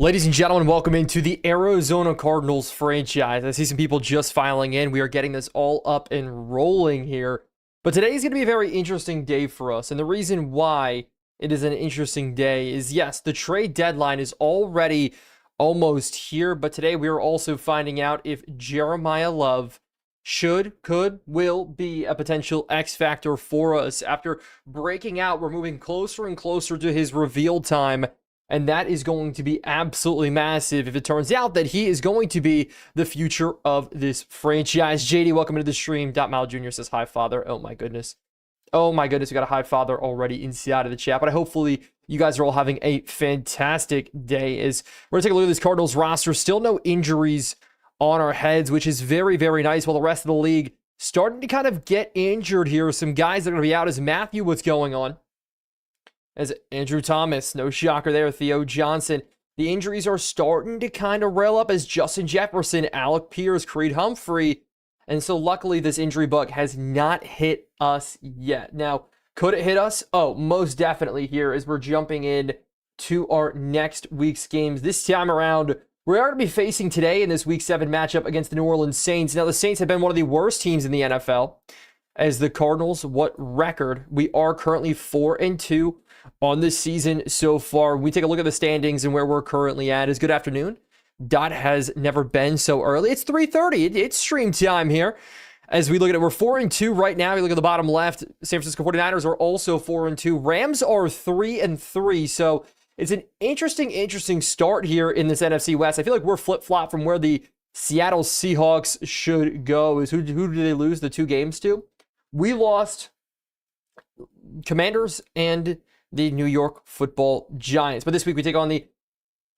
Ladies and gentlemen, welcome into the Arizona Cardinals franchise. I see some people just filing in. We are getting this all up and rolling here. But today is going to be a very interesting day for us. And the reason why it is an interesting day is, yes, the trade deadline is already almost here. But today we are also finding out if Jeremiyah Love should, could, will be a potential X factor for us. After breaking out, we're moving closer and closer to his reveal time. And that is going to be absolutely massive if it turns out that he is going to be the future of this franchise. JD, welcome into the stream. dotMILD Jr. says, hi, father. Oh, my goodness. Oh, my goodness. We got a hi, father already inside of the chat. But hopefully you guys are all having a fantastic day. As we're going to take a look at this Cardinals roster. Still no injuries on our heads, which is very, very nice. While the rest of the league starting to kind of get injured here. Some guys that are going to be out. As Matthew, what's going on? As Andrew Thomas, no shocker there. Theo Johnson. The injuries are starting to kind of rail up as Justin Jefferson, Alec Pierce, Creed Humphrey. And so luckily this injury bug has not hit us yet. Now, could it hit us? Oh, most definitely here as we're jumping in to our next week's games. This time around, we are going to be facing today in this Week 7 matchup against the New Orleans Saints. Now, the Saints have been one of the worst teams in the NFL. As the Cardinals, what record? We are currently 4-2 on this season so far. We take a look at the standings and where we're currently at. Is good afternoon. Dot has never been so early. It's 3:30. It's stream time here. As we look at it, we're 4-2 right now. You look at the bottom left. San Francisco 49ers are also 4-2. Rams are 3-3. So it's an interesting start here in this NFC West. I feel like we're flip-flop from where the Seattle Seahawks should go. Is who did they lose the 2 games to? We lost Commanders and the New York Football Giants. But this week we take on the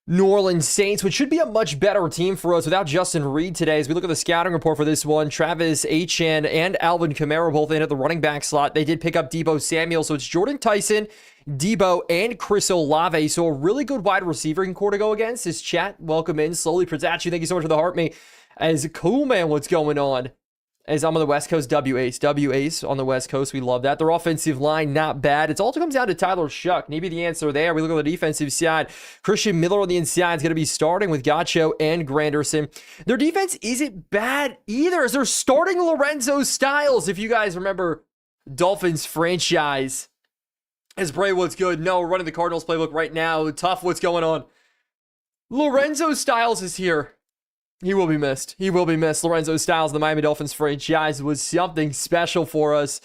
New Orleans Saints, which should be a much better team for us without Justin Reed today. As we look at the scouting report for this one, Travis Etienne and Alvin Kamara both in at the running back slot. They did pick up Deebo Samuel, so it's Jordan Tyson, Deebo, and Chris Olave. So a really good wide receiving core to go against. His chat, welcome in. Slowly Protatu, thank you so much for the heart me. As cool, man, what's going on? As I'm on the West Coast, W-Ace on the West Coast. We love that. Their offensive line, not bad. It all comes down to Tyler Shuck. Maybe the answer there. We look at the defensive side. Christian Miller on the inside is going to be starting with Gacho and Granderson. Their defense isn't bad either, as they're starting Lorenzo Styles. If you guys remember Dolphins franchise. As Bray, what's good? No, we're running the Cardinals playbook right now. Tough, what's going on? Lorenzo Styles is here. He will be missed. He will be missed. Lorenzo Styles, the Miami Dolphins franchise, was something special for us.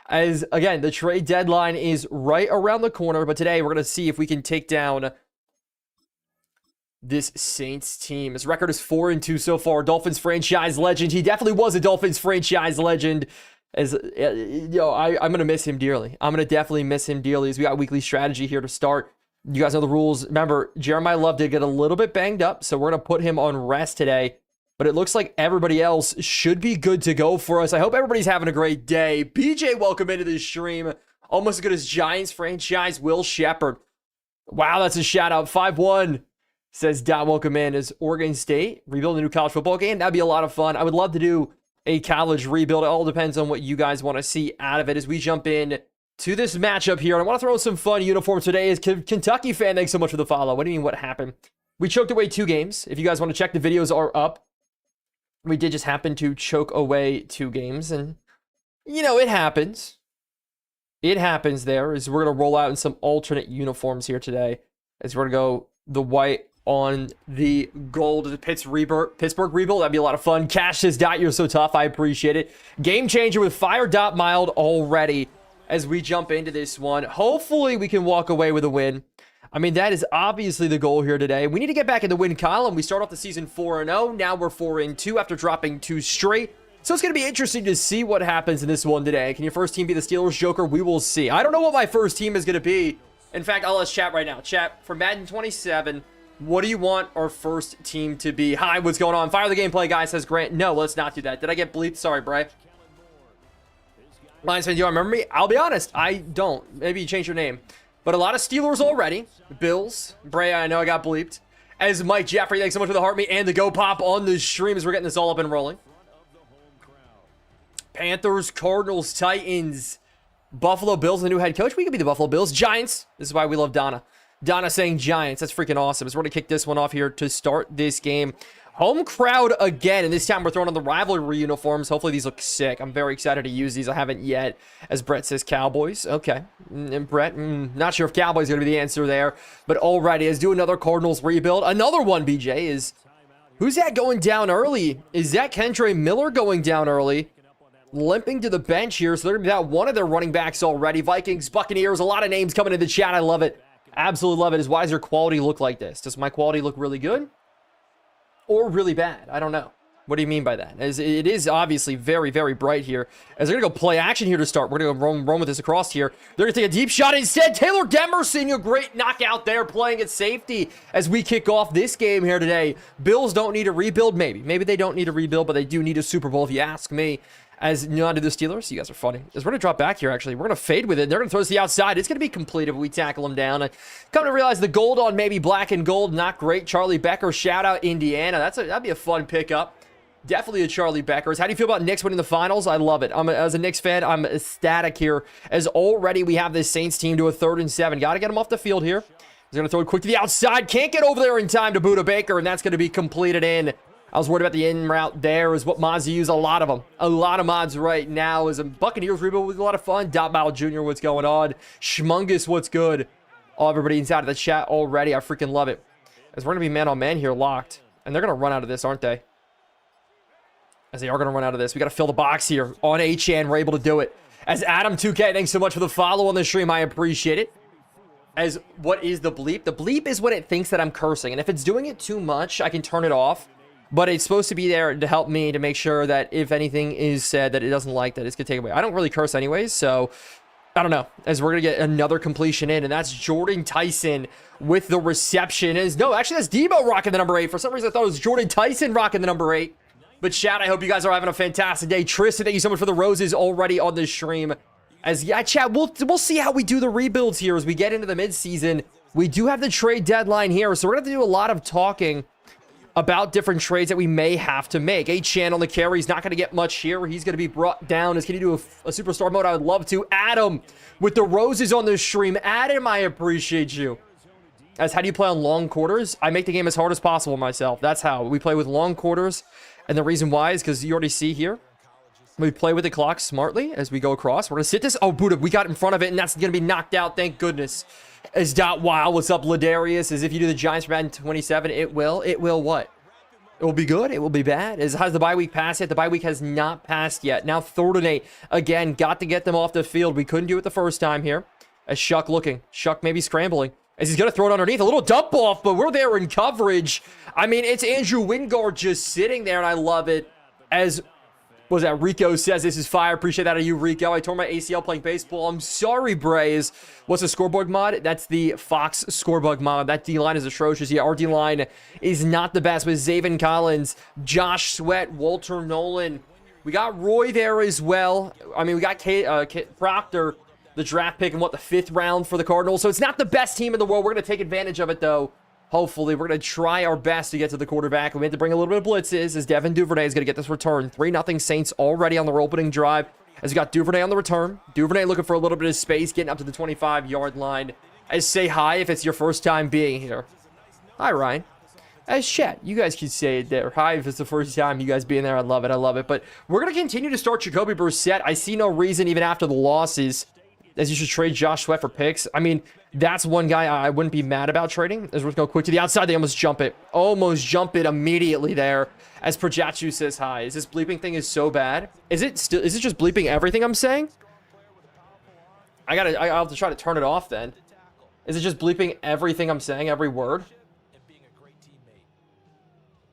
As, again, the trade deadline is right around the corner. But today, we're going to see if we can take down this Saints team. His record is 4-2 so far. Dolphins franchise legend. He definitely was a Dolphins franchise legend. As, I'm going to miss him dearly. I'm going to definitely miss him dearly as we got weekly strategy here to start. You guys know the rules. Remember, Jeremiyah Love did get a little bit banged up, so we're going to put him on rest today. But it looks like everybody else should be good to go for us. I hope everybody's having a great day. BJ, welcome into the stream. Almost as good as Giants franchise, Will Shepard. Wow, that's a shout-out. 5-1 says, Dot, welcome in. Is Oregon State rebuilding a new college football game? That'd be a lot of fun. I would love to do a college rebuild. It all depends on what you guys want to see out of it as we jump in to this matchup here. And I want to throw in some fun uniforms today. As Kentucky fan, thanks so much for the follow. What do you mean, what happened? We choked away 2 games. If you guys want to check, the videos are up. We did just happen to choke away 2 games. And, it happens. It happens there. As we're going to roll out in some alternate uniforms here today. As we're going to go the white on the gold. The Pittsburgh rebuild. That'd be a lot of fun. Cash says, Dot, you're so tough. I appreciate it. Game changer with Fire dotMILD already. As we jump into this one, hopefully we can walk away with a win. I mean, that is obviously the goal here today. We need to get back in the win column. We start off the season 4-0. Now we're 4-2 after dropping 2 straight. So it's going to be interesting to see what happens in this one today. Can your first team be the Steelers, Joker? We will see. I don't know what my first team is going to be. In fact, I'll ask chat right now. Chat, for Madden 27, what do you want our first team to be? Hi, what's going on? Fire the gameplay, guy, says Grant. No, let's not do that. Did I get bleeped? Sorry, Bray. Lions fan, do you remember me? I'll be honest, I don't. Maybe you change your name. But a lot of Steelers already. Bills. Bray, I know I got bleeped. As Mike Jeffrey, thanks so much for the heart me and the go pop on the stream as we're getting this all up and rolling. Panthers, Cardinals, Titans, Buffalo Bills, the new head coach. We could be the Buffalo Bills. Giants. This is why we love Donna. Donna saying Giants. That's freaking awesome. So we're going to kick this one off here to start this game. Home crowd again, and this time we're throwing on the rivalry uniforms. Hopefully these look sick. I'm very excited to use these. I haven't yet. As Brett says, Cowboys. Okay. And Brett, not sure if Cowboys are going to be the answer there. But alrighty, let's do another Cardinals rebuild. Another one, BJ, is... Who's that going down early? Is that Kendre Miller going down early? Limping to the bench here, so they're going to be out one of their running backs already. Vikings, Buccaneers, a lot of names coming in the chat. I love it. Absolutely love it. Why does your quality look like this? Does my quality look really good? Or really bad? I don't know. What do you mean by that? As it is obviously very, very bright here. As they're going to go play action here to start. We're going to go roam with this across here. They're going to take a deep shot instead. Taylor Demerson, a great knockout there, playing at safety as we kick off this game here today. Bills don't need a rebuild, maybe. Maybe they don't need a rebuild, but they do need a Super Bowl if you ask me. As not to the Steelers, you guys are funny. As we're going to drop back here, actually. We're going to fade with it. They're going to throw us to the outside. It's going to be complete if we tackle them down. I come to realize the gold on maybe black and gold, not great. Charlie Becker, shout out Indiana. That'd be a fun pickup. Definitely a Charlie Beckers. How do you feel about Knicks winning the finals? I love it. As a Knicks fan, I'm ecstatic here. As already we have this Saints team to a 3rd and 7. Got to get them off the field here. He's going to throw it quick to the outside. Can't get over there in time to Buda Baker, and that's going to be completed in. I was worried about the in route there is what mods use. A lot of them. A lot of mods right now. As a Buccaneers rebuild was a lot of fun. dotMILD Jr., what's going on? Schmungus, what's good? Oh, everybody inside of the chat already. I freaking love it. As we're going to be man-on-man here, locked. And they're going to run out of this, aren't they? As they are going to run out of this. We got to fill the box here. On H-Chan, we're able to do it. As Adam2K, thanks so much for the follow on the stream. I appreciate it. As what is the bleep? The bleep is when it thinks that I'm cursing. And if it's doing it too much, I can turn it off. But it's supposed to be there to help me to make sure that if anything is said that it doesn't like, that it's going to take away. I don't really curse anyways, so I don't know. As we're going to get another completion in, and that's Jordan Tyson with the reception. No, actually, that's Debo rocking the number 8. For some reason, I thought it was Jordan Tyson rocking the number 8. But chat, I hope you guys are having a fantastic day. Tristan, thank you so much for the roses already on this stream. As, yeah, chat, we'll see how we do the rebuilds here as we get into the midseason. We do have the trade deadline here, so we're going to have to do a lot of talking about different trades that we may have to make. H-Chan on the carry. He's not going to get much here. He's going to be brought down. Can he do a superstar mode? I would love to. Adam with the roses on the stream. Adam, I appreciate you. As how do you play on long quarters? I make the game as hard as possible myself. That's how. We play with long quarters. And the reason why is because you already see here. We play with the clock smartly as we go across. We're going to sit this. Oh, Buddha, we got in front of it, and that's going to be knocked out. Thank goodness. As dotWild, what's up, Ladarius? As if you do the Giants for Madden 27, it will. It will what? It will be good. It will be bad. Has the bye week passed yet? The bye week has not passed yet. Now 3rd and 8. Again, got to get them off the field. We couldn't do it the first time here. As Shuck looking. Shuck maybe scrambling. As he's going to throw it underneath. A little dump off, but we're there in coverage. I mean, it's Andrew Wingard just sitting there, and I love it. As... What was that? Rico says this is fire. Appreciate that out of you, Rico. I tore my ACL playing baseball. I'm sorry, Braze. What's the scoreboard mod? That's the Fox scoreboard mod. That D-line is atrocious. Yeah, our D-line is not the best with Zaven Collins, Josh Sweat, Walter Nolan. We got Roy there as well. I mean, we got Proctor, the draft pick in, what, the 5th round for the Cardinals. So it's not the best team in the world. We're going to take advantage of it, though. Hopefully, we're going to try our best to get to the quarterback. We had to bring a little bit of blitzes as Devin Duvernay is going to get this return. 3-0 Saints already on their opening drive. As we got Duvernay on the return. Duvernay looking for a little bit of space, getting up to the 25-yard line. As say hi if it's your first time being here. Hi, Ryan. As chat, you guys can say it there. Hi if it's the first time you guys being there. I love it. I love it. But we're going to continue to start Jacoby Brissett. I see no reason, even after the losses, as you should trade Josh Sweat for picks. I mean, that's one guy I wouldn't be mad about trading. As we're going to go quick to the outside. They almost jump it. Almost jump it immediately there. As Projatsu says hi. Is this bleeping thing is so bad? Is it just bleeping everything I'm saying? I'll have to try to turn it off then. Is it just bleeping everything I'm saying? Every word?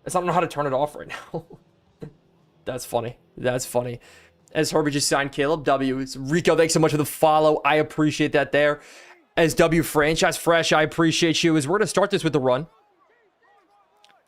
I don't know how to turn it off right now. That's funny. That's funny. As Herbie just signed Caleb W. Rico, thanks so much for the follow. I appreciate that there. As W Franchise Fresh, I appreciate you. As we're going to start this with the run. A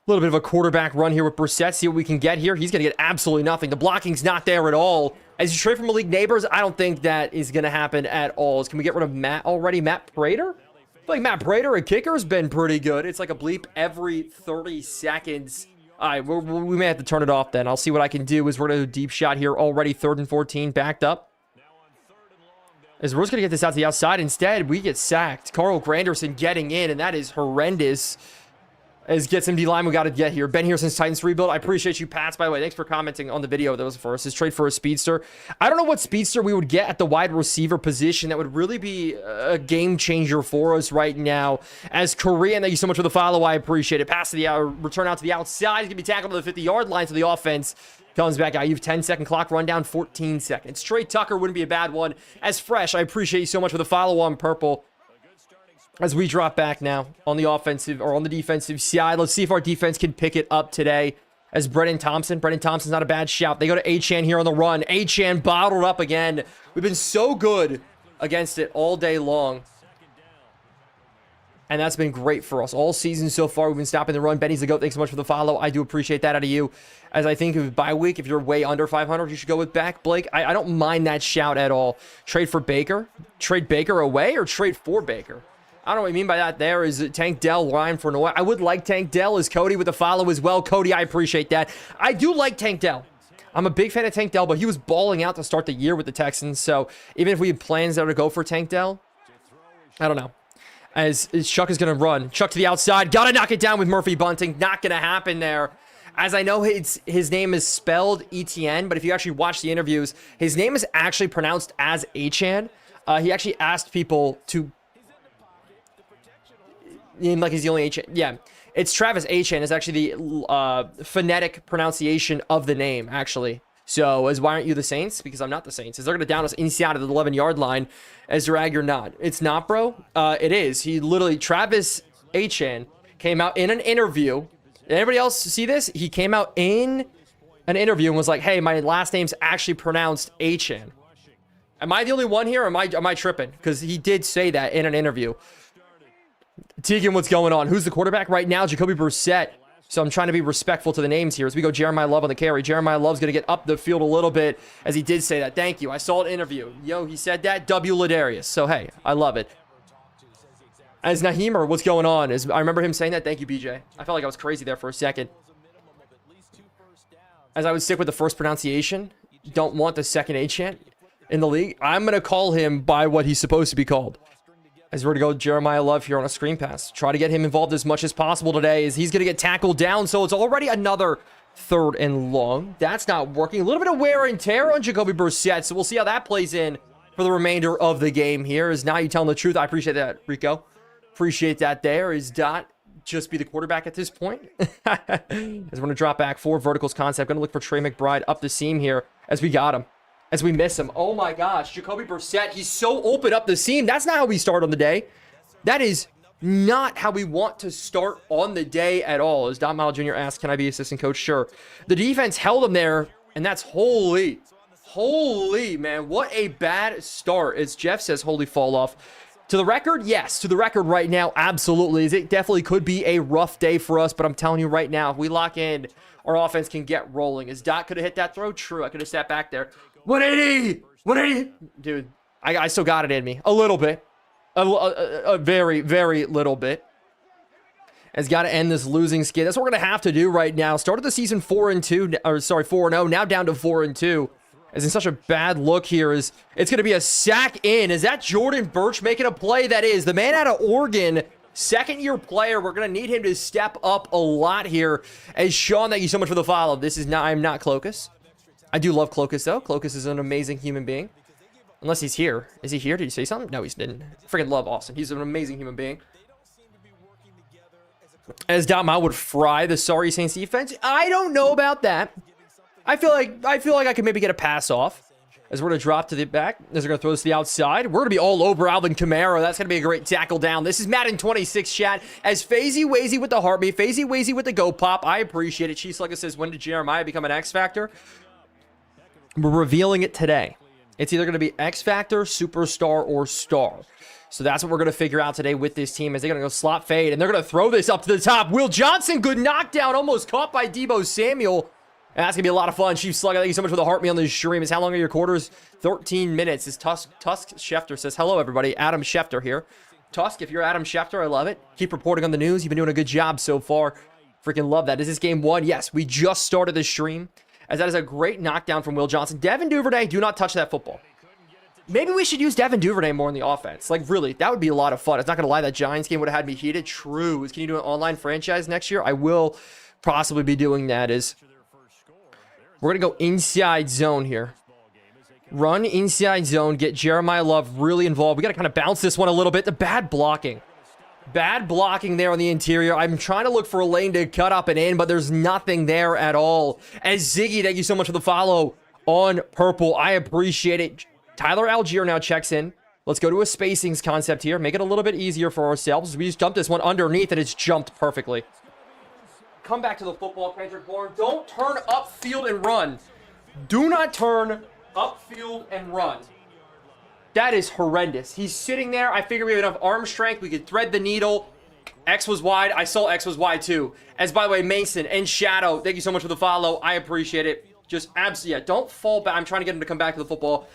little bit of a quarterback run here with Brissett. See what we can get here. He's going to get absolutely nothing. The blocking's not there at all. As you trade from Malik Neighbors, I don't think that is going to happen at all. Can we get rid of Matt already? Matt Prater? I feel like Matt Prater, a kicker, has been pretty good. It's like a bleep every 30 seconds. All right, we may have to turn it off then. I'll see what I can do as we're going to do a deep shot here already. 3rd and 14, backed up. As we're just going to get this out to the outside. Instead, we get sacked. Carl Granderson getting in, and that is horrendous. As get some D-line we got to get here. Been here since Titans rebuild. I appreciate you, Pats, by the way. Thanks for commenting on the video that was for us. This trade for a speedster. I don't know what speedster we would get at the wide receiver position that would really be a game changer for us right now. As Korean, thank you so much for the follow. I appreciate it. Pass to the return out to the outside. He's going to be tackled to the 50-yard line, so the offense comes back out. You have 10-second clock rundown, 14 seconds. Trey Tucker wouldn't be a bad one. As Fresh, I appreciate you so much for the follow on purple. As we drop back now on the offensive or on the defensive side, let's see if our defense can pick it up today. As Brennan Thompson's not a bad shout. They go to Achane here on the run. Achane bottled up again. We've been so good against it all day long. And that's been great for us all season so far. We've been stopping the run. Benny's the GOAT. Thanks so much for the follow. I do appreciate that out of you. As I think of bye week, if you're way under 500, you should go with back Blake. I don't mind that shout at all. Trade for Baker. Trade Baker away or trade for Baker? I don't know what you mean by that there. Is it Tank Dell, Ryan for Noah? I would like Tank Dell. Is Cody with the follow as well? Cody, I appreciate that. I do like Tank Dell. I'm a big fan of Tank Dell, but he was balling out to start the year with the Texans. So even if we had plans there to go for Tank Dell, I don't know. As Chuck is going to run. Chuck to the outside. Got to knock it down with Murphy Bunting. Not going to happen there. As I know, his name is spelled ETN, but if you actually watch the interviews, his name is actually pronounced as Achan. He actually asked people to name like he's the only Achan. Yeah, it's Travis Achan. It's actually the phonetic pronunciation of the name, actually. So, as why aren't you the Saints? Because I'm not the Saints. As they're going to down us inside of the 11-yard line. As Drag, you're not. It's not, bro. It is. He literally, Travis Achan came out in an interview. Did anybody else see this? He came out in an interview and was like, hey, my last name's actually pronounced Achan. Am I the only one here or am I tripping? Because he did say that in an interview. Tegan, what's going on? Who's the quarterback right now? Jacoby Brissett. So I'm trying to be respectful to the names here as we go Jeremiyah Love on the carry. Jeremiyah Love's going to get up the field a little bit as he did say that. Thank you. I saw an interview. Yo, he said that. W. Ladarius. So, hey, I love it. As Naheemer, what's going on? I remember him saying that. Thank you, BJ. I felt like I was crazy there for a second. As I would stick with the first pronunciation. Don't want the second H-chant in the league. I'm going to call him by what he's supposed to be called. As we're going to go Jeremiyah Love here on a screen pass. Try to get him involved as much as possible today as he's going to get tackled down. So it's already another 3rd and long. That's not working. A little bit of wear and tear on Jacoby Brissett. So we'll see how that plays in for the remainder of the game here. Is now you telling the truth. I appreciate that, Rico. Appreciate that there. Is Dot just be the quarterback at this point? As we're going to drop back 4 verticals concept. Going to look for Trey McBride up the seam here as we got him. As we miss him. Oh my gosh. Jacoby Brissett. He's so open up the seam. That's not how we start on the day. That is not how we want to start on the day at all. As dotMILD Jr. asked, can I be assistant coach? Sure. The defense held him there. And that's holy, man. What a bad start. As Jeff says, holy fall off. To the record, yes. To the record right now, absolutely. It definitely could be a rough day for us. But I'm telling you right now, if we lock in, our offense can get rolling. As Dot could have hit that throw? True. I could have sat back there. 180! 180! Dude, I still got it in me. A little bit. A very, very little bit. Has got to end this losing skid. That's what we're going to have to do right now. Started the season 4-2, or sorry, 4-0. Now down to 4-2. As in such a bad look here. It's going to be a sack in. Is that Jordan Birch making a play? That is. The man out of Oregon, second-year player. We're going to need him to step up a lot here. As Sean, thank you so much for the follow. This is not, I'm not Cloacus. I do love Cloacus, though. Cloacus is an amazing human being. Unless he's here. Is he here? Did you say something? No, he didn't. Freaking love Austin. He's an amazing human being. As dotMILD would fry the sorry Saints defense. I don't know about that. I feel like I could maybe get a pass off. As we're going to drop to the back. As we're going to throw this to the outside. We're going to be all over Alvin Kamara. That's going to be a great tackle down. This is Madden 26 chat. As Fazy Wazy with the heartbeat. Fazy Wazy with the go pop. I appreciate it. Chief Slugger says, when did Jeremiyah become an XFactor? We're revealing it today. It's either going to be XFactor, Superstar, or Star. So that's what we're going to figure out today with this team. As they're going to go slot fade, and they're going to throw this up to the top. Will Johnson, good knockdown, almost caught by Deebo Samuel. And that's going to be a lot of fun. Chief Slugger, thank you so much for the heart me on this stream. Is how long are your quarters? 13 minutes. As Tusk Schefter says, hello, everybody. Adam Schefter here. Tusk, if you're Adam Schefter, I love it. Keep reporting on the news. You've been doing a good job so far. Freaking love that. Is this game 1? Yes, we just started the stream. As that is a great knockdown from Will Johnson. Devin Duvernay, do not touch that football. Maybe we should use Devin Duvernay more in the offense. Like, really, that would be a lot of fun. It's not going to lie, that Giants game would have had me heated. True. Can you do an online franchise next year? I will possibly be doing that. We're going to go inside zone here. Run inside zone. Get Jeremiyah Love really involved. We got to kind of bounce this one a little bit. The bad blocking. Bad blocking there on the interior. I'm trying to look for a lane to cut up and in, but there's nothing there at all. As Ziggy, thank you so much for the follow on purple. I appreciate it. Tyler Algier now checks in. Let's go to a spacings concept here. Make it a little bit easier for ourselves. We just dumped this one underneath and it's jumped perfectly. Come back to the football, Kendrick Bourne. Don't turn upfield and run. Do not turn upfield and run. That is horrendous. He's sitting there. I figured we have enough arm strength. We could thread the needle. X was wide. I saw X was wide too. As by the way, Mason and Shadow, thank you so much for the follow. I appreciate it. Just absolutely, yeah, don't fall back. I'm trying to get him to come back to the football.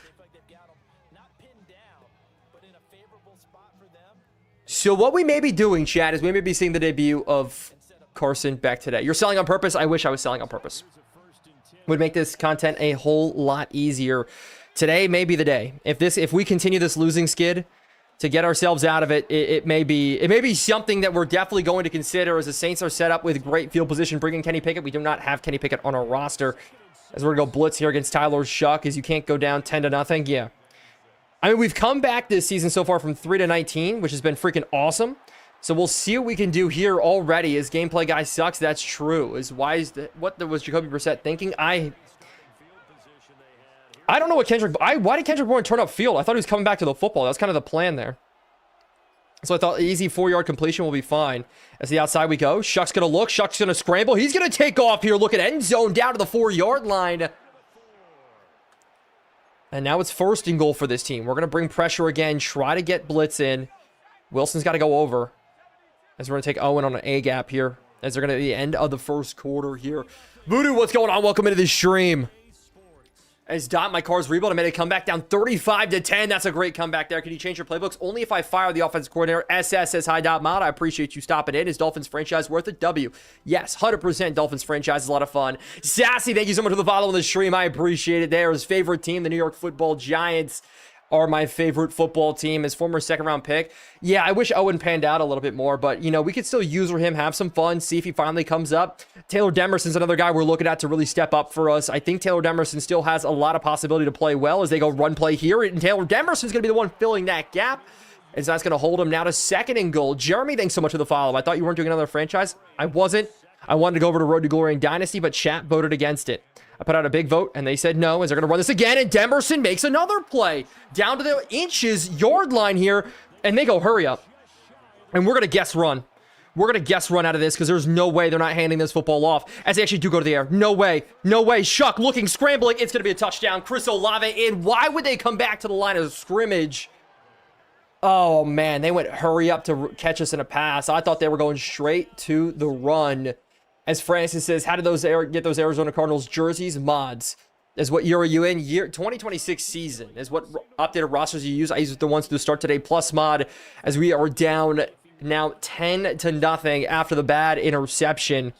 So what we may be doing, Chad, is we may be seeing the debut of Carson back today. You're selling on purpose? I wish I was selling on purpose. Would make this content a whole lot easier. Today may be the day. If we continue this losing skid to get ourselves out of it, it may be something that we're definitely going to consider, as the Saints are set up with great field position, bringing Kenny Pickett. We do not have Kenny Pickett on our roster, as we're gonna go blitz here against Tyler Shuck, as you can't go down 10-0. Yeah. I mean, we've come back this season so far from 3-19, which has been freaking awesome. So we'll see what we can do here already. His gameplay guy sucks. That's true. What was Jacoby Brissett thinking? I don't know what why did Kendrick Bourne turn up field? I thought he was coming back to the football. That's kind of the plan there. So I thought easy 4-yard completion will be fine. As the outside we go. Shuck's going to look. Shuck's going to scramble. He's going to take off here. Look at end zone down to the 4-yard line. And now it's 1st and goal for this team. We're going to bring pressure again. Try to get blitz in. Wilson's got to go over. As we're going to take Owen on an A gap here. As they're going to be the end of the 1st quarter here. Voodoo, what's going on? Welcome into the stream. As my car's rebuilt, I made a comeback down 35-10. That's a great comeback there. Can you change your playbooks? Only if I fire the offensive coordinator. SS says hi, dotMILD. I appreciate you stopping in. Is Dolphins franchise worth a W? Yes, 100% Dolphins franchise is a lot of fun. Sassy, thank you so much for the follow on the stream. I appreciate it. There, his favorite team, the New York Football Giants, are my favorite football team. His former 2nd-round pick. Yeah, I wish Owen panned out a little bit more, but, you know, we could still user him, have some fun, see if he finally comes up. Taylor Demerson's another guy we're looking at to really step up for us. I think Taylor Demerson still has a lot of possibility to play well as they go run play here, and Taylor Demerson's going to be the one filling that gap, as that's going to hold him now to 2nd and goal. Jeremy, thanks so much for the follow. I thought you weren't doing another franchise. I wasn't. I wanted to go over to Road to Glory and Dynasty, but chat voted against it. I put out a big vote, and they said no, as they're going to run this again, and Demerson makes another play down to the yard line here, and they go, hurry up. And we're going to guess run. We're going to guess run out of this, because there's no way they're not handing this football off, as they actually do go to the air. No way. No way. Shuck looking, scrambling. It's going to be a touchdown. Chris Olave in. Why would they come back to the line of scrimmage? Oh, man. They went hurry up to catch us in a pass. I thought they were going straight to the run. As Francis says, how did get those Arizona Cardinals jerseys? Mods. Is what year are you in? 2026 season is what updated rosters you use. I used the ones to start today, plus mod, as we are down now 10-0 after the bad interception.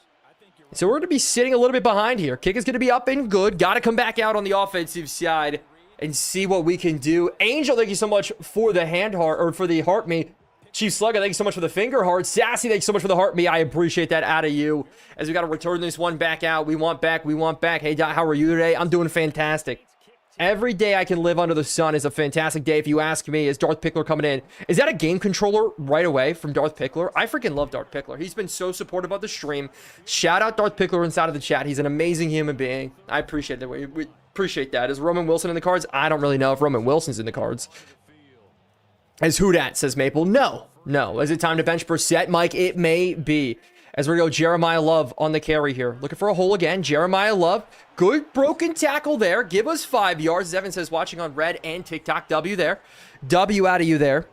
So we're going to be sitting a little bit behind here. Kick is going to be up and good. Got to come back out on the offensive side and see what we can do. Angel, thank you so much for the heart me. Chief Slugger, thank you so much for the finger heart. Sassy, thank you so much for the heart me. I appreciate that out of you. As we got to return this one back out. We want back. Hey, Dot, how are you today? I'm doing fantastic. Every day I can live under the sun is a fantastic day. If you ask me, is Darth Pickler coming in? Is that a game controller right away from Darth Pickler? I freaking love Darth Pickler. He's been so supportive of the stream. Shout out Darth Pickler inside of the chat. He's an amazing human being. I appreciate that. We appreciate that. Is Roman Wilson in the cards? I don't really know if Roman Wilson's in the cards. As Who Dat says Maple, no. Is it time to bench Brissett, Mike? It may be. As we go, Jeremiyah Love on the carry here. Looking for a hole again. Jeremiyah Love. Good broken tackle there. Give us 5 yards. Evan says watching on Red and TikTok. W there. W out of you there.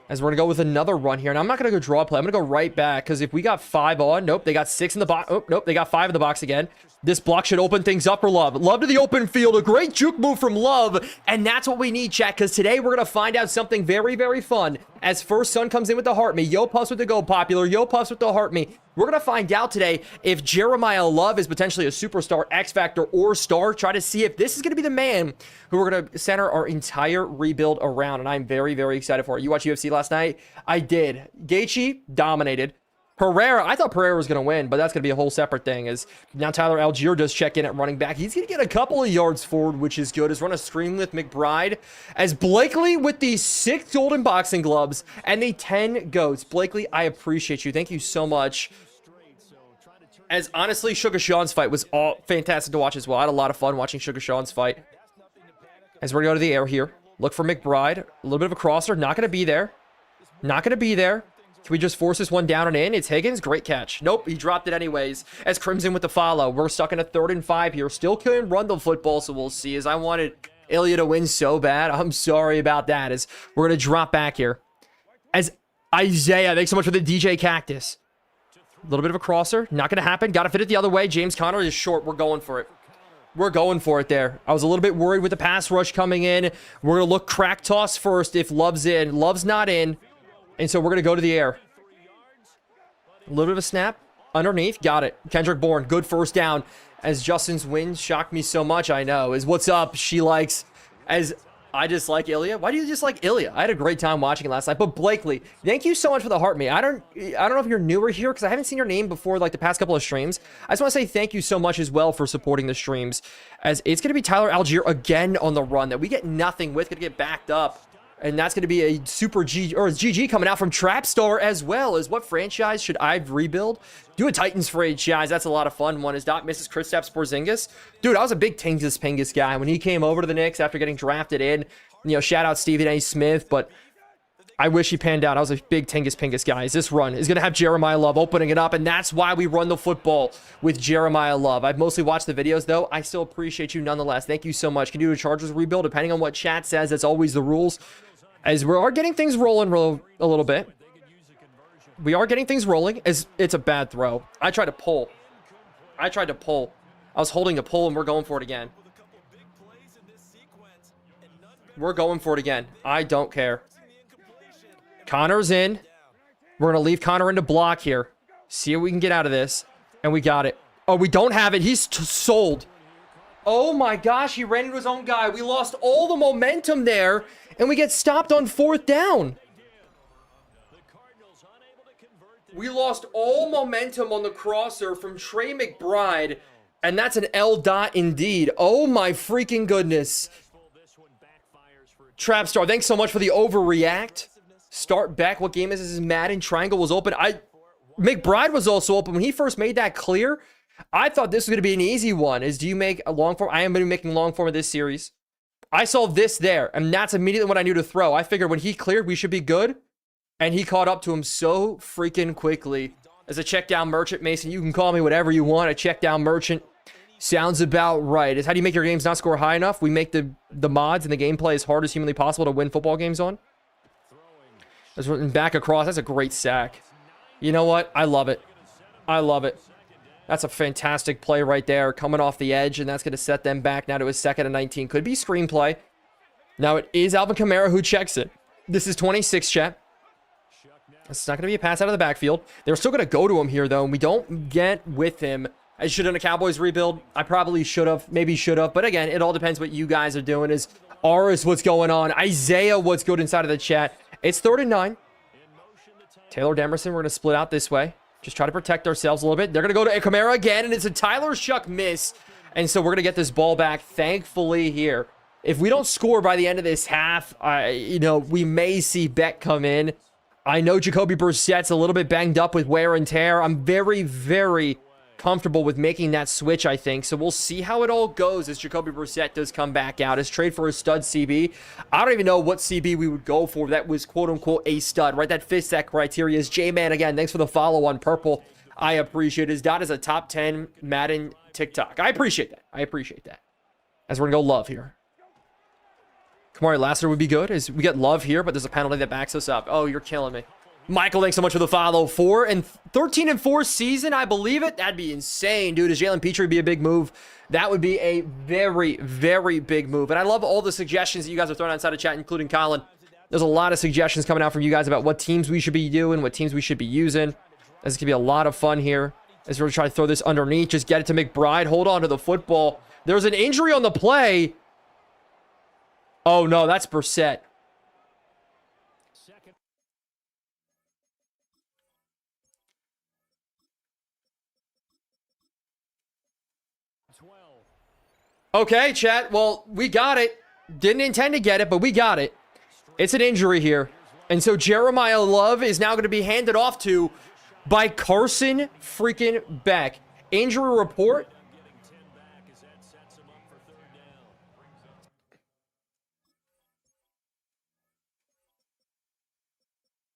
As we're going to go with another run here. And I'm not going to go draw play. I'm going to go right back. Because if we got 5 on. Nope. They got 6 in the box. Oh, nope. They got 5 in the box again. This block should open things up for Love. Love to the open field. A great juke move from Love. And that's what we need, chat. Because today we're going to find out something very, very fun. As First Son comes in with the heart me. Yo Puffs with the go popular. Yo Puffs with the heart me. We're going to find out today if Jeremiyah Love is potentially a superstar, X Factor, or star. Try to see if this is going to be the man who we're going to center our entire rebuild around. And I'm very, very excited for it. You watched UFC last night? I did. Gaethje dominated. Pereira, I thought Pereira was going to win, but that's going to be a whole separate thing. As now Tyler Algier does check in at running back. He's going to get a couple of yards forward, which is good. As run a screen with McBride. As Blakely with the 6 golden boxing gloves and the 10 goats. Blakely, I appreciate you. Thank you so much. As honestly, Sugar Sean's fight was all fantastic to watch as well. I had a lot of fun watching Sugar Sean's fight. As we're going to go to the air here. Look for McBride. A little bit of a crosser. Not going to be there. Not going to be there. Can we just force this one down and in? It's Higgins. Great catch. Nope, he dropped it anyways. As Crimson with the follow. We're stuck in a 3rd and 5 here. Still couldn't run the football, so we'll see. As I wanted Ilya to win so bad. I'm sorry about that. As we're going to drop back here. As Isaiah, thanks so much for the DJ Cactus. A little bit of a crosser. Not going to happen. Got to fit it the other way. James Conner is short. We're going for it. We're going for it there. I was a little bit worried with the pass rush coming in. We're going to look crack toss first if Love's in. Love's not in. And so we're going to go to the air. A little bit of a snap. Underneath. Got it. Kendrick Bourne. Good first down. As Justin's win shocked me so much. I know. Is what's up? She likes. As I just like Ilya. Why do you just like Ilya? I had a great time watching it last night. But Blakely, thank you so much for the heart me. I don't know if you're newer here because I haven't seen your name before like the past couple of streams. I just want to say thank you so much as well for supporting the streams. As it's going to be Tyler Algier again on the run that we get nothing with. Going to get backed up. And that's going to be a super G or GG coming out from Trapstar as well. As what franchise should I rebuild? Do a Titans franchise. That's a lot of fun. One is Dot Mrs. Kristaps Porzingis. Dude, I was a big Tingus Pingus guy when he came over to the Knicks after getting drafted in. You know, shout out Stephen A. Smith, but I wish he panned out. I was a big Tingus Pingus guy. This run is going to have Jeremiyah Love opening it up, and that's why we run the football with Jeremiyah Love. I've mostly watched the videos, though. I still appreciate you nonetheless. Thank you so much. Can you do a Chargers rebuild? Depending on what chat says, that's always the rules. As we are getting things rolling a little bit. We are getting things rolling. As it's a bad throw. I tried to pull. I was holding to pull, and we're going for it again. We're going for it again. I don't care. Connor's in. We're going to leave Connor into block here. See if we can get out of this. And we got it. Oh, we don't have it. He's sold. Oh my gosh, he ran into his own guy. We lost all the momentum there. And we get stopped on 4th down. We lost all momentum on the crosser from Trey McBride. And that's an L dot indeed. Oh my freaking goodness. Trapstar, thanks so much for the overreact. Start back. What game is this? Madden. Triangle was open. McBride was also open. When he first made that clear, I thought this was going to be an easy one. Do you make a long form? I am going to be making long form of this series. I saw this there, and that's immediately what I knew to throw. I figured when he cleared, we should be good. And he caught up to him so freaking quickly. As a check down merchant, Mason, you can call me whatever you want. A check down merchant sounds about right. Is how do you make your games not score high enough? We make the mods and the gameplay as hard as humanly possible to win football games on. That's back across. That's a great sack. You know what? I love it. I love it. That's a fantastic play right there, coming off the edge, and that's going to set them back now to a 2nd and 19. Could be screenplay. Now it is Alvin Kamara who checks it. This is 26, chat. It's not going to be a pass out of the backfield. They're still going to go to him here, though, and we don't get with him. I should have done a Cowboys rebuild. I probably should have, maybe should have, but again, it all depends what you guys are doing. Is Aris, what's going on? Isaiah, what's good inside of the chat? It's 3rd and 9. Taylor Demerson, we're going to split out this way. Just try to protect ourselves a little bit. They're going to go to Kamara again, and it's a Tyler Shuck miss. And so we're going to get this ball back, thankfully, here. If we don't score by the end of this half, we may see Beck come in. I know Jacoby Brissett's a little bit banged up with wear and tear. I'm very, very comfortable with making that switch, I think. So we'll see how it all goes as Jacoby Brissett does come back out. As trade for a stud CB. I don't even know what CB we would go for that was quote-unquote a stud, right? That fits that criteria. Is J-Man, again, thanks for the follow on purple. I appreciate it. His dot is a top 10 Madden TikTok. I appreciate that. I appreciate that. As we're going to go Love here. Kamari Lassiter would be good. As we get Love here, but there's a penalty that backs us up. Oh, you're killing me. Michael, thanks so much for the follow. 13-4 season, I believe it. That'd be insane, dude. Is Jalen Petrie be a big move? That would be a very, very big move. And I love all the suggestions that you guys are throwing outside of chat, including Colin. There's a lot of suggestions coming out from you guys about what teams we should be doing, what teams we should be using. This is going to be a lot of fun here as we're going to try to throw this underneath. Just get it to McBride. Hold on to the football. There's an injury on the play. Oh, no, that's Brissett. Okay, chat. Well, we got it. Didn't intend to get it, but we got it. It's an injury here. And so Jeremiyah Love is now going to be handed off to by Carson freaking Beck. Injury report.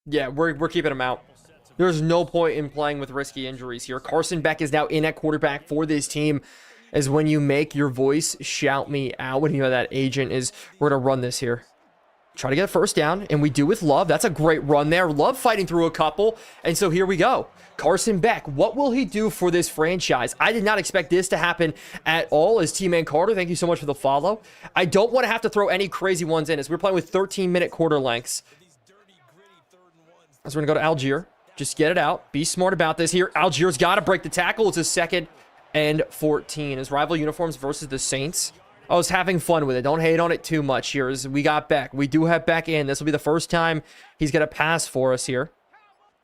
Yeah, we're keeping him out. There's no point in playing with risky injuries here. Carson Beck is now in at quarterback for this team. As when you make your voice shout me out when you know that agent is, we're going to run this here. Try to get a first down, and we do with Love. That's a great run there. Love fighting through a couple, and so here we go. Carson Beck, what will he do for this franchise? I did not expect this to happen at all. As T-Man Carter, thank you so much for the follow. I don't want to have to throw any crazy ones in, as we're playing with 13-minute quarter lengths. So we're going to go to Algier. Just get it out. Be smart about this here. Algier's got to break the tackle. It's a 2nd and 14. His rival uniforms versus the Saints. I was having fun with it. Don't hate on it too much here. As we got Beck. We do have Beck in. This will be the first time he's going to pass for us here.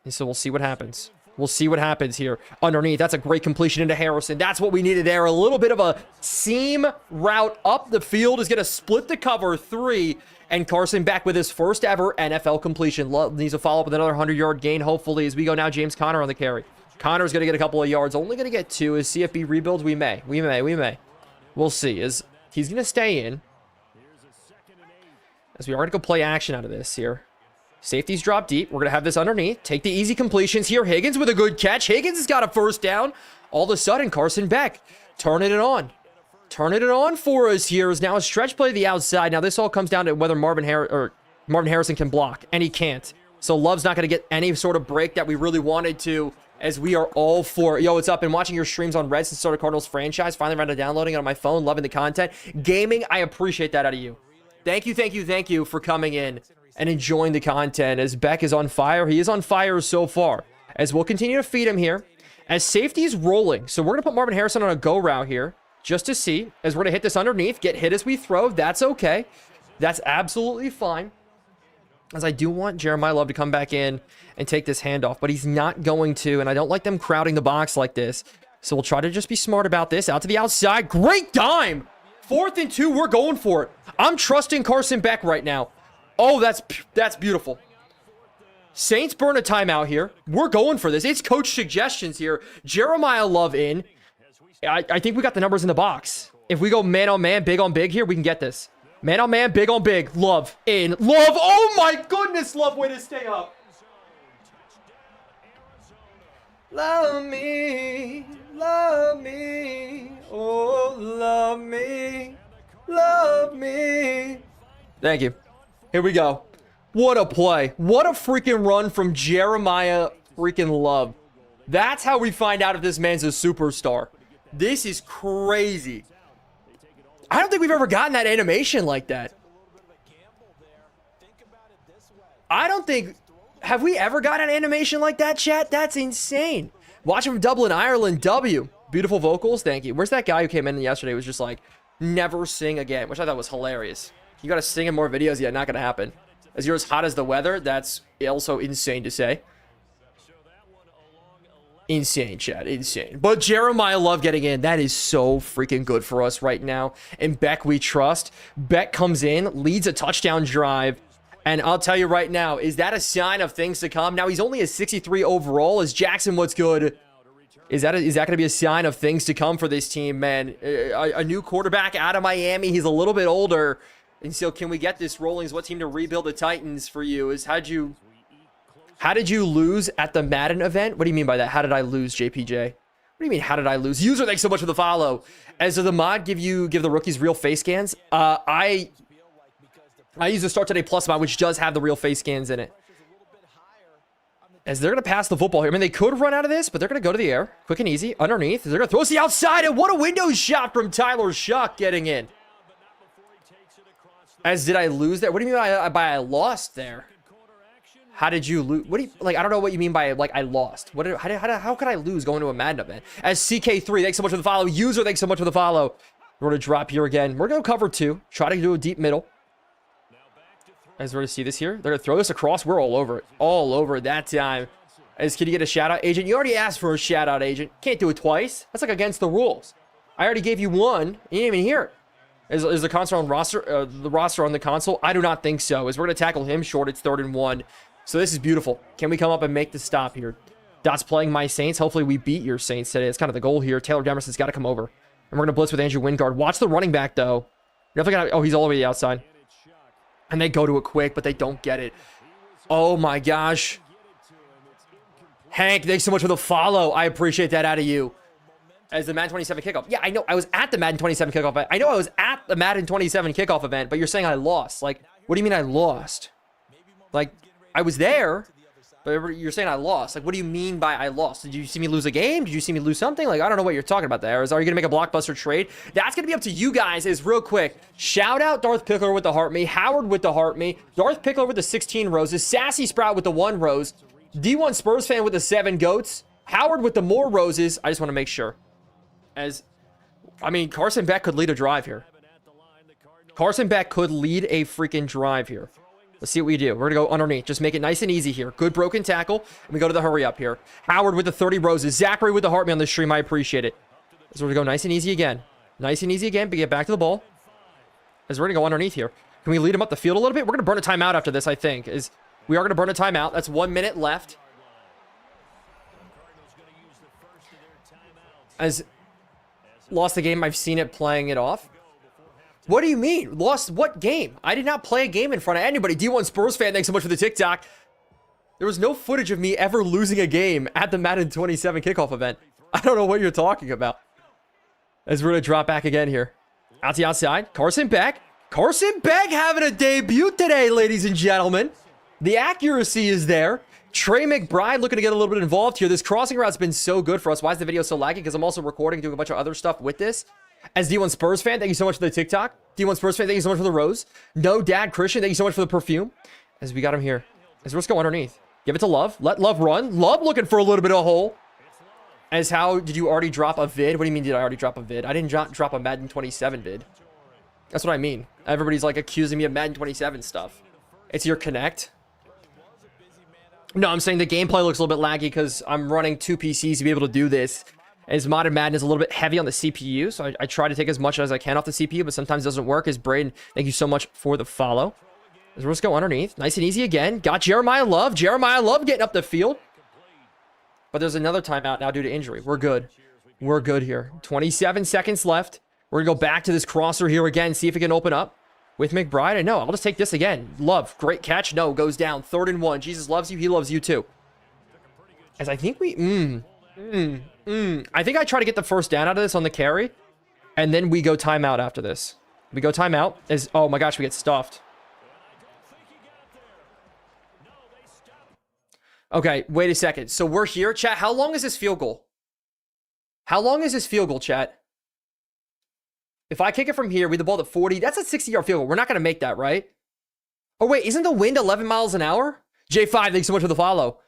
And so we'll see what happens. We'll see what happens here. Underneath, that's a great completion into Harrison. That's what we needed there. A little bit of a seam route up the field is going to split the cover 3. And Carson Beck with his first ever NFL completion. Love needs to follow up with another 100-yard gain, hopefully, as we go now. James Conner on the carry. Conner's going to get a couple of yards. Only going to get 2. Is CFB rebuilds? We may. We'll see. He's going to stay in. As we are going to go play action out of this here. Safeties drop deep. We're going to have this underneath. Take the easy completions here. Higgins with a good catch. Higgins has got a first down. All of a sudden, Carson Beck turning it on. Turning it on for us here is now a stretch play to the outside. Now, this all comes down to whether Marvin Harrison can block, and he can't. So Love's not going to get any sort of break that we really wanted to, as we are all for. Yo, what's up? Been watching your streams on Red since started Cardinals franchise. Finally around to downloading it on my phone. Loving the content. Gaming, I appreciate that out of you. Thank you for coming in and enjoying the content. As Beck is on fire. He is on fire so far. As we'll continue to feed him here. As safety's rolling. So we're going to put Marvin Harrison on a go route here. Just to see. As we're going to hit this underneath. Get hit as we throw. That's okay. That's absolutely fine. As I do want Jeremiyah Love to come back in and take this handoff, but he's not going to, and I don't like them crowding the box like this. So we'll try to just be smart about this. Out to the outside. Great dime! 4th and 2, we're going for it. I'm trusting Carson Beck right now. Oh, that's beautiful. Saints burn a timeout here. We're going for this. It's coach suggestions here. Jeremiyah Love in. I think we got the numbers in the box. If we go man on man, big on big here, we can get this. Man on man, big on big. Love in. Love. Oh my goodness, Love. Way to stay up. Love me. Love me. Oh, love me. Love me. Thank you. Here we go. What a play. What a freaking run from Jeremiyah freaking Love. That's how we find out if this man's a superstar. This is crazy. I don't think we've ever gotten that animation like that. I don't think... Have we ever got an animation like that, chat? That's insane. Watching from Dublin, Ireland. W. Beautiful vocals. Thank you. Where's that guy who came in yesterday was just like, never sing again, which I thought was hilarious. You got to sing in more videos. Yeah, not going to happen. As you're as hot as the weather, that's also insane to say. Insane, chat. Insane. But Jeremiyah Love getting in. That is so freaking good for us right now. And Beck, we trust. Beck comes in, leads a touchdown drive. And I'll tell you right now, is that a sign of things to come? Now, he's only a 63 overall. Is Jackson what's good? Is that going to be a sign of things to come for this team, man? A new quarterback out of Miami. He's a little bit older. And so can we get this rolling? Is what team to rebuild the Titans for you? Is how did you lose at the Madden event? What do you mean by that? How did I lose, JPJ? What do you mean, how did I lose? User, thanks so much for the follow. As does the mod give the rookies real face scans? I use the Start Today Plus mod, which does have the real face scans in it. As they're going to pass the football here. I mean, they could run out of this, but they're going to go to the air. Quick and easy. Underneath. They're going to throw us the outside. And what a window shot from Tyler Shuck getting in. As did I lose there? What do you mean by I lost there? How did you lose? What do you, like, I don't know what you mean by, like, I lost. How could I lose going to a Madden event? As CK3, thanks so much for the follow. User, thanks so much for the follow. We're going to drop here again. We're going to cover 2. Try to do a deep middle. As we're going to see this here. They're going to throw this across. We're all over it. All over it that time. As can you get a shout-out, Agent? You already asked for a shout-out, Agent. Can't do it twice. That's, like, against the rules. I already gave you 1. You didn't even hear it. Is the console on roster, the roster on the console? I do not think so. As we're going to tackle him short, it's 3rd and 1. So this is beautiful. Can we come up and make the stop here? Dot's playing my Saints. Hopefully we beat your Saints today. That's kind of the goal here. Taylor Demerson's got to come over. And we're going to blitz with Andrew Wingard. Watch the running back, though. Definitely gotta, oh, he's all the way to the outside. And they go to it quick, but they don't get it. Oh, my gosh. Hank, thanks so much for the follow. I appreciate that out of you. As the Madden 27 kickoff. Yeah, I know. I was at the Madden 27 kickoff event. I know I was at the Madden 27 kickoff event, but you're saying I lost. Like, what do you mean I lost? Like, I was there, but you're saying I lost. Like, what do you mean by I lost? Did you see me lose a game? Did you see me lose something? Like, I don't know what you're talking about there. Are you going to make a blockbuster trade? That's going to be up to you guys. Is real quick. Shout out Darth Pickler with the heart me. Howard with the heart me. Darth Pickler with the 16 roses. Sassy Sprout with the 1 rose. D1 Spurs fan with the 7 goats. Howard with the more roses. I just want to make sure. As, I mean, Carson Beck could lead a drive here. Carson Beck could lead a freaking drive here. Let's see what we do. We're going to go underneath. Just make it nice and easy here. Good broken tackle. And we go to the hurry up here. Howard with the 30 roses. Zachary with the heart me on the stream. I appreciate it. So we're going to go nice and easy again. Nice and easy again. But get back to the ball. As we're going to go underneath here. Can we lead him up the field a little bit? We're going to burn a timeout after this, I think. We are going to burn a timeout. That's 1 minute left. As lost the game. I've seen it playing it off. What do you mean? Lost what game? I did not play a game in front of anybody. D1 Spurs fan, thanks so much for the TikTok. There was no footage of me ever losing a game at the Madden 27 kickoff event. I don't know what you're talking about. As we're going to drop back again here. Out to the outside. Carson Beck. Carson Beck having a debut today, ladies and gentlemen. The accuracy is there. Trey McBride looking to get a little bit involved here. This crossing route's been so good for us. Why is the video so laggy? Because I'm also recording, doing a bunch of other stuff with this. As D1 Spurs fan, thank you so much for the TikTok. D1 Spurs fan, thank you so much for the rose. No Dad Christian, thank you so much for the perfume. As we got him here. As we're just going underneath. Give it to Love. Let Love run. Love looking for a little bit of a hole. As how did you already drop a vid? What do you mean did I already drop a vid? I didn't drop a Madden 27 vid. That's what I mean. Everybody's like accusing me of Madden 27 stuff. It's your Connect. No, I'm saying the gameplay looks a little bit laggy because I'm running 2 PCs to be able to do this. As Modern Madden is a little bit heavy on the CPU, so I try to take as much as I can off the CPU, but sometimes it doesn't work. As Braden, thank you so much for the follow. As we're just going underneath. Nice and easy again. Got Jeremiah Love. Jeremiah Love getting up the field. But there's another timeout now due to injury. We're good. We're good here. 27 seconds left. We're going to go back to this crosser here again, see if it can open up with McBride. And no, I'll just take this again. Love, great catch. No, goes down. 3rd and 1. Jesus loves you. He loves you too. As I think we... I think I try to get the first down out of this on the carry. And then we go timeout after this. We go timeout. As, oh my gosh, we get stuffed. Okay, wait a second. So we're here, chat. How long is this field goal? How long is this field goal, chat? If I kick it from here, we the ball at 40. That's a 60-yard field goal. We're not going to make that, right? Oh, wait. Isn't the wind 11 miles an hour? J5, thanks so much for the follow.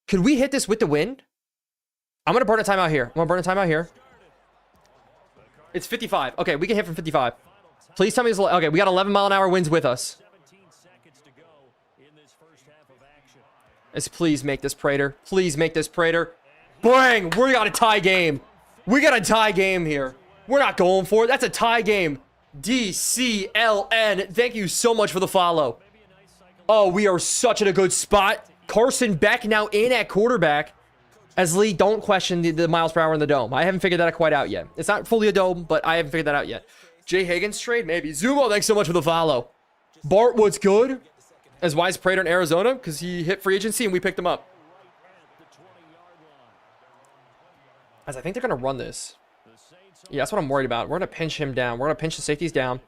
Could we hit this with the wind? I'm going to burn a timeout here. I'm going to burn a timeout here. It's 55. Okay, we can hit from 55. Please tell me it's... Okay, we got 11-mile-an-hour winds with us. Let's please make this Prater. Please make this Prater. Bang! We got a tie game. We got a tie game here. We're not going for it. That's a tie game. DCLN. Thank you so much for the follow. Oh, we are such in a good spot. Carson Beck now in at quarterback. As Lee, don't question the miles per hour in the dome. I haven't figured that quite out yet. It's not fully a dome, but I haven't figured that out yet. Jay Higgins trade? Maybe. Zumo, thanks so much for the follow. Bart, what's good? As Wise Prater in Arizona, because he hit free agency and we picked him up. As I think they're going to run this. Yeah, that's what I'm worried about. We're going to pinch him down. We're going to pinch the safeties down.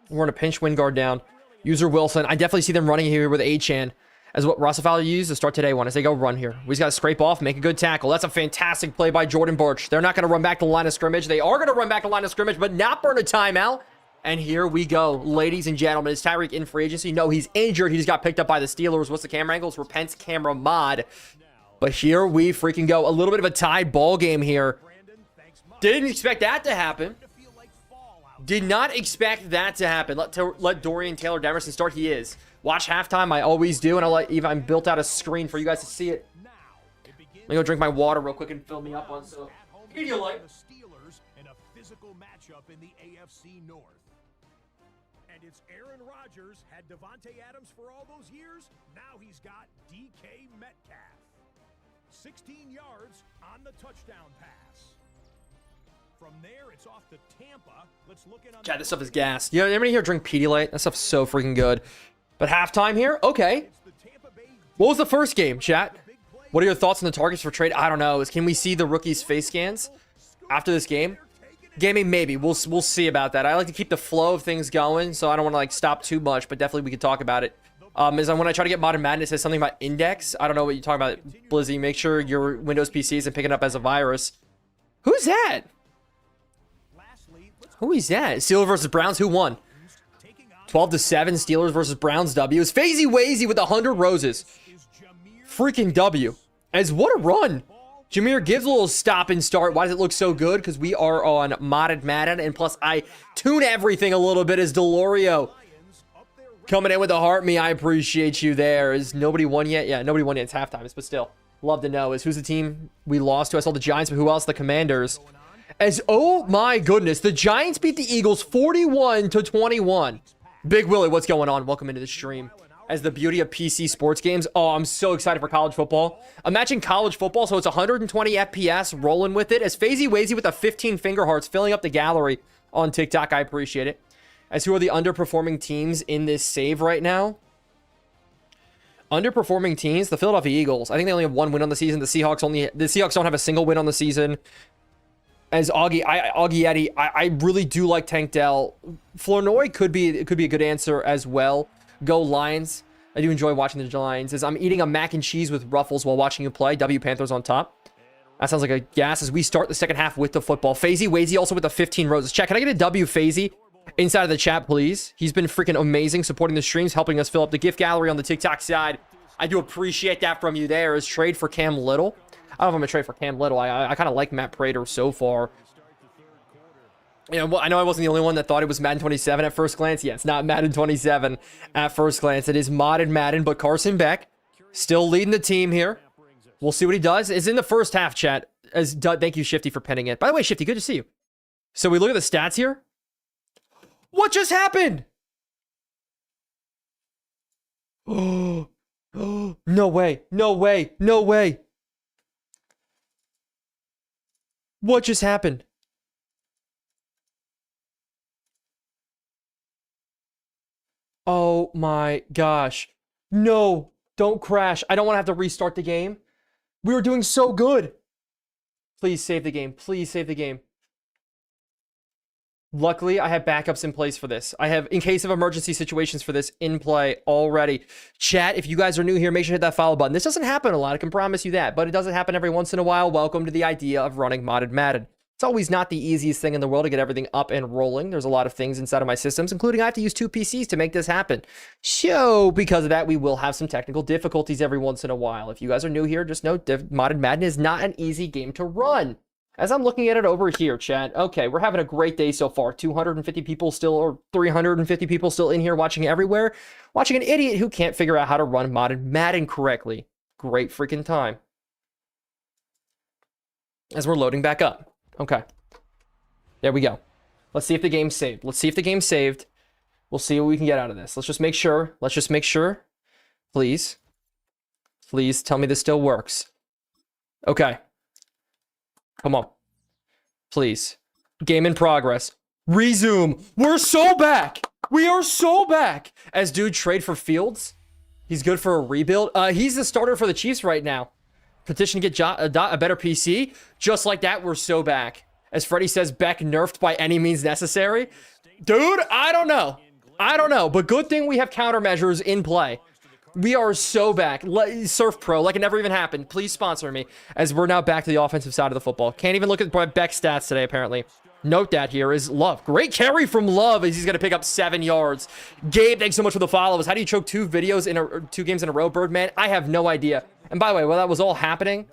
We're going to pinch Wingard down. User Wilson. I definitely see them running here with A-Chan. As what Rossifalo used to start today one as they go run here. We just got to scrape off, make a good tackle. That's a fantastic play by Jordan Birch. They're not going to run back to the line of scrimmage. They are going to run back to the line of scrimmage, but not burn a timeout. And here we go, ladies and gentlemen. Is Tyreek in free agency? No, he's injured. He just got picked up by the Steelers. What's the camera angles? Repent's camera mod. But here we freaking go. A little bit of a tied ball game here. Didn't expect that to happen. Did not expect that to happen. Let Dorian Taylor-Demerson start. He is. Watch halftime. I always do. And I'll let even built out a screen for you guys to see it. Let me go drink my water real quick and fill me up on so. Pedialyte. Physical matchup in the AFC North. And it's Aaron Rodgers had Devontae Adams for all those years. Now he's got DK Metcalf. 16 yards on the touchdown pass. From there, it's off to Tampa. Let's look in on Chat, this stuff is gas. You know, anybody here drink Pedialyte? That stuff's so freaking good. But halftime here? Okay. What was the first game, chat? What are your thoughts on the targets for trade? I don't know. Can we see the rookies' face scans after this game? Gaming, maybe. We'll see about that. I like to keep the flow of things going, so I don't want to like stop too much, but definitely we could talk about it. Is when I try to get Modern Madden, it says something about index. I don't know what you're talking about, Blizzy. Make sure your Windows PC isn't picking up as a virus. Who's that? Who is that? Steelers versus Browns. Who won? 12-7. Steelers versus Browns W. It's Fazy Wazy with 100 roses. Freaking W. As what a run. Jameer gives a little stop and start. Why does it look so good? Because we are on modded Madden. And plus, I tune everything a little bit as Delorio coming in with a heart. Me, I appreciate you there. Is nobody won yet? Yeah, nobody won yet. It's halftime. But still, love to know. Who's the team we lost to? I saw the Giants, but who else? The Commanders. Oh my goodness. The Giants beat the Eagles 41-21. Big Willie, what's going on? Welcome into the stream. As the beauty of PC sports games. Oh, I'm so excited for college football. Imagine college football, so it's 120 FPS, rolling with it. As Fazy Wazy with the 15 finger hearts, filling up the gallery on TikTok. I appreciate it. As who are the underperforming teams in this save right now? Underperforming teams, the Philadelphia Eagles. I think they only have one win on the season. The Seahawks don't have a single win on the season. As Augie Eddie, I really do like Tank Dell. Flournoy could be a good answer as well. Go Lions. I do enjoy watching the Lions. As I'm eating a mac and cheese with Ruffles while watching you play. W Panthers on top. That sounds like a gas as we start the second half with the football. Fazy Wazy also with the 15 roses. Chat, can I get a W Fazy inside of the chat, please? He's been freaking amazing supporting the streams, helping us fill up the gift gallery on the TikTok side. I do appreciate that from you there. As trade for Cam Little. I don't know if I'm going to trade for Cam Little. I kind of like Matt Prater so far. Yeah, well, I know I wasn't the only one that thought it was Madden 27 at first glance. Yeah, it's not Madden 27 at first glance. It is modded Madden, but Carson Beck still leading the team here. We'll see what he does. It's in the first half, chat. Thank you, Shifty, for pinning it. By the way, Shifty, good to see you. So we look at the stats here. What just happened? Oh, no way. No way. No way. What just happened? Oh my gosh. No, don't crash. I don't want to have to restart the game. We were doing so good. Please save the game. Please save the game. Luckily, I have backups in place for this. I have, in case of emergency situations for this, in play already. Chat, if you guys are new here, make sure to hit that follow button. This doesn't happen a lot, I can promise you that, but it doesn't happen every once in a while. Welcome to the idea of running modded Madden. It's always not the easiest thing in the world to get everything up and rolling. There's a lot of things inside of my systems, including I have to use 2 PCs to make this happen. So, because of that, we will have some technical difficulties every once in a while. If you guys are new here, just know modded Madden is not an easy game to run. As I'm looking at it over here, chat, okay, we're having a great day so far. 250 people still, or 350 people still in here watching everywhere. Watching an idiot who can't figure out how to run modded Madden correctly. Great freaking time. As we're loading back up. Okay. There we go. Let's see if the game's saved. Let's see if the game's saved. We'll see what we can get out of this. Let's just make sure. Let's just make sure. Please. Please tell me this still works. Okay. Come on. Please. Game in progress. Resume. We're so back. We are so back. As dude trade for Fields. He's good for a rebuild. He's the starter for the Chiefs right now. Petition to get a better PC. Just like that, we're so back. As Freddie says, Beck nerfed by any means necessary. Dude, I don't know. I don't know. But good thing we have countermeasures in play. We are so back. Surf Pro, like it never even happened. Please sponsor me. As we're now back to the offensive side of the football. Can't even look at Beck's stats today, apparently. Note that here is Love. Great carry from Love as he's going to pick up 7 yards. Gabe, thanks so much for the follows. How do you choke 2 games in a row, Birdman? I have no idea. And by the way, while that was all happening,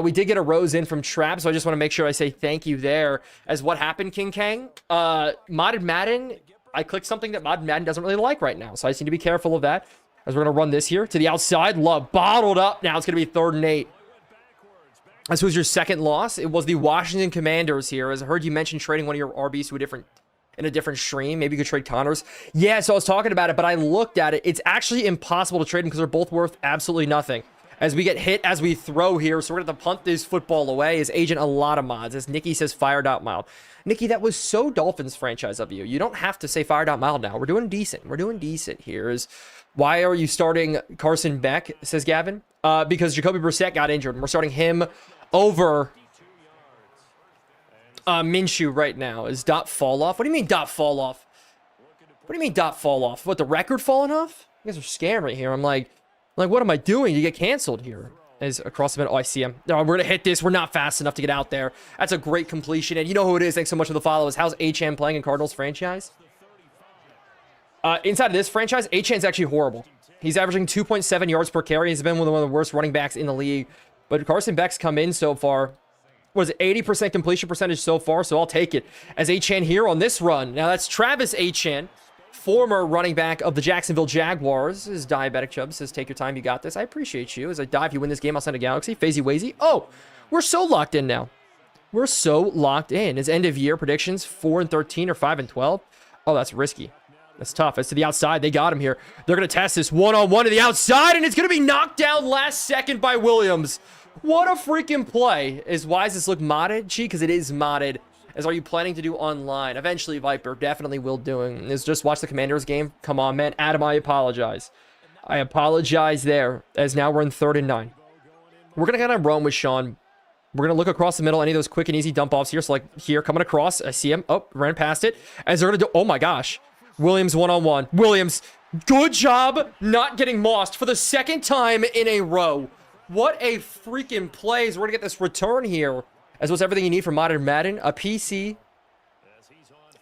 we did get a rose in from Trap, so I just want to make sure I say thank you there. As what happened, King Kang? Modded Madden, I clicked something that Modded Madden doesn't really like right now, so I just need to be careful of that. As we're going to run this here to the outside. Love bottled up. Now it's going to be 3rd and 8. This was your second loss. It was the Washington Commanders here. As I heard you mention trading one of your RBs to in a different stream. Maybe you could trade Connors. Yeah, so I was talking about it, but I looked at it. It's actually impossible to trade them because they're both worth absolutely nothing. As we get hit, as we throw here, so we're going to have to punt this football away. As Agent a lot of mods. As Nikki says, fire.mild. Nikki, that was so Dolphins franchise of you. You don't have to say fire.mild now. We're doing decent. We're doing decent here. Why are you starting Carson Beck, says Gavin? Because Jacoby Brissett got injured, and we're starting him over Minshew right now. Is dot fall off? What do you mean dot fall off? What do you mean dot fall off? What, the record falling off? You guys are scaring me here. I'm like, what am I doing? You get canceled here. Is across the middle. Oh, I see him. No, we're going to hit this. We're not fast enough to get out there. That's a great completion. And you know who it is. Thanks so much for the follows. How's Achane playing in Cardinals franchise? Inside of this franchise, Achane's actually horrible. He's averaging 2.7 yards per carry. He's been one of the worst running backs in the league. But Carson Beck's come in so far. What is it? 80% completion percentage so far, so I'll take it. As Achane here on this run. Now that's Travis Achane, former running back of the Jacksonville Jaguars. This is Diabetic Chubb says, take your time, you got this. I appreciate you. As I dive, you win this game, I'll send a Galaxy. Fazy Wazy. Oh, we're so locked in now. We're so locked in. His end of year predictions, 4-13 or 5-12. Oh, that's risky. That's tough. As to the outside, they got him here. They're going to test this one-on-one to the outside, and it's going to be knocked down last second by Williams. What a freaking play. Why does this look modded? Gee, because it is modded. As are you planning to do online? Eventually, Viper definitely will doing. Is just watch the Commanders game. Come on, man. Adam, I apologize. I apologize there. As now we're in 3rd and 9. We're going to kind of run with Sean. We're going to look across the middle. Any of those quick and easy dump offs here. So like here, coming across. I see him. Oh, ran past it. As they're going to do. Oh my gosh. Williams one-on-one. Williams, good job not getting mossed for the 2nd time in a row. What a freaking play. We're going to get this return here. As what's everything you need for Modern Madden, a PC,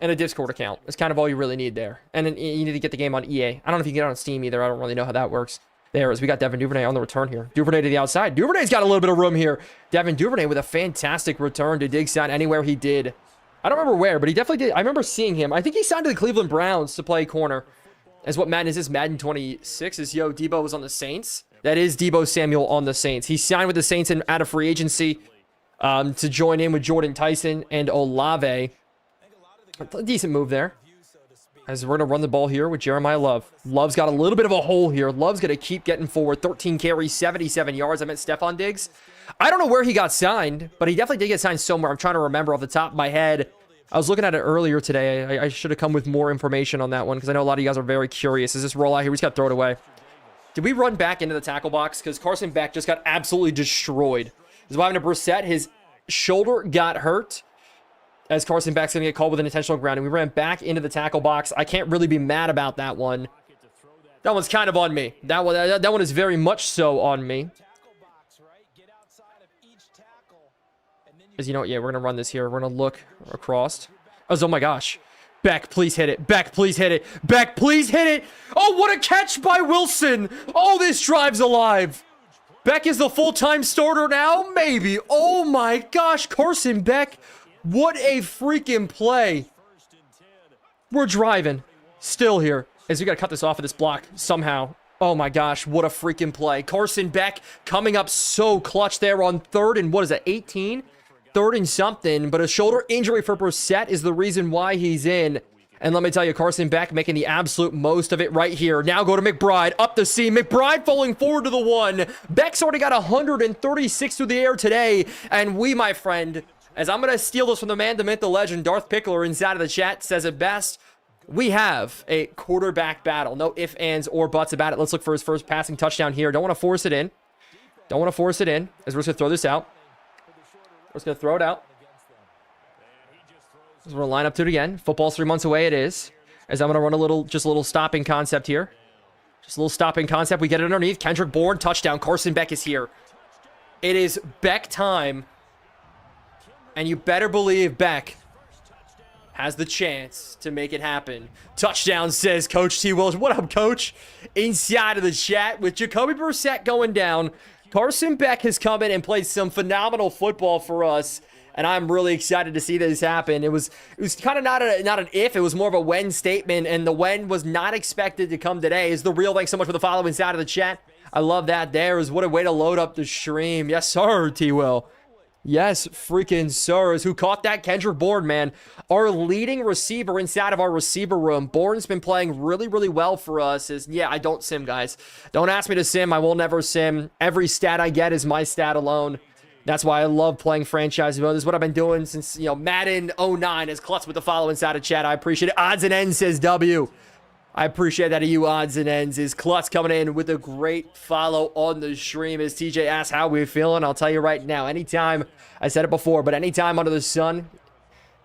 and a Discord account. That's kind of all you really need there. And then you need to get the game on EA. I don't know if you can get it on Steam either. I don't really know how that works. There, as we got Devin Duvernay on the return here. Duvernay to the outside. Duvernay's got a little bit of room here. Devin Duvernay with a fantastic return to dig sign anywhere he did. I don't remember where, but he definitely did. I remember seeing him. I think he signed to the Cleveland Browns to play corner. As what Madden is this? Madden 26 is, yo, Debo was on the Saints. That is Debo Samuel on the Saints. He signed with the Saints and out of free agency to join in with Jordan Tyson and Olave. A decent move there. As we're going to run the ball here with Jeremiyah Love. Love's got a little bit of a hole here. Love's going to keep getting forward. 13 carries, 77 yards. I meant Stephon Diggs. I don't know where he got signed, but he definitely did get signed somewhere. I'm trying to remember off the top of my head. I was looking at it earlier today. I should have come with more information on that one because I know a lot of you guys are very curious. Is this roll out here? We just got to throw it away. Did we run back into the tackle box? Because Carson Beck just got absolutely destroyed. This is why having to Brissett. His shoulder got hurt. As Carson Beck's going to get called with an intentional grounding. We ran back into the tackle box. I can't really be mad about that one. That one's kind of on me. That one is very much so on me. As you know, yeah, we're going to run this here. We're going to look across. Oh my gosh. Beck, please hit it. Beck, please hit it. Beck, please hit it. Oh, what a catch by Wilson. Oh, this drive's alive. Beck is the full-time starter now? Maybe. Oh my gosh, Carson Beck. What a freaking play. We're driving. Still here. As we got to cut this off of this block somehow. Oh my gosh, what a freaking play. Carson Beck coming up so clutch there on 3rd and what is that, 18? 3rd and something, but a shoulder injury for Brissett is the reason why he's in. And let me tell you, Carson Beck making the absolute most of it right here. Now go to McBride, up the seam. McBride falling forward to the 1. Beck's already got 136 through the air today. And we, my friend, as I'm going to steal this from the man, the myth, the legend, Darth Pickler inside of the chat says it best. We have a quarterback battle. No ifs, ands, or buts about it. Let's look for his first passing touchdown here. Don't want to force it in. Don't want to force it in. As we're just going to throw this out. We're just going to throw it out. As we're going to line up to it again. Football's 3 months away. It is. As I'm going to run a little stopping concept here. Just a little stopping concept. We get it underneath. Kendrick Bourne, touchdown. Carson Beck is here. It is Beck time. And you better believe Beck has the chance to make it happen. Touchdown, says Coach T. Willis. What up, Coach? Inside of the chat with Jacoby Brissett going down. Carson Beck has come in and played some phenomenal football for us, and I'm really excited to see this happen. It was kind of not an if, it was more of a when statement, and the when was not expected to come today. Is the real. Thanks so much for the follow inside of the chat. I love that. There's what a way to load up the stream. Yes, sir, T-Will. Yes, freaking sirs. Who caught that? Kendrick Bourne, man. Our leading receiver inside of our receiver room. Bourne's been playing really, really well for us. Yeah, I don't sim, guys. Don't ask me to sim. I will never sim. Every stat I get is my stat alone. That's why I love playing franchise mode. This is what I've been doing since, Madden 09. As Klutz with the follow inside of chat. I appreciate it. Odds and ends, says W. I appreciate that of you, odds and ends. Is Klutz coming in with a great follow on the stream. As TJ asks how we're feeling, I'll tell you right now. Anytime, I said it before, but anytime under the sun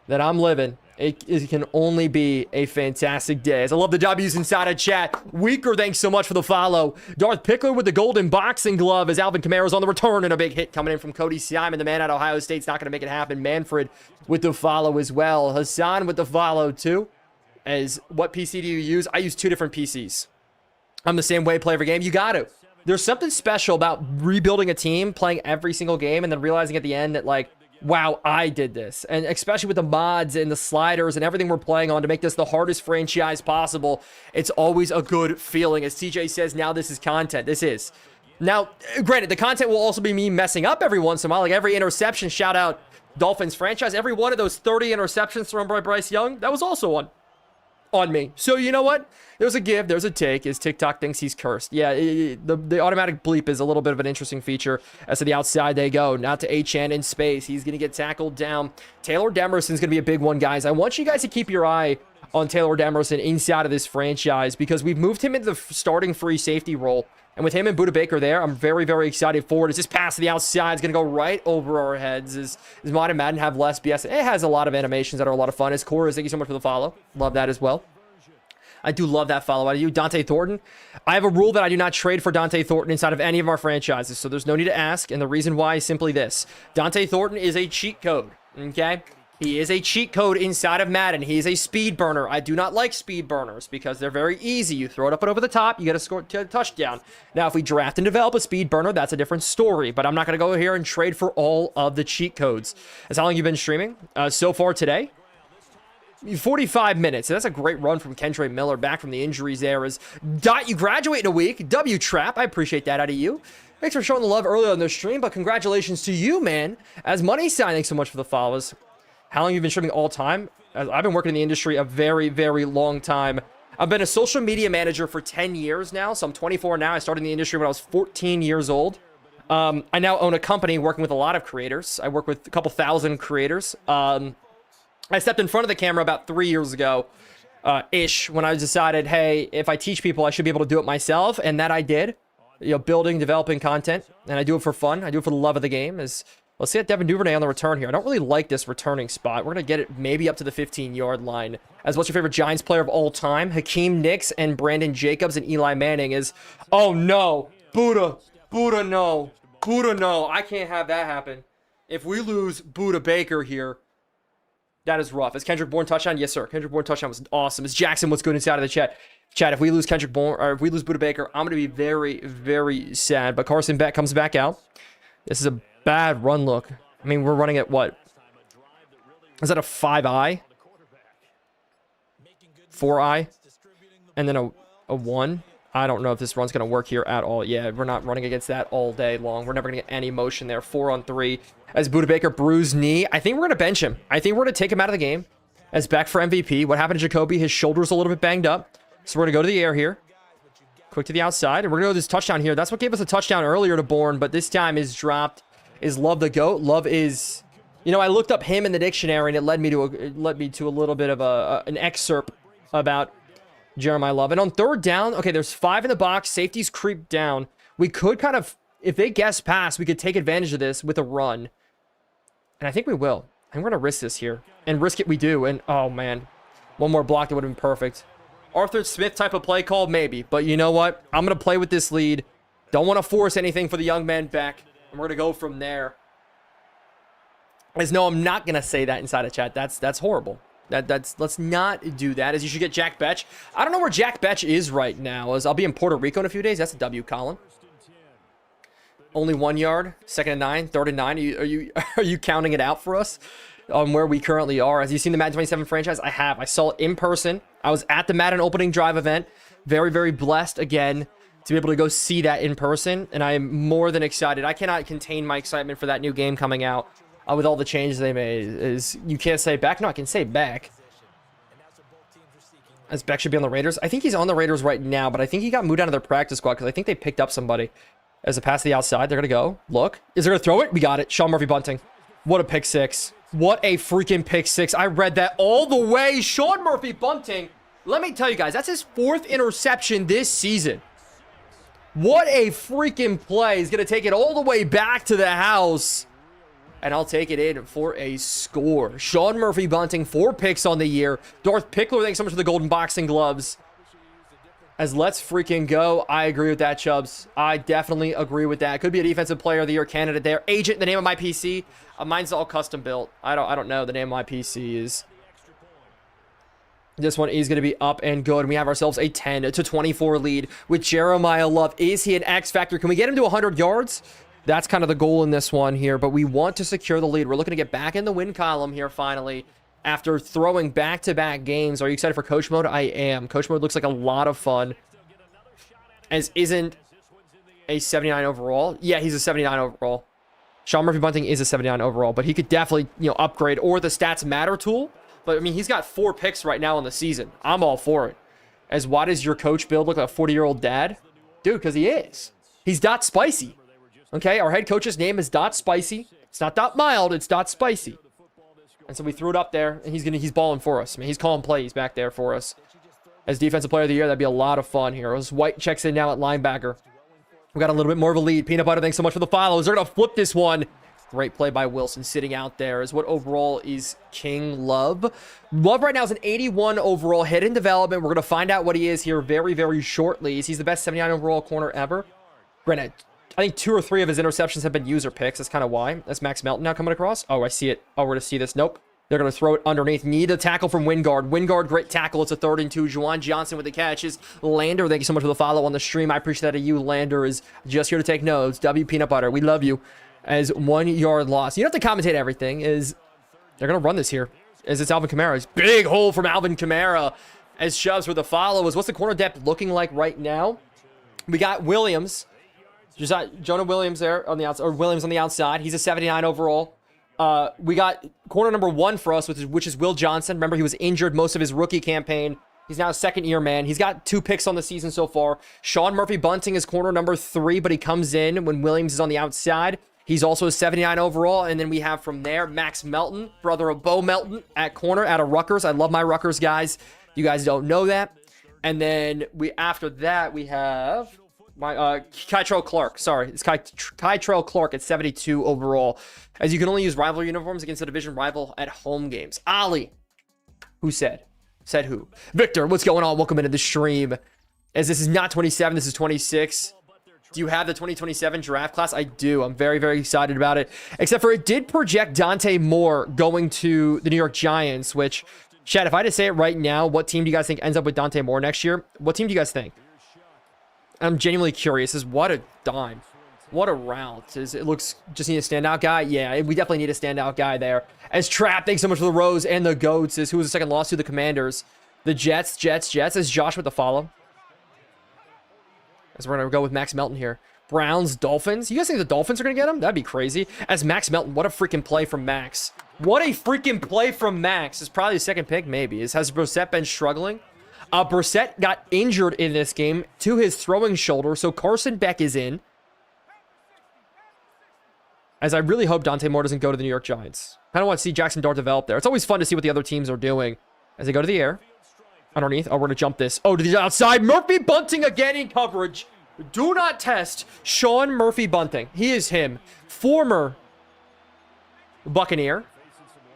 that I'm living, it can only be a fantastic day. As I love the W's inside of chat. Weaker, thanks so much for the follow. Darth Pickler with the golden boxing glove as Alvin Kamara's on the return, and a big hit coming in from Cody Simon. The man at Ohio State's not going to make it happen. Manfred with the follow as well. Hassan with the follow too. As what PC do you use? I use 2 different PCs. I'm the same way, play every game. You got to. There's something special about rebuilding a team, playing every single game, and then realizing at the end that, like, wow, I did this. And especially with the mods and the sliders and everything we're playing on to make this the hardest franchise possible, it's always a good feeling. As TJ says, now this is content. This is. Now, granted, the content will also be me messing up every once in a while. Like every interception, shout out Dolphins franchise. Every one of those 30 interceptions thrown by Bryce Young, that was also one on me. So you know what? There's a give, there's a take. Is TikTok thinks he's cursed. Yeah, the automatic bleep is a little bit of an interesting feature. As to the outside they go. Now to HN in space. He's going to get tackled down. Taylor Demerson's going to be a big one, guys. I want you guys to keep your eye on Taylor Demerson inside of this franchise because we've moved him into the starting free safety role. And with him and Budda Baker there, I'm very, very excited for it. As this pass to the outside is going to go right over our heads. Does Modern Madden have less BS? It has a lot of animations that are a lot of fun. As Cora, thank you so much for the follow. Love that as well. I do love that follow out of you. Dante Thornton. I have a rule that I do not trade for Dante Thornton inside of any of our franchises, so there's no need to ask. And the reason why is simply this. Dante Thornton is a cheat code, okay? He is a cheat code inside of Madden. He is a speed burner. I do not like speed burners because they're very easy. You throw it up and over the top, you got to score a touchdown. Now, if we draft and develop a speed burner, that's a different story. But I'm not going to go here and trade for all of the cheat codes. That's how long you've been streaming so far today? 45 minutes. That's a great run from Kendre Miller back from the injuries there. As Dot, you graduate in a week. W Trap, I appreciate that out of you. Thanks for showing the love earlier on the stream, but congratulations to you, man. As Money Sign, thanks so much for the follows. How long you've been streaming all time? I've been working in the industry a very, very long time. I've been a social media manager for 10 years now, so I'm 24 now. I started in the industry when I was 14 years old. I now own a company working with a lot of creators. I work with a couple thousand creators. I stepped in front of the camera about 3 years ago, ish, when I decided, hey, if I teach people, I should be able to do it myself, and that I did. Building, developing content, and I do it for fun. I do it for the love of the game. Let's see Devin Duvernay on the return here. I don't really like this returning spot. We're going to get it maybe up to the 15-yard line. As what's your favorite Giants player of all time? Hakeem Nicks and Brandon Jacobs and Eli Manning is... Oh, no. Budda, no. Budda, no. I can't have that happen. If we lose Budda Baker here, that is rough. Is Kendrick Bourne touchdown? Yes, sir. Kendrick Bourne touchdown was awesome. Is Jackson what's good inside of the chat? Chat, if we lose Kendrick Bourne, or if we lose Budda Baker, I'm going to be very, very sad. But Carson Beck comes back out. This is a bad run look. I mean, we're running at what? Is that a 5-eye? 4-eye? And then a 1? I don't know if this run's going to work here at all. Yeah, we're not running against that all day long. We're never going to get any motion there. 4-on-3. As Budda Baker bruised knee. I think we're going to bench him. I think we're going to take him out of the game. As back for MVP. What happened to Jacoby? His shoulder's a little bit banged up. So we're going to go to the air here. Quick to the outside. And we're going to go to this touchdown here. That's what gave us a touchdown earlier to Bourne. But this time is dropped. Is Love the GOAT? Love is... I looked up him in the dictionary. And it led me to a little bit of an excerpt about Jeremiyah Love. And on third down, okay, there's 5 in the box. Safeties creep down. We could kind of, if they guess pass, we could take advantage of this with a run. And I think we will. I think we're going to risk this here. And risk it we do. And, oh, man. One more block that would have been perfect. Arthur Smith type of play call? Maybe. But you know what? I'm going to play with this lead. Don't want to force anything for the young man back. And we're going to go from there. As no, I'm not going to say that inside of chat. That's horrible. Let's not do that, as you should get Jack Betch. I don't know where Jack Betch is right now, as I'll be in Puerto Rico in a few days. That's a W, Colin. Only 1 yard, 2nd and 9, 3rd and 9. Are you counting it out for us on where we currently are? Have you seen the Madden 27 franchise? I have. I saw it in person. I was at the Madden opening drive event. Very, very blessed again to be able to go see that in person, and I am more than excited. I cannot contain my excitement for that new game coming out with all the changes they made. You can't say back? No, I can say back. As Beck should be on the Raiders. I think he's on the Raiders right now, but I think he got moved out of their practice squad because I think they picked up somebody. As a pass to the outside, they're going to go. Look. Is they're going to throw it? We got it. Sean Murphy bunting. What a pick six. What a freaking pick six. I read that all the way. Sean Murphy bunting. Let me tell you guys, that's his 4th interception this season. What a freaking play. He's going to take it all the way back to the house. And I'll take it in for a score. Sean Murphy bunting, 4 picks on the year. Darth Pickler, thanks so much for the golden boxing gloves. As let's freaking go. I agree with that, Chubbs. I definitely agree with that. Could be a defensive player of the year candidate there. Agent, the name of my PC. Mine's all custom built. I don't know. The name of my PC is. This one is going to be up and good. We have ourselves a 10-24 lead with Jeremiyah Love. Is he an X Factor? Can we get him to 100 yards? That's kind of the goal in this one here, but we want to secure the lead. We're looking to get back in the win column here finally. After throwing back-to-back games. Are you excited for Coach Mode? I am. Coach Mode looks like a lot of fun. As isn't a 79 overall. Yeah, he's a 79 overall. Sean Murphy bunting is a 79 overall, but he could definitely, upgrade. Or the Stats Matter tool. But, I mean, he's got 4 picks right now in the season. I'm all for it. As why does your coach build look like a 40-year-old dad? Dude, because he is. He's dotSpicy. Okay, our head coach's name is dotSpicy. It's not dotMILD, it's dotSpicy. And so we threw it up there, and he's balling for us. I mean, he's calling plays back there for us. As defensive player of the year, that'd be a lot of fun here. As White checks in now at linebacker. We got a little bit more of a lead. Peanut Butter, thanks so much for the follows. They're going to flip this one. Great play by Wilson sitting out there. As what overall is King Love. Love right now is an 81 overall, head in development. We're going to find out what he is here very, very shortly. He's the best 79 overall corner ever. Granted, I think 2 or 3 of his interceptions have been user picks. That's kind of why. That's Max Melton now coming across. Oh, I see it. Oh, we're going to see this. Nope. They're going to throw it underneath. Need a tackle from Wingard. Wingard, great tackle. It's a 3rd and 2. Juwan Johnson with the catches. Lander, thank you so much for the follow on the stream. I appreciate that of you. Lander is just here to take notes. W Peanut Butter, we love you. As 1 yard loss. You don't have to commentate everything. They're going to run this here. As it's Alvin Kamara's big hole from Alvin Kamara. As Chubbs for the follow. What's the corner depth looking like right now? We got Williams. Just Jonah Williams there on the outside, or Williams on the outside. He's a 79 overall. We got corner number 1 for us, which is Will Johnson. Remember, he was injured most of his rookie campaign. He's now a 2nd-year man. He's got 2 picks on the season so far. Sean Murphy bunting is corner number 3, but he comes in when Williams is on the outside. He's also a 79 overall. And then we have from there Max Melton, brother of Bo Melton, at corner out of Rutgers. I love my Rutgers guys. You guys don't know that. And then after that we have Kytrell Clark. Sorry, it's Kytrell Clark at 72 overall. As you can only use rival uniforms against a division rival at home games. Ali, who said? Said who? Victor, what's going on? Welcome into the stream. As this is not 27, this is 26. Do you have the 2027 draft class? I do. I'm very, very excited about it. Except for it did project Dante Moore going to the New York Giants, which, Chad, if I had to say it right now, what team do you guys think ends up with Dante Moore next year? What team do you guys think? I'm genuinely curious. What a dime. What a route. It looks, just need a standout guy? Yeah, we definitely need a standout guy there. As Trap, thanks so much for the Rose and the Goats. Who was the second loss to the Commanders? The Jets. As Josh with the follow. As we're going to go with Max Melton here. Browns, Dolphins. You guys think the Dolphins are going to get him? That'd be crazy. As Max Melton, what a freaking play from Max. What a freaking play from Max. It's probably his 2nd pick, maybe. Has Brissett been struggling? Brissett got injured in this game to his throwing shoulder, so Carson Beck is in. As I really hope Dante Moore doesn't go to the New York Giants. I don't want to see Jackson Dart develop there. It's always fun to see what the other teams are doing. As they go to the air. Underneath. Oh, we're going to jump this. Oh, to the outside. Murphy bunting again in coverage. Do not test Sean Murphy bunting. He is him. Former Buccaneer.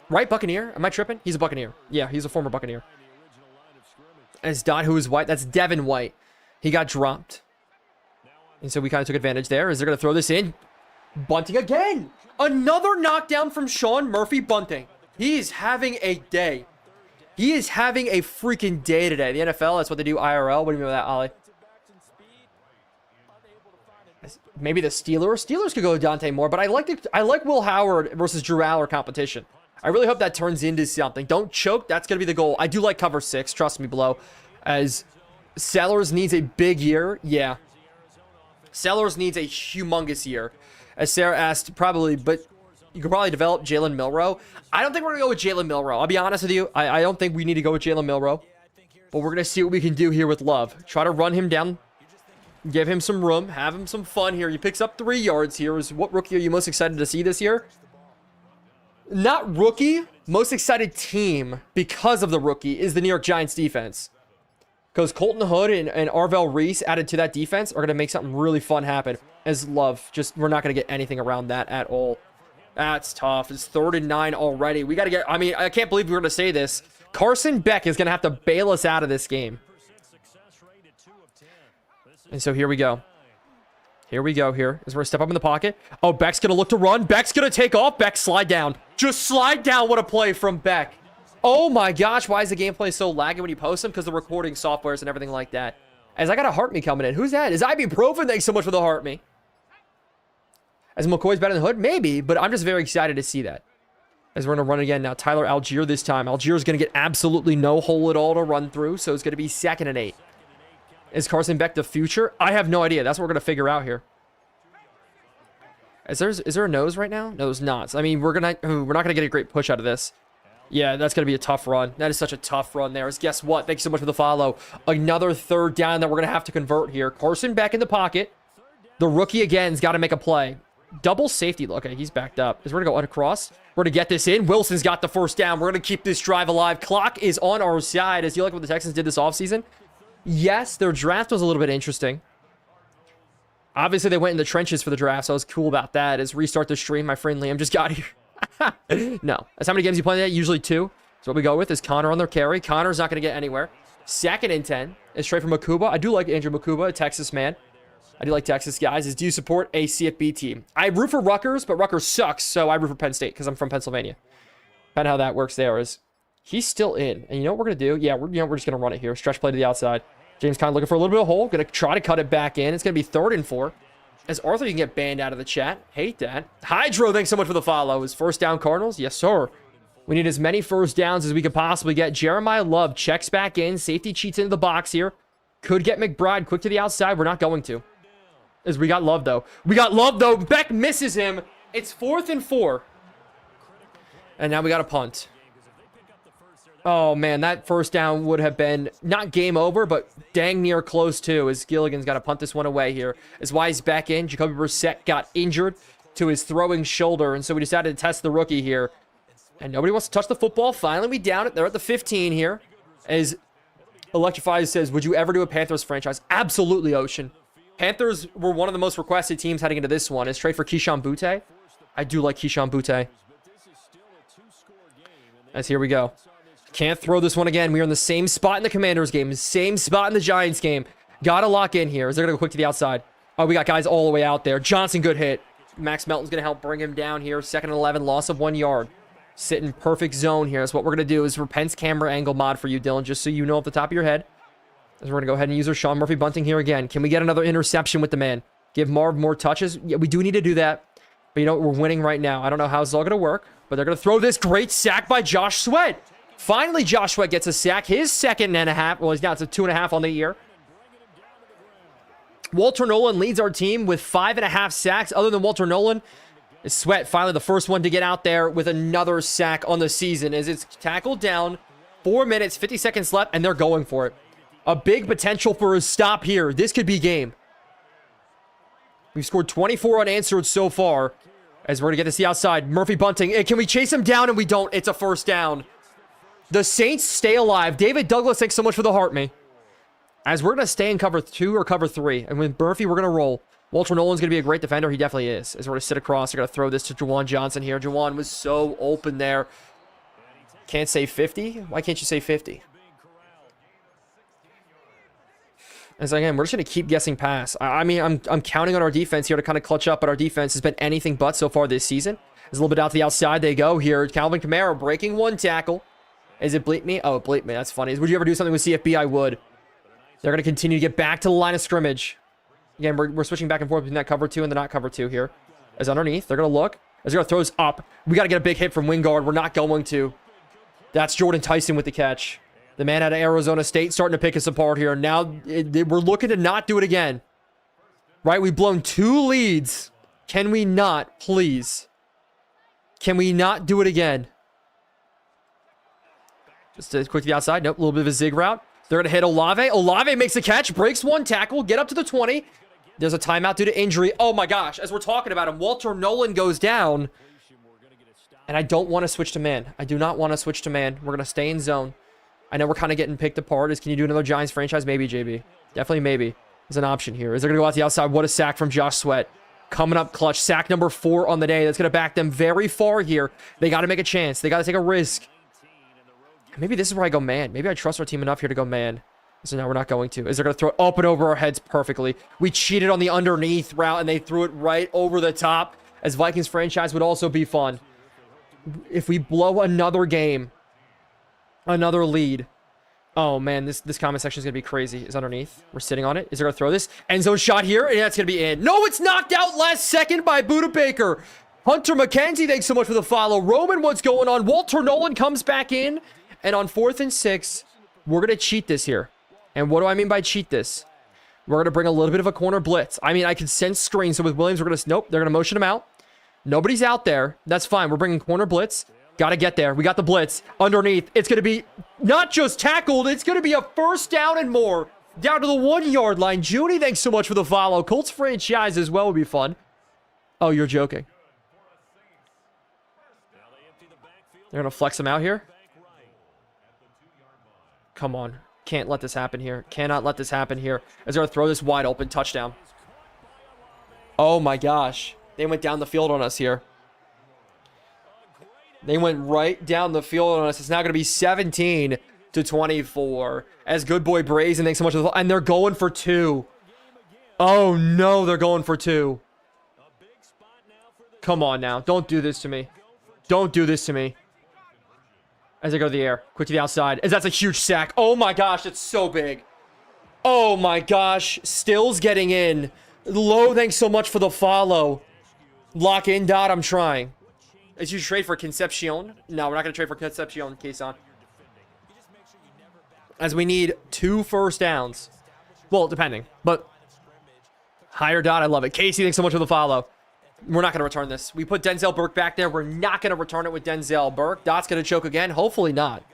Right, Buccaneer? Am I tripping? He's a Buccaneer. Yeah, he's a former Buccaneer. As Dot, who is White. That's Devin White. He got dropped. And so we kind of took advantage there. As they're going to throw this in. Bunting again. Another knockdown from Sean Murphy bunting. He is having a day. He is having a freaking day today. The NFL, that's what they do IRL. What do you mean by that, Ollie? Maybe the Steelers. Steelers could go with Dante Moore, but I like Will Howard versus Drew Aller competition. I really hope that turns into something. Don't choke. That's going to be the goal. I do like cover 6. Trust me, below. As Sellers needs a big year. Yeah. Sellers needs a humongous year. As Sarah asked, probably, but you could probably develop Jalen Milroe. I don't think we're going to go with Jalen Milroe. I'll be honest with you. I don't think we need to go with Jalen Milroe. But we're going to see what we can do here with Love. Try to run him down. Give him some room. Have him some fun here. He picks up 3 yards here. What rookie are you most excited to see this year? Not rookie. Most excited team because of the rookie is the New York Giants defense. Because Colton Hood and Arvell Reese added to that defense are going to make something really fun happen. As Love, we're not going to get anything around that at all. That's tough. It's 3rd and 9 already. We got to get, I mean, I can't believe we're going to say this. Carson Beck is going to have to bail us out of this game. And so here we go. Here we go here. As we're going to step up in the pocket. Oh, Beck's going to look to run. Beck's going to take off. Beck slide down. Just slide down. What a play from Beck. Oh my gosh. Why is the gameplay so laggy when you post them? Because the recording softwares and everything like that. As I got a Heart Me coming in. Who's that? Is Ibuprofen? Thanks so much for the Heart Me. As McCoy's better than Hood? Maybe, but I'm just very excited to see that. As we're going to run again now. Tyler Algier this time. Algier's going to get absolutely no hole at all to run through, so it's going to be 2nd and 8. Is Carson Beck the future? I have no idea. That's what we're going to figure out here. Is there a nose right now? No, there's not. I mean, we're not going to get a great push out of this. Yeah, that's going to be a tough run. That is such a tough run there. As guess what? Thank you so much for the follow. Another 3rd down that we're going to have to convert here. Carson Beck in the pocket. The rookie again's got to make a play. Double safety. Okay, he's backed up. We're going to go across. We're going to get this in. Wilson's got the 1st down. We're going to keep this drive alive. Clock is on our side. As you like what the Texans did this offseason? Yes, their draft was a little bit interesting. Obviously, they went in the trenches for the draft, so I was cool about that. As restart the stream, my friend Liam just got here. No. That's how many games you play that? Usually 2. So what we go with is Connor on their carry. Connor's not going to get anywhere. 2nd and 10 is straight from Makuba. I do like Andrew Makuba, a Texas man. I do like Texas guys. Do you support a CFB team? I root for Rutgers, but Rutgers sucks, so I root for Penn State because I'm from Pennsylvania. Kind of how that works there is he's still in. And you know what we're going to do? Yeah, we're just going to run it here. Stretch play to the outside. James Conn looking for a little bit of hole. Going to try to cut it back in. It's going to be 3rd and 4. As Arthur, you can get banned out of the chat. Hate that. Hydro, thanks so much for the follow. Is 1st down Cardinals? Yes, sir. We need as many 1st downs as we could possibly get. Jeremiyah Love checks back in. Safety cheats into the box here. Could get McBride quick to the outside. We're not going to. As we got Love, though. Beck misses him. It's 4th and 4. And now we got a punt. Oh, man, that 1st down would have been not game over, but dang near close to, as Gilligan's got to punt this one away here. As Wise back in, Jacoby Brissett got injured to his throwing shoulder, and so we decided to test the rookie here. And nobody wants to touch the football. Finally, we down it. They're at the 15 here. As Electrified says, would you ever do a Panthers franchise? Absolutely, Ocean. Panthers were one of the most requested teams heading into this one. Is trade for Keyshawn Butte. I do like Keyshawn Butte. As here we go. Can't throw this one again. We are in the same spot in the Commanders game. Same spot in the Giants game. Gotta lock in here. Is they're going to go quick to the outside. Oh, we got guys all the way out there. Johnson, good hit. Max Melton's going to help bring him down here. 2nd and 11, loss of 1 yard. Sitting perfect zone here. So what we're going to do is Repent's camera angle mod for you, Dylan, just so you know off the top of your head. As we're going to go ahead and use our Sean Murphy bunting here again. Can we get another interception with the man? Give Marv more touches? Yeah, we do need to do that. But you know what? We're winning right now. I don't know how it's all going to work, but they're going to throw this great sack by Josh Sweat. Finally, Josh Sweat gets a sack. His 2nd and a half. Well, he's down to 2.5 on the year. Walter Nolan leads our team with 5.5 sacks. Other than Walter Nolan, is Sweat finally the first one to get out there with another sack on the season. As it's tackled down. 4 minutes, 50 seconds left, and they're going for it. A big potential for a stop here. This could be game. We've scored 24 unanswered so far. As we're going to get this to the outside. Murphy bunting. Hey, can we chase him down? And we don't. It's a 1st down. The Saints stay alive. David Douglas, thanks so much for the Heart Me. As we're going to stay in cover 2 or cover 3. And with Murphy, we're going to roll. Walter Nolan's going to be a great defender. He definitely is. As we're going to sit across, we're going to throw this to Jawan Johnson here. Jawan was so open there. Can't say 50? Why can't you say 50? As again, we're just going to keep guessing pass. I mean, I'm counting on our defense here to kind of clutch up, but our defense has been anything but so far this season. There's a little bit out to the outside. They go here. Calvin Kamara breaking 1 tackle. Is it bleep me? Oh, it bleep me. That's funny. Would you ever do something with CFB? I would. They're going to continue to get back to the line of scrimmage. Again, we're switching back and forth between that cover 2 and the not cover 2 here. As underneath, they're going to look. As they're going to throw us up. We got to get a big hit from Wingard. We're not going to. That's Jordan Tyson with the catch. The man out of Arizona State starting to pick us apart here. Now, we're looking to not do it again. Right? We've blown 2 leads. Can we not, please? Can we not do it again? Just quick to the outside. Nope, a little bit of a zig route. They're going to hit Olave. Olave makes a catch, breaks 1 tackle, get up to the 20. There's a timeout due to injury. Oh my gosh, as we're talking about him, Walter Nolan goes down. And I don't want to switch to man. I do not want to switch to man. We're going to stay in zone. I know we're kind of getting picked apart. Can you do another Giants franchise? Maybe, JB. Definitely maybe. There's an option here. Is they're going to go out the outside? What a sack from Josh Sweat. Coming up clutch. Sack number 4 on the day. That's going to back them very far here. They got to make a chance. They got to take a risk. Maybe this is where I go man. Maybe I trust our team enough here to go man. So now we're not going to. Is they're going to throw it up and over our heads perfectly. We cheated on the underneath route, and they threw it right over the top. As Vikings franchise would also be fun. If we blow another game, another lead. Oh, man, this comment section is going to be crazy. Is underneath. We're sitting on it. Is they're going to throw this? End zone shot here, and that's going to be in. No, it's knocked out last second by Buda Baker. Hunter McKenzie, thanks so much for the follow. Roman, what's going on? Walter Nolan comes back in. And on 4th and 6, we're going to cheat this here. And what do I mean by cheat this? We're going to bring a little bit of a corner blitz. I mean, I can sense screen. So with Williams, we're going to... Nope, they're going to motion him out. Nobody's out there. That's fine. We're bringing corner blitz. Got to get there. We got the blitz. Underneath, it's going to be not just tackled. It's going to be a first down and more. Down to the 1-yard line. Judy, thanks so much for the follow. Colts franchise as well would be fun. Oh, you're joking. They're going to flex him out here. Come on. Can't let this happen here. Cannot let this happen here. As they're going to throw this wide open touchdown. Oh my gosh. They went down the field on us here. They went right down the field on us. It's now going to be 17-24. As good boy Brazen, thanks so much for the... And they're going for 2. Oh no, they're going for 2. Come on now. Don't do this to me. Don't do this to me. As they go to the air. Quick to the outside. As that's a huge sack. Oh my gosh, it's so big. Oh my gosh. Stills getting in. Low, thanks so much for the follow. Lock in, dot, I'm trying. Is you trade for Concepcion? No, we're not going to trade for Concepcion, Kason. As we need 2 first downs. Well, depending. But higher dot, I love it. Casey, thanks so much for the follow. We're not going to return this. We put Denzel Burke back there. We're not going to return it with Denzel Burke. Dot's going to choke again. Hopefully not.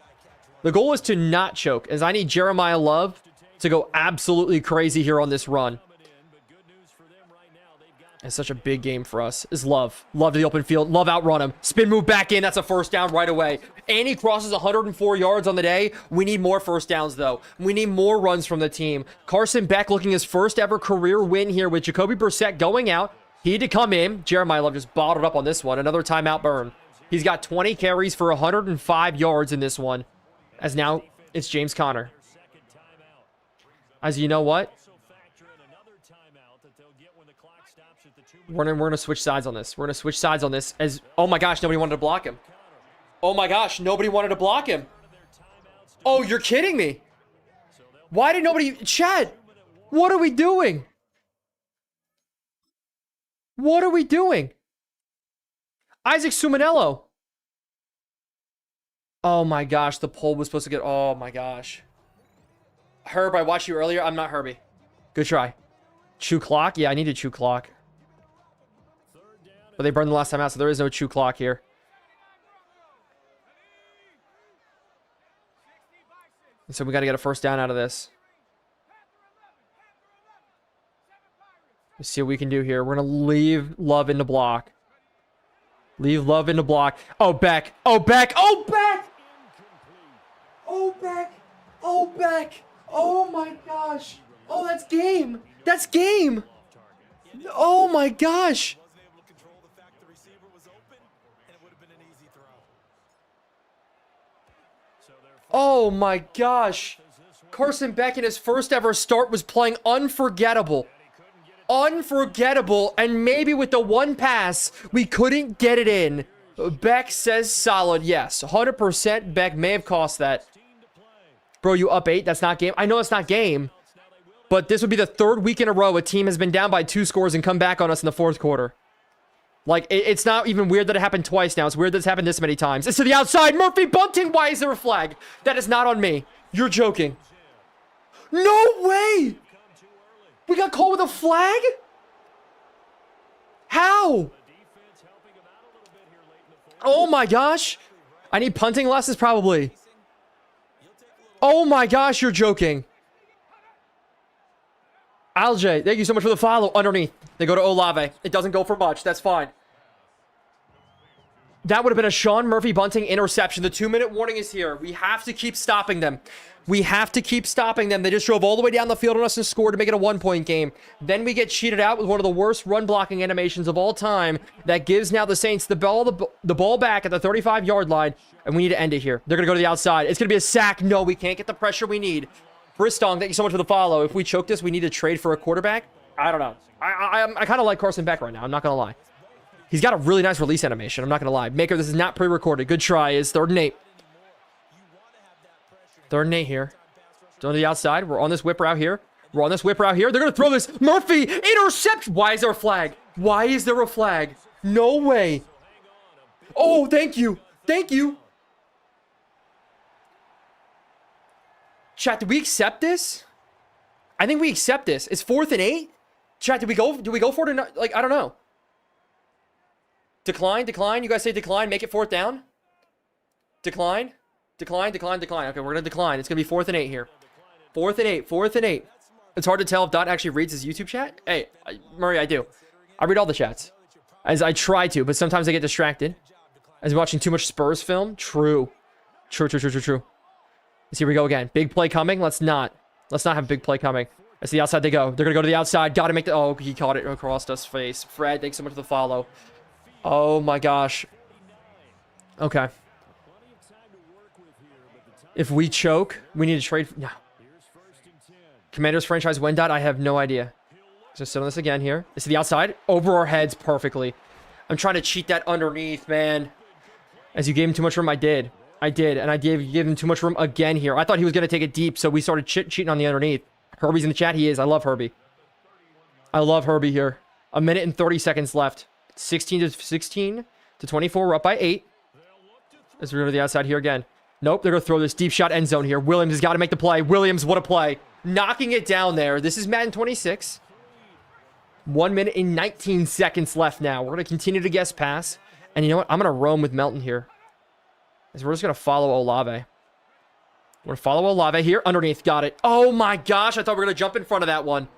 The goal is to not choke, as I need Jeremiyah Love to go absolutely crazy here on this run. It's such a big game for us. Is Love. Love to the open field. Love outrun him. Spin move back in. That's a first down right away. And he crosses 104 yards on the day. We need more first downs, though. We need more runs from the team. Carson Beck looking his first ever career win here with Jacoby Brissett going out. He had to come in. Jeremiyah Love just bottled up on this one. Another timeout burn. He's got 20 carries for 105 yards in this one. As now, it's James Conner. As you know what? We're gonna switch sides on this. We're going to switch sides on this. As oh my gosh, nobody wanted to block him. Oh my gosh, nobody wanted to block him. Oh, you're kidding me. Why did nobody... Chad, what are we doing? What are we doing? Isaac Sumanello. Oh my gosh, the poll was supposed to get... Oh my gosh. Herb, I watched you earlier. I'm not Herbie. Good try. Chew clock? Yeah, I need a chew clock. But they burned the last time out, so there is no chew clock here. And so we got to get a first down out of this. Let's see what we can do here. We're going to leave Love in the block. Leave Love in the block. Oh, Beck. Oh, Beck. Oh, Beck. Oh, Beck. Oh, Beck. Oh, my gosh. Oh, that's game. That's game. Oh, my gosh. Oh, my gosh. Carson Beck in his first ever start was playing unforgettable. Unforgettable, and maybe with the one pass, we couldn't get it in. Beck says solid. Yes, 100% Beck may have cost that. Bro, you up 8? That's not game. I know it's not game. But this would be the 3rd week in a row a team has been down by 2 scores and come back on us in the 4th quarter. Like, it's not even weird that it happened twice now. It's weird that it's happened this many times. It's to the outside. Murphy bunting. Why is there a flag? That is not on me. You're joking. No way. We got called with a flag? How? Oh my gosh. I need punting lessons probably. Oh my gosh, you're joking. Alj, thank you so much for the follow. Underneath, they go to Olave. It doesn't go for much. That's fine. That would have been a Sean Murphy bunting interception. The 2-minute warning is here. We have to keep stopping them. We have to keep stopping them. They just drove all the way down the field on us and scored to make it a 1-point game. Then we get cheated out with one of the worst run blocking animations of all time. That gives now the Saints the ball back at the 35-yard line. And we need to end it here. They're going to go to the outside. It's going to be a sack. No, we can't get the pressure we need. Bristong, thank you so much for the follow. If we choke this, we need to trade for a quarterback. I don't know. I kind of like Carson Beck right now. I'm not going to lie. He's got a really nice release animation. I'm not going to lie. Maker, this is not pre-recorded. Good try. Is 3rd and 8. 3rd and 8 here. Going to the outside. We're on this whip route here. We're on this whip route here. They're going to throw this. Murphy, interception. Why is there a flag? Why is there a flag? No way. Oh, thank you. Thank you. Chat, do we accept this? I think we accept this. It's 4th and 8. Chat, do we go for it or not? Like, I don't know. Decline. You guys say decline. Make it 4th down. Decline. Okay, we're going to decline. It's going to be 4th and 8 here. 4th and 8. It's hard to tell if Dot actually reads his YouTube chat. Hey, Murray, I do. I read all the chats. As I try to, but sometimes I get distracted. As watching too much Spurs film. True. Here we go again. Big play coming. Let's not have big play coming. That's the outside they go. They're going to go to the outside. Got to make the... Oh, he caught it across us face. Fred, thanks so much for the follow. Oh, my gosh. Okay. If we choke, we need to trade... No. Commanders franchise win dot. I have no idea. Just sit on this again here. It's to the outside. Over our heads perfectly. I'm trying to cheat that underneath, man. As you gave him too much room, I did. And I gave him too much room again here. I thought he was going to take it deep, so we started cheating on the underneath. Herbie's in the chat. He is. I love Herbie. I love Herbie here. 1 minute and 30 seconds left. 16 to 24. We're up by 8. As we go to the outside here again. Nope, they're going to throw this deep shot end zone here. Williams has got to make the play. Williams, what a play. Knocking it down there. This is Madden 26. 1 minute and 19 seconds left now. We're going to continue to guess pass. And you know what? I'm going to roam with Melton here. As we're just going to follow Olave. We're going to follow Olave here. Underneath. Got it. Oh my gosh. I thought we were going to jump in front of that one.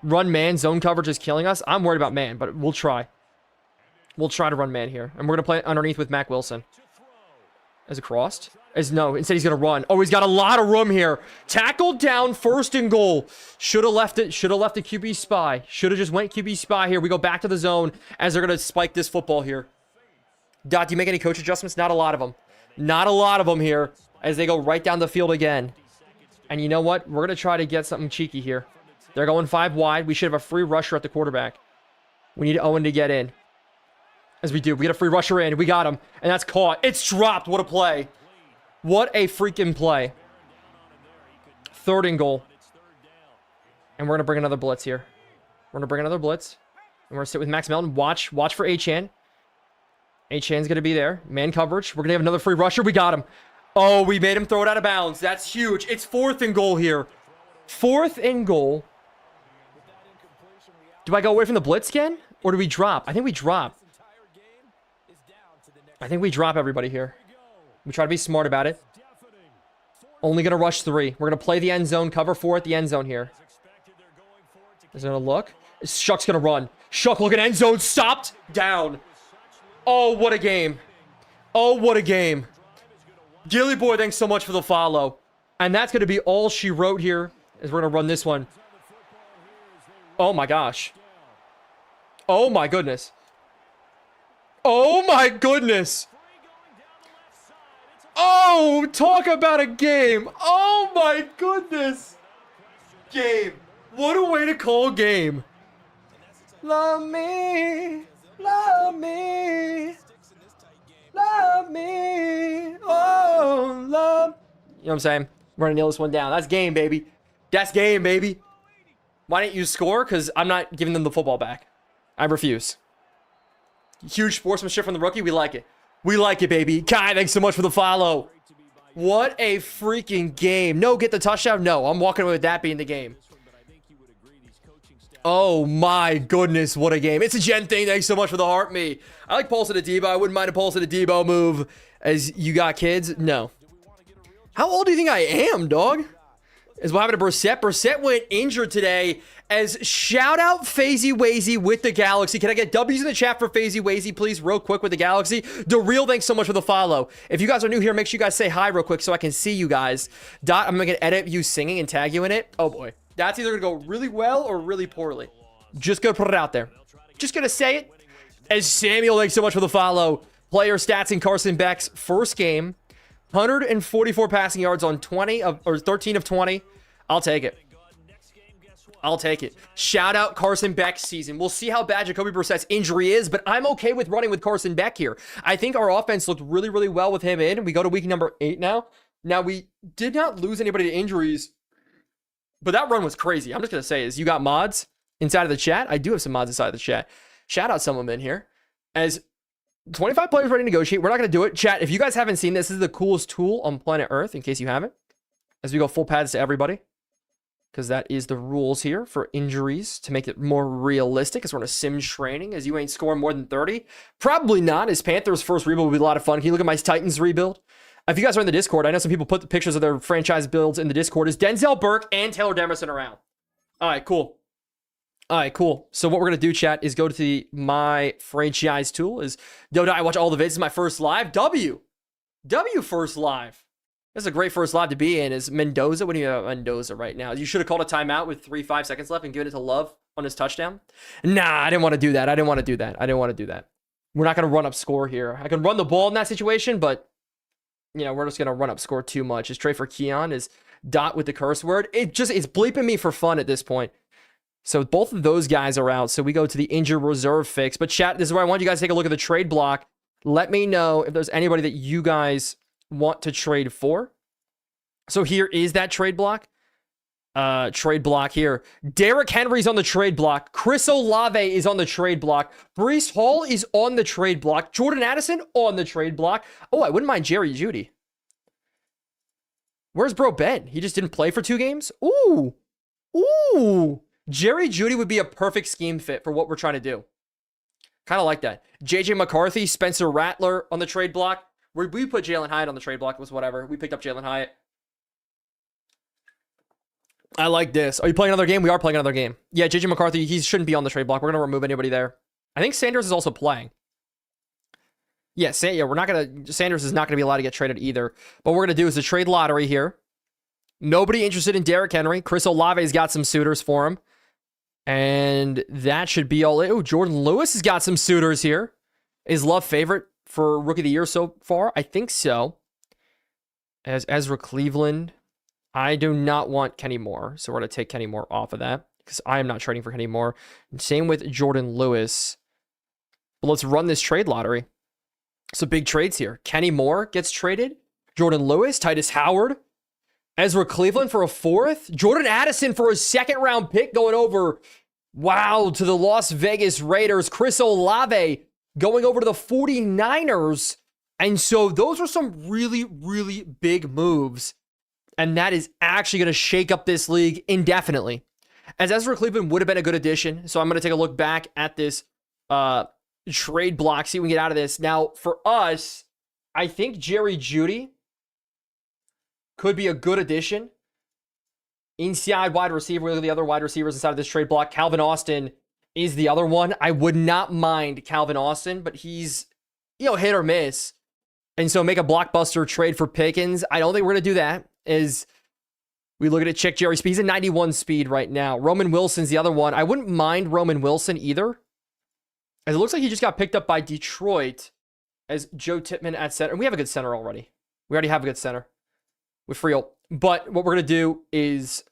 Run man. Zone coverage is killing us. I'm worried about man, but we'll try. We'll try to run man here. And we're going to play underneath with Mac Wilson. Is it crossed? No, instead he's going to run. Oh, he's got a lot of room here. Tackled down, 1st and goal. Should have left it. Should have left the QB spy. Should have just went QB spy here. We go back to the zone as they're going to spike this football here. Dot, do you make any coach adjustments? Not a lot of them. Not a lot of them here as they go right down the field again. And you know what? We're going to try to get something cheeky here. They're going 5 wide. We should have a free rusher at the quarterback. We need Owen to get in. As we do. We get a free rusher in. We got him. And that's caught. It's dropped. What a play. What a freaking play. 3rd and goal. And we're going to bring another blitz here. We're going to bring another blitz. And we're going to sit with Max Melton. Watch for Achane. Achane's going to be there. Man coverage. We're going to have another free rusher. We got him. Oh, we made him throw it out of bounds. That's huge. It's 4th and goal here. 4th and goal. Do I go away from the blitz again? Or do we drop? I think we drop. I think we drop everybody here. We try to be smart about it. Only going to rush 3. We're going to play the end zone. Cover 4 at the end zone here. Is it going to look? Shuck's going to run. Shuck looking end zone. Stopped. Down. Oh, what a game. Oh, what a game. Gilly Boy, thanks so much for the follow. And that's going to be all she wrote here as we're going to run this one. Oh, my gosh. Oh, my goodness. Oh, my goodness. Oh, talk about a game. Oh, my goodness. Game. What a way to call game. Love me. Love me. love me, oh, love. You know what I'm saying? We're going to nail this one down. That's game, baby. That's game, baby. Why didn't you score? Because I'm not giving them the football back. I refuse. Huge sportsmanship from the rookie. We like it. We like it, baby. Kai, thanks so much for the follow. What a freaking game. No, get the touchdown? No, I'm walking away with that being the game. Oh my goodness, what a game. It's a Gen thing. Thanks so much for the heart me. I like pulse at a Debo. I wouldn't mind a pulse at a Debo move. As you got kids? No. How old do you think I am, dog? Is what happened to Brissett. Brissett went injured today. As shout out Fazy Wazy with the Galaxy. Can I get W's in the chat for Fazy Wazy, please, real quick with the Galaxy? The real, thanks so much for the follow. If you guys are new here, make sure you guys say hi real quick so I can see you guys. Dot, I'm gonna edit you singing and tag you in it. Oh boy, that's either gonna go really well or really poorly. Just gonna put it out there. Just gonna say it. As Samuel, thanks so much for the follow. Player stats in Carson Beck's first game. 144 passing yards on 13 of 20. I'll take it. I'll take it. Shout out Carson Beck's season. We'll see how bad Jacoby Brissett's injury is, but I'm okay with running with Carson Beck here. I think our offense looked really, really well with him in. We go to week number 8 now. Now, we did not lose anybody to injuries, but that run was crazy. I'm just going to say is you got mods inside of the chat. I do have some mods inside of the chat. Shout out some of them in here. As 25 players ready to negotiate. We're not going to do it. Chat, if you guys haven't seen this, this is the coolest tool on planet Earth, in case you haven't. As we go full pads to everybody. Because that is the rules here for injuries to make it more realistic. As we're in a sim training, as you ain't scoring more than 30. Probably not. As Panthers' first rebuild will be a lot of fun. Can you look at my Titans rebuild? If you guys are in the Discord, I know some people put the pictures of their franchise builds in the Discord. Is Denzel Burke and Taylor Demerson around? All right, cool. All right, cool. So what we're going to do, chat, is go to the My Franchise tool. Is I watch all the vids. This is my first live. W first live. This is a great first live to be in. Is Mendoza? What do you have Mendoza right now? You should have called a timeout with 5 seconds left and given it to Love on his touchdown. Nah, I didn't want to do that. I didn't want to do that. We're not going to run up score here. I can run the ball in that situation, but, you know, we're just going to run up score too much. Is Trey for Keon? Is Dot with the curse word? It's bleeping me for fun at this point. So both of those guys are out. So we go to the injured reserve fix. But chat, this is where I want you guys to take a look at the trade block. Let me know if there's anybody that you guys want to trade for. So here is that trade block. Trade block here. Derrick Henry's on the trade block. Chris Olave is on the trade block. Breece Hall is on the trade block. Jordan Addison on the trade block. Oh, I wouldn't mind Jerry Jeudy. Where's bro Ben? He just didn't play for 2 games? Ooh. Jerry Jeudy would be a perfect scheme fit for what we're trying to do. Kind of like that. JJ McCarthy, Spencer Rattler on the trade block. We put Jalen Hyatt on the trade block. It was whatever. We picked up Jalen Hyatt. I like this. Are you playing another game? We are playing another game. Yeah, JJ McCarthy, he shouldn't be on the trade block. We're going to remove anybody there. I think Sanders is also playing. Yeah, Sanders is not going to be allowed to get traded either. But what we're going to do is a trade lottery here. Nobody interested in Derrick Henry. Chris Olave's got some suitors for him. And that should be all. Oh, Jordan Lewis has got some suitors here. Is Love favorite for Rookie of the Year so far? I think so. As Ezra Cleveland. I do not want Kenny Moore. So we're going to take Kenny Moore off of that. Because I am not trading for Kenny Moore. Same with Jordan Lewis. But let's run this trade lottery. So big trades here. Kenny Moore gets traded. Jordan Lewis. Titus Howard. Ezra Cleveland for a 4th. Jordan Addison for a 2nd round pick going over, wow, to the Las Vegas Raiders. Chris Olave going over to the 49ers. And so those are some really, really big moves. And that is actually going to shake up this league indefinitely. As Ezra Cleveland would have been a good addition. So I'm going to take a look back at this trade block, see what we can get out of this. Now, for us, I think Jerry Jeudy could be a good addition. Inside wide receiver. We look at the other wide receivers inside of this trade block. Calvin Austin is the other one. I would not mind Calvin Austin, but he's, hit or miss. And so make a blockbuster trade for Pickens. I don't think we're going to do that. As we look at it, check Jerry speed. He's a 91 speed right now. Roman Wilson's the other one. I wouldn't mind Roman Wilson either. As it looks like he just got picked up by Detroit as Joe Tippmann at center. And we have a good center already. We already have a good center with Friel. But what we're going to do is,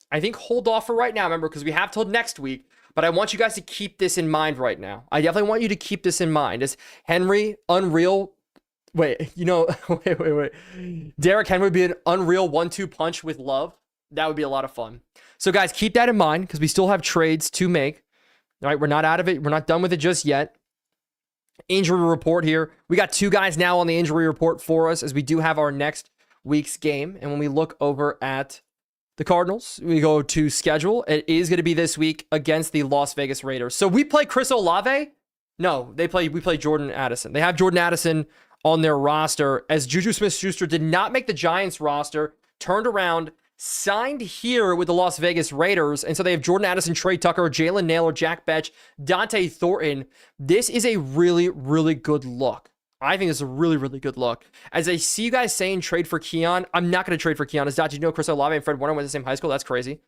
I think, hold off for right now, remember, because we have till next week. But I want you guys to keep this in mind right now. I definitely want you to keep this in mind. As Henry, unreal, Wait, you know, wait. Derrick Henry would be an unreal 1-2 punch with Love. That would be a lot of fun. So, guys, keep that in mind because we still have trades to make. All right, we're not out of it. We're not done with it just yet. Injury report here. We got 2 guys now on the injury report for us as we do have our next week's game. And when we look over at the Cardinals, we go to schedule. It is going to be this week against the Las Vegas Raiders. So we play Chris Olave. No, we play Jordan Addison. They have Jordan Addison on their roster as Juju Smith-Schuster did not make the Giants roster, turned around, signed here with the Las Vegas Raiders. And so they have Jordan Addison, Trey Tucker, Jalen Naylor, Jack Betch, Dante Thornton. This is a really, really good look. I think it's a really, really good look. As I see you guys saying trade for Keon, I'm not going to trade for Keon. As did you know Chris Olave and Fred Warner went to the same high school? That's crazy.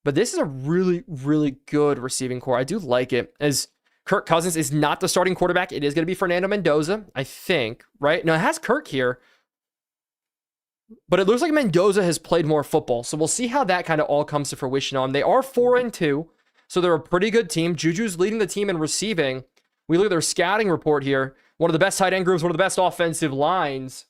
But this is a really, really good receiving core. I do like it. As Kirk Cousins is not the starting quarterback, it is going to be Fernando Mendoza, I think, right? No, it has Kirk here. But it looks like Mendoza has played more football. So we'll see how that kind of all comes to fruition on. They are 4-2, so they're a pretty good team. Juju's leading the team in receiving. We look at their scouting report here. One of the best tight end groups, one of the best offensive lines.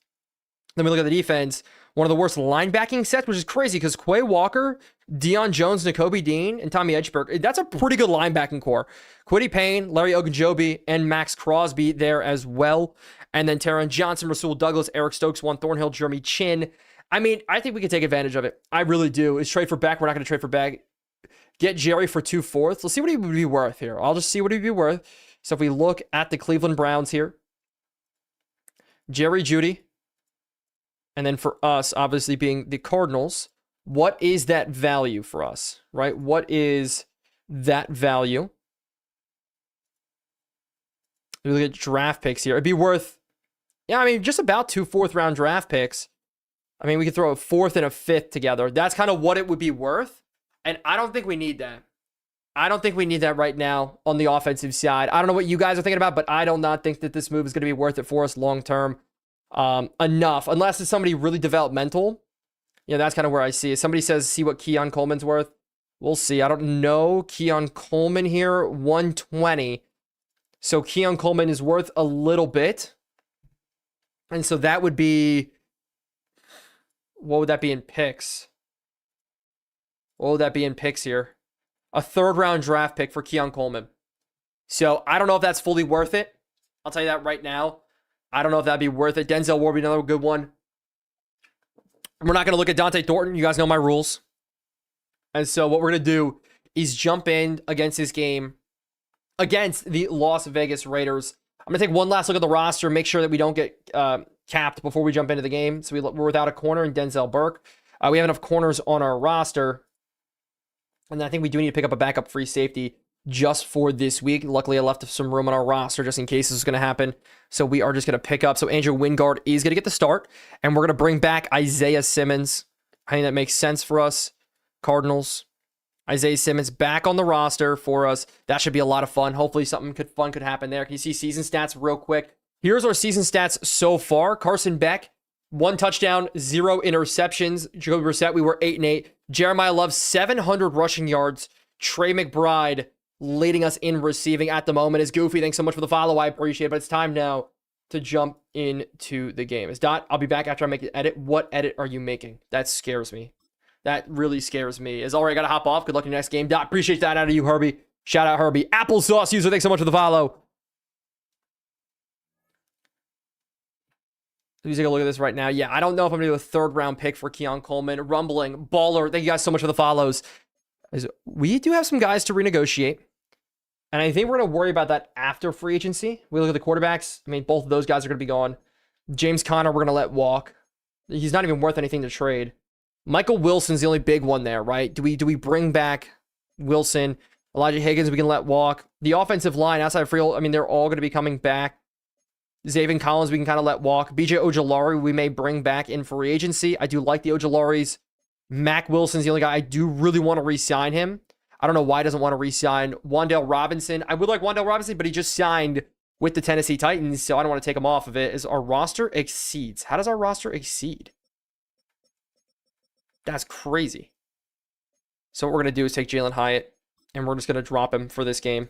Then we look at the defense. One of the worst linebacking sets, which is crazy because Quay Walker, Deion Jones, Nakobe Dean, and Tommy Edgeberg. That's a pretty good linebacking core. Kwity Paye, Larry Ogunjobi, and Max Crosby there as well. And then Taron Johnson, Rasul Douglas, Eric Stokes, Juan Thornhill, Jeremy Chin. I mean, I think we can take advantage of it. I really do. Is trade for back. We're not going to trade for back. Get Jerry for 2 fourths. Let's see what he would be worth here. I'll just see what he'd be worth. So if we look at the Cleveland Browns here, Jerry Jeudy, and then for us, obviously being the Cardinals, what is that value for us, right? What is that value? We look at draft picks here. It'd be worth, yeah, I mean, just about 2 fourth-round draft picks. I mean, we could throw a 4th and a 5th together. That's kind of what it would be worth. And I don't think we need that. I don't think we need that right now on the offensive side. I don't know what you guys are thinking about, but I do not think that this move is going to be worth it for us long-term enough. Unless it's somebody really developmental. Yeah, that's kind of where I see it. Somebody says, see what Keon Coleman's worth. We'll see. I don't know. Keon Coleman here, 120. So Keon Coleman is worth a little bit. And so that would be, what would that be in picks? What would that be in picks here? A 3rd-round draft pick for Keon Coleman. So I don't know if that's fully worth it. I'll tell you that right now. I don't know if that'd be worth it. Denzel Ward would be another good one. We're not going to look at Dante Thornton. You guys know my rules. And so what we're going to do is jump in against this game against the Las Vegas Raiders. I'm going to take one last look at the roster, make sure that we don't get capped before we jump into the game. So we're without a corner in Denzel Burke. We have enough corners on our roster. And I think we do need to pick up a backup free safety just for this week. Luckily, I left some room on our roster just in case this is going to happen. So we are just going to pick up. So Andrew Wingard is going to get the start. And we're going to bring back Isaiah Simmons. I think that makes sense for us. Cardinals. Isaiah Simmons back on the roster for us. That should be a lot of fun. Hopefully something fun could happen there. Can you see season stats real quick? Here's our season stats so far. Carson Beck, 1 touchdown, 0 interceptions. Jacoby Brissett, we were 8-8. Jeremiyah Love, 700 rushing yards. Trey McBride leading us in receiving at the moment is Goofy. Thanks so much for the follow. I appreciate it. But it's time now to jump into the game. It's Dot. I'll be back after I make the edit. What edit are you making? That scares me. That really scares me. Is already got to hop off. Good luck in your next game. Dot, appreciate that out of you, Herbie. Shout out, Herbie. Applesauce user, thanks so much for the follow. Let me take a look at this right now. Yeah, I don't know if I'm going to do a 3rd-round pick for Keon Coleman. Rumbling, Baller, thank you guys so much for the follows. We do have some guys to renegotiate. And I think we're going to worry about that after free agency. We look at the quarterbacks. I mean, both of those guys are going to be gone. James Conner, we're going to let walk. He's not even worth anything to trade. Michael Wilson's the only big one there, right? Do we bring back Wilson? Elijah Higgins, we can let walk. The offensive line, outside of Friel, I mean, they're all going to be coming back. Zaven Collins, we can kind of let walk. BJ Ojolari, we may bring back in free agency. I do like the Ojolaris. Mac Wilson's the only guy I do really want to re-sign him. I don't know why he doesn't want to re-sign Wan'Dale Robinson. I would like Wan'Dale Robinson, but he just signed with the Tennessee Titans, so I don't want to take him off of it. Is our roster exceeds? How does our roster exceed? That's crazy. So what we're going to do is take Jalen Hyatt, and we're just going to drop him for this game.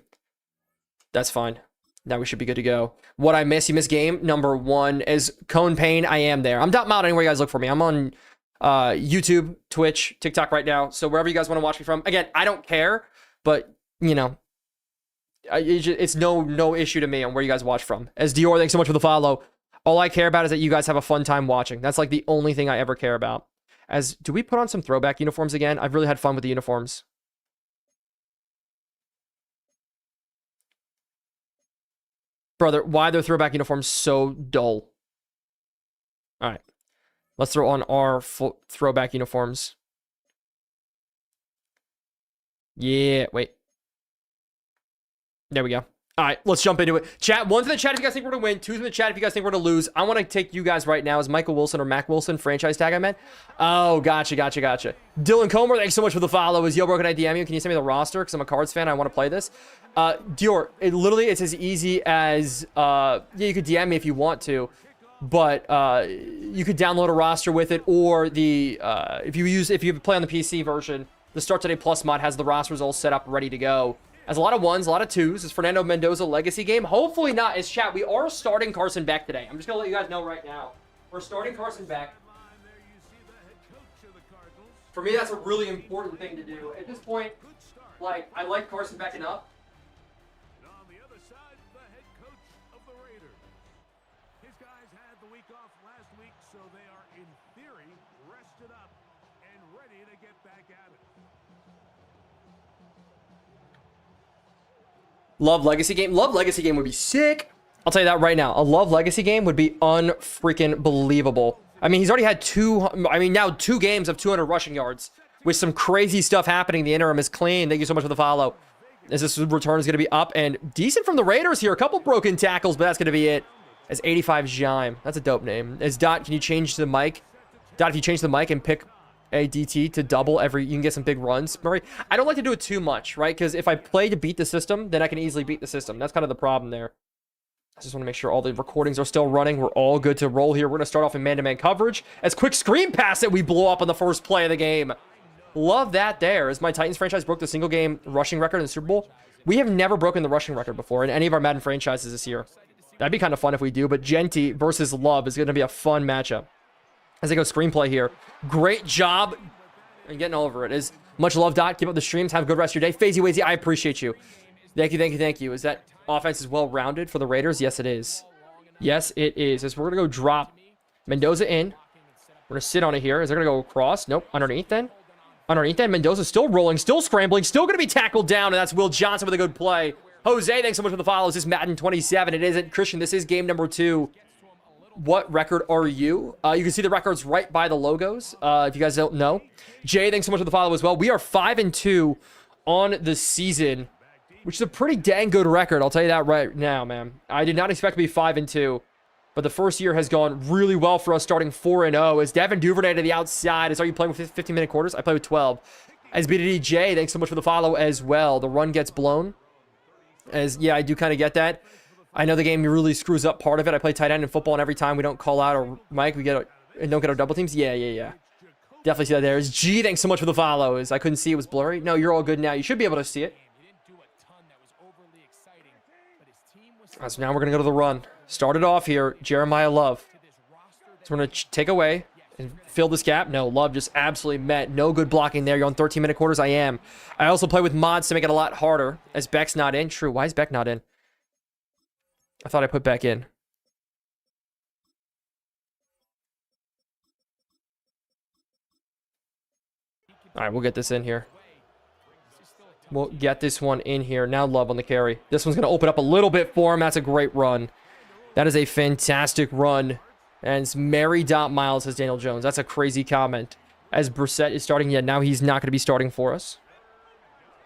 That's fine. Now we should be good to go. What I miss, you miss game number 1 is Cone Pain. I am there. I'm dotMILD anywhere you guys look for me. I'm on YouTube, Twitch, TikTok right now. So wherever you guys want to watch me from. Again, I don't care, but you know, it's no issue to me on where you guys watch from. As Dior, thanks so much for the follow. All I care about is that you guys have a fun time watching. That's like the only thing I ever care about. As do we put on some throwback uniforms again? I've really had fun with the uniforms. Brother, why are their throwback uniforms so dull? All right. Let's throw on our throwback uniforms. Yeah, wait. There we go. All right, let's jump into it. Chat, 1's in the chat if you guys think we're going to win. 2's in the chat if you guys think we're going to lose. I want to take you guys right now as Michael Wilson or Mac Wilson, franchise tag I meant. Oh, gotcha. Dylan Comer, thanks so much for the follow. Is Yo Broken I DM you? Can you send me the roster? Because I'm a Cards fan. I want to play this. Dior, it's as easy as, yeah, you could DM me if you want to. But you could download a roster with it, or the if you play on the PC version, the Start Today Plus mod has the rosters all set up, ready to go. Has a lot of 1s, a lot of 2s. Is Fernando Mendoza legacy game? Hopefully not. As chat, we are starting Carson Beck today. I'm just gonna let you guys know right now. We're starting Carson Beck. For me, that's a really important thing to do. At this point, like, I like Carson Beck enough. Love Legacy game. Love Legacy game would be sick. I'll tell you that right now. A Love Legacy game would be unfreaking believable. I mean, he's already had now 2 games of 200 rushing yards with some crazy stuff happening. The interim is clean. Thank you so much for the follow. As this return is going to be up and decent from the Raiders here. A couple broken tackles, but that's going to be it. As 85 Jaime. That's a dope name. As Dot, can you change the mic? Dot, if you change the mic and pick a DT to double you can get some big runs, Murray. I don't like to do it too much, right? Because if I play to beat the system, then I can easily beat the system. That's kind of the problem there. I just want to make sure all the recordings are still running. We're all good to roll here. We're going to start off in man-to-man coverage. As quick screen pass that we blow up on the first play of the game. Love that there. As my Titans franchise broke the single game rushing record in the Super Bowl. We have never broken the rushing record before in any of our Madden franchises this year. That'd be kind of fun if we do, but Genty versus Love is going to be a fun matchup. As they go screenplay here. Great job. And getting all over it. Is much love, Dot. Keep up the streams. Have a good rest of your day. Fazy Wazy, I appreciate you. Thank you. Is that offense is well-rounded for the Raiders? Yes, it is. Yes, it is. As we're going to go drop Mendoza in. We're going to sit on it here. Is it going to go across? Nope. Underneath then. Mendoza still rolling, still scrambling, still going to be tackled down. And that's Will Johnson with a good play. Jose, thanks so much for the follow. This is Madden 27. It isn't. Christian, this is game number 2. What record are you? You can see the records right by the logos, if you guys don't know. Jay, thanks so much for the follow as well. We are 5-2 on the season, which is a pretty dang good record. I'll tell you that right now, man. I did not expect to be 5-2, but the first year has gone really well for us, starting 4-0. As Devin Duvernay to the outside. Are you playing with 15-minute quarters? I play with 12. As BDDJ, thanks so much for the follow as well. The run gets blown. Yeah, I do kind of get that. I know the game really screws up part of it. I play tight end in football, and every time we don't call out our mic, we don't get our double teams. Yeah. Definitely see that there. Is G, thanks so much for the follows. I couldn't see, it was blurry. No, you're all good now. You should be able to see it. So now we're going to go to the run. Started off here, Jeremiyah Love. So we're going to take away and fill this gap. No, Love just absolutely met. No good blocking there. You're on 13-minute quarters. I am. I also play with mods to make it a lot harder, as Beck's not in. True, why is Beck not in? I thought I put Beck in. All right, we'll get this in here. We'll get this one in here. Now Love on the carry. This one's going to open up a little bit for him. That's a great run. That is a fantastic run. And it's Mary dotMILD, says Daniel Jones. That's a crazy comment. As Brissett is starting, yet now he's not going to be starting for us.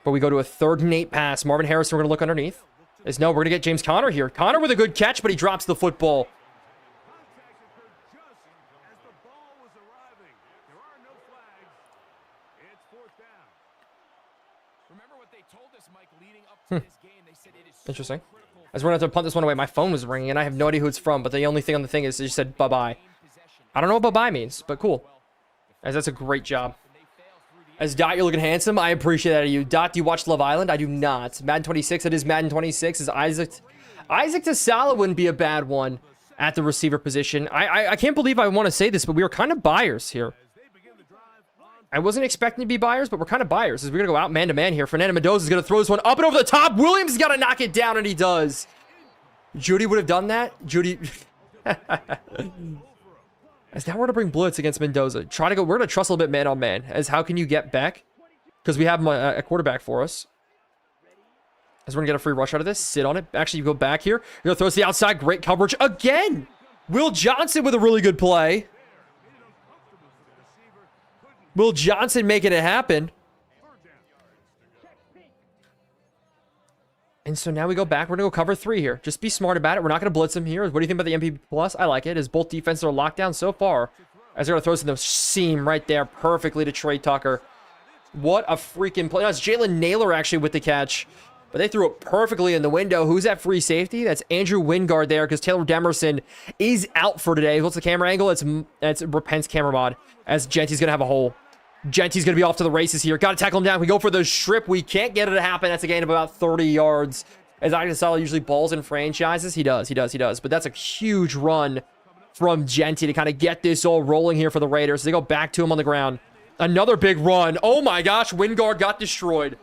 But we go to a 3rd and 8 pass. Marvin Harrison, we're going to look underneath. No, we're going to get James Conner here. Conner with a good catch, but he drops the football. Interesting. As we're going to have to punt this one away. My phone was ringing, and I have no idea who it's from, but the only thing on the thing is it just said bye-bye. I don't know what bye-bye means, but cool. As that's a great job. As Dot, you're looking handsome. I appreciate that of you. Dot, do you watch Love Island? I do not. Madden 26, it is Madden 26. Is Isaac Tasala wouldn't be a bad one at the receiver position. I can't believe I want to say this, but we were kind of buyers here. I wasn't expecting to be buyers, but we're kind of buyers as we're going to go out man-to-man here. Fernando Mendoza is going to throw this one up and over the top. Williams has got to knock it down, and he does. Judy would have done that. Judy... As now we're going to bring blitz against Mendoza. Try to go... We're going to trust a little bit man-on-man. As how can you get back? Because we have a quarterback for us. As we're going to get a free rush out of this. Sit on it. Actually, you go back here. You're going to throw it to the outside. Great coverage again. Will Johnson with a really good play. Will Johnson making it happen. And so now we go back. We're going to go cover 3 here. Just be smart about it. We're not going to blitz him here. What do you think about the MP Plus? I like it. As both defenses are locked down so far. As they're going to throw us in the seam right there perfectly to Trey Tucker. What a freaking play. No, it's Jalen Naylor actually with the catch. But they threw it perfectly in the window. Who's at free safety? That's Andrew Wingard there because Taylor Demerson is out for today. What's the camera angle? It's Repent's camera mod. As Genty's going to have a hole. Genty's going to be off to the races here. Got to tackle him down. We go for the strip. We can't get it to happen. That's a gain of about 30 yards. As Isaac usually balls in franchises. He does. But that's a huge run from Genty to kind of get this all rolling here for the Raiders. They go back to him on the ground. Another big run. Oh my gosh. Wingard got destroyed.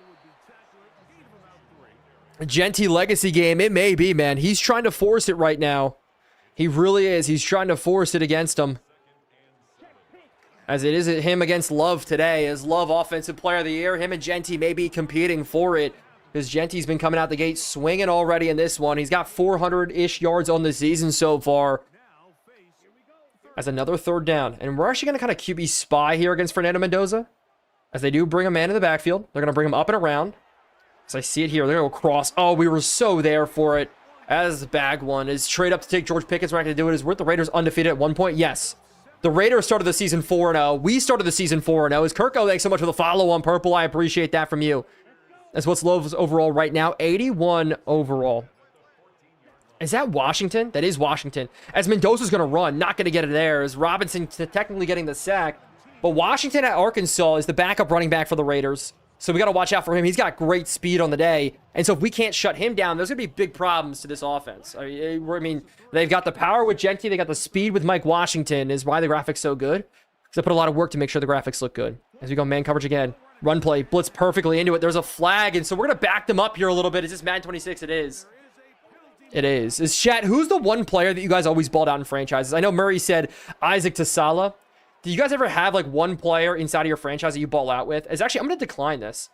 Genty legacy game. It may be, man. He's trying to force it right now. He really is. He's trying to force it against him. As it is him against Love today. As Love Offensive Player of the Year. Him and Genty may be competing for it. Because Genty's been coming out the gate swinging already in this one. He's got 400-ish yards on the season so far. As another 3rd down. And we're actually going to kind of QB spy here against Fernando Mendoza. As they do bring a man in the backfield. They're going to bring him up and around. As I see it here. They're going to go cross. Oh, we were so there for it. As the bag one is trade up to take George Pickens. We're not going to do it. Is worth the Raiders undefeated at one point? Yes. The Raiders started the season 4-0. We started the season 4-0. Is Kirko, thanks so much for the follow on Purple. I appreciate that from you. That's what's Love's overall right now. 81 overall. Is that Washington? That is Washington. As Mendoza's going to run. Not going to get it there. As Robinson technically getting the sack. But Washington at Arkansas is the backup running back for the Raiders. So we got to watch out for him. He's got great speed on the day. And so if we can't shut him down, there's going to be big problems to this offense. I mean, they've got the power with Genty. They got the speed with Mike Washington is why the graphics so good. Because I put a lot of work to make sure the graphics look good. As we go man coverage again. Run play. Blitz perfectly into it. There's a flag. And so we're going to back them up here a little bit. Is this Madden 26? It is. It is. Is chat, who's the one player that you guys always balled out in franchises? I know Murray said Isaac Tasala. Do you guys ever have like one player inside of your franchise that you ball out with? It's actually, I'm going to decline this.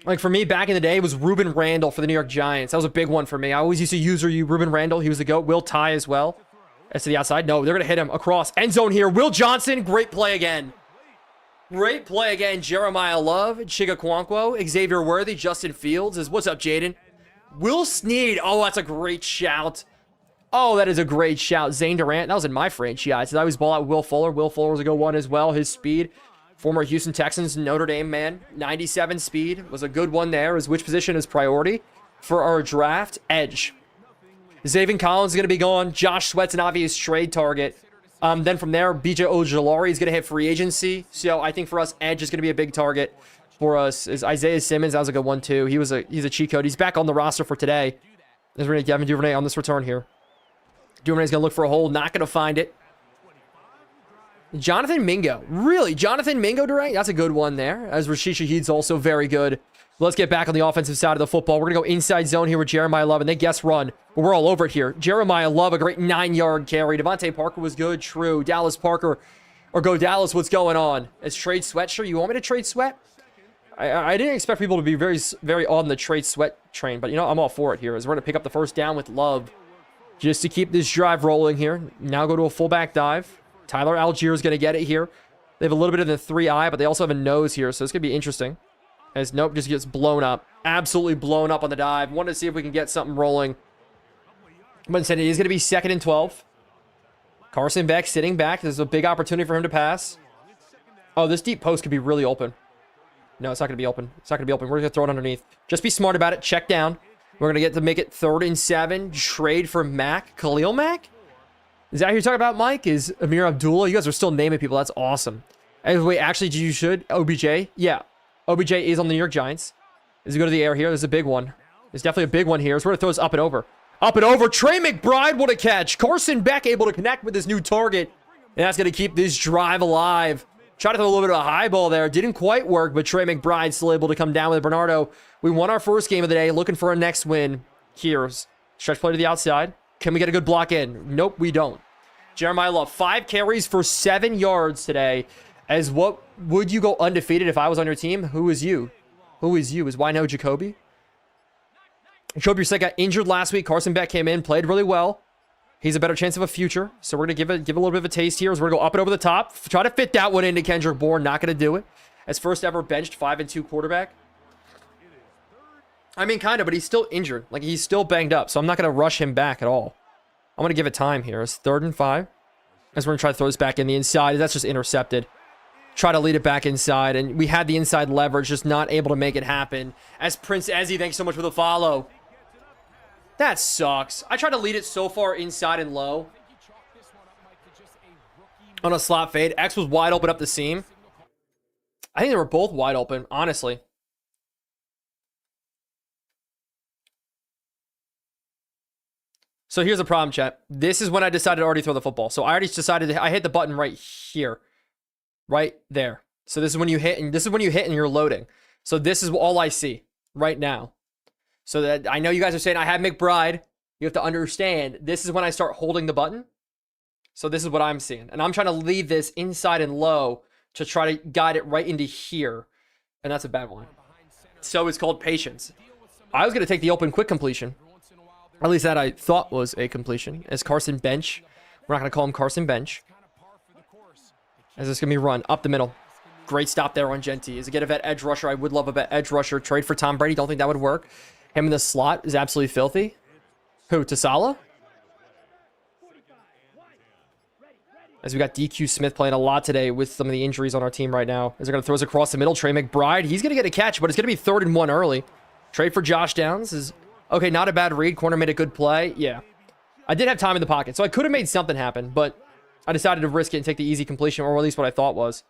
Like for me, back in the day, it was Ruben Randall for the New York Giants. That was a big one for me. I always used to use Ruben Randall. He was the GOAT. Will Ty as well. As to the outside. No, they're going to hit him across. End zone here. Will Johnson. Great play again. Great play again. Jeremiyah Love. Chiga Kwankwo. Xavier Worthy. Justin Fields. What's up, Jaden? Will Snead. Oh, that's a great shout. Oh, that is a great shout. Zane Durant. That was in my franchise. I always ball out Will Fuller. Will Fuller was a good one as well. His speed. Former Houston Texans, Notre Dame man. 97 speed was a good one there. Is which position is priority for our draft? Edge. Zaven Collins is going to be gone. Josh Sweat's an obvious trade target. Then from there, BJ Ojolari is going to hit free agency. So I think for us, Edge is going to be a big target for us. Is Isaiah Simmons. That was a good one too. He's a cheat code. He's back on the roster for today. As we're going to Kevin Duvernay on this return here. Duvernay's going to look for a hole. Not going to find it. Jonathan Mingo. Really? Jonathan Mingo, Durant? That's a good one there. As Rashid Shaheed's also very good. Let's get back on the offensive side of the football. We're going to go inside zone here with Jeremiyah Love, and they guess run. But we're all over it here. Jeremiyah Love, a great 9-yard carry. Devontae Parker was good. True. Dallas Parker. Or go Dallas. What's going on? Is trade Sweat? Sure, you want me to trade Sweat? I didn't expect people to be very on the trade Sweat train, but you know, I'm all for it here. As we're going to pick up the first down with Love. Just to keep this drive rolling here. Now go to a fullback dive. Tyler Algier is going to get it here. They have a little bit of the 3-eye, but they also have a nose here, so it's going to be interesting. As nope, just gets blown up. Absolutely blown up on the dive. Want to see if we can get something rolling. But instead, it is going to be 2nd and 12. Carson Beck sitting back. There's a big opportunity for him to pass. Oh, this deep post could be really open. No, it's not going to be open. It's not going to be open. We're going to throw it underneath. Just be smart about it. Check down. We're going to get to make it 3rd and 7. Trade for Mack. Khalil Mack? Is that who you're talking about, Mike? Is Amir Abdullah? You guys are still naming people. That's awesome. And wait, actually, you should. OBJ? Yeah. OBJ is on the New York Giants. As we go to the air here, there's a big one. It's definitely a big one here. So we're going to throw this up and over. Up and over. Trey McBride, what a catch. Carson Beck able to connect with his new target. And that's going to keep this drive alive. Tried to throw a little bit of a high ball there. Didn't quite work, but Trey McBride still able to come down with Bernardo. We won our first game of the day. Looking for a next win. Here's stretch play to the outside. Can we get a good block in? Nope, we don't. Jeremiyah Love, 5 carries for 7 yards today. As what would you go undefeated if I was on your team? Who is you? Who is you? Is Wino Jacoby? Jacoby Brissett got injured last week. Carson Beck came in, played really well. He's a better chance of a future. So we're going to give a little bit of a taste here. As we're going to go up and over the top. Try to fit that one into Kendrick Bourne. Not going to do it. As first ever benched 5-2 quarterback. I mean, kind of, but he's still injured. Like, he's still banged up. So I'm not going to rush him back at all. I'm going to give it time here. It's 3rd and 5. As we're going to try to throw this back in the inside. That's just intercepted. Try to lead it back inside. And we had the inside leverage. Just not able to make it happen. As Prince Ezzy, thanks so much for the follow. That sucks. I tried to lead it so far inside and low. On a slot fade. X was wide open up the seam. I think they were both wide open, honestly. So here's the problem, chat. This is when I decided to already throw the football. So I already decided I hit the button right here. Right there. So this is when you hit, and this is when you hit and you're loading. So this is all I see right now. So that I know you guys are saying I have McBride. You have to understand, this is when I start holding the button. So this is what I'm seeing. And I'm trying to leave this inside and low to try to guide it right into here. And that's a bad one. So it's called patience. I was going to take the open quick completion. At least that I thought was a completion. As Carson Bench. We're not going to call him Carson Bench. As it's going to be run up the middle. Great stop there on Genty. As a get a vet edge rusher, I would love a vet edge rusher. Trade for Tom Brady. Don't think that would work. Him in the slot is absolutely filthy. Who? Tasala? As we got DQ Smith playing a lot today with some of the injuries on our team right now. As they're going to throw us across the middle. Trey McBride. He's going to get a catch, but it's going to be 3rd and 1 early. Trade for Josh Downs is... Okay, not a bad read. Corner made a good play. Yeah. I did have time in the pocket, so I could have made something happen, but I decided to risk it and take the easy completion, or at least what I thought was.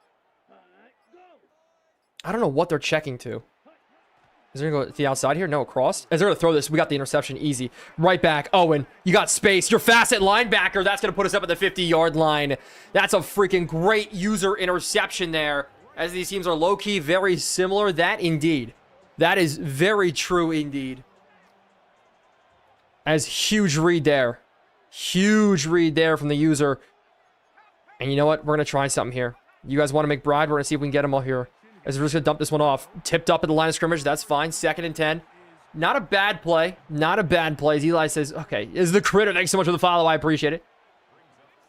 I don't know what they're checking to. Is there going to go to the outside here? No, across. As they're going to throw this, we got the interception easy. Right back. Owen, you got space. You're fast at linebacker. That's going to put us up at the 50-yard line. That's a freaking great user interception there. As these teams are low-key very similar. That indeed. That is very true indeed. As huge read there. Huge read there from the user. And you know what? We're going to try something here. You guys want to make McBride? We're going to see if we can get him all here. As we're just going to dump this one off. Tipped up at the line of scrimmage. That's fine. 2nd and 10. Not a bad play. Not a bad play. As Eli says, okay, is the critter. Thanks so much for the follow. I appreciate it.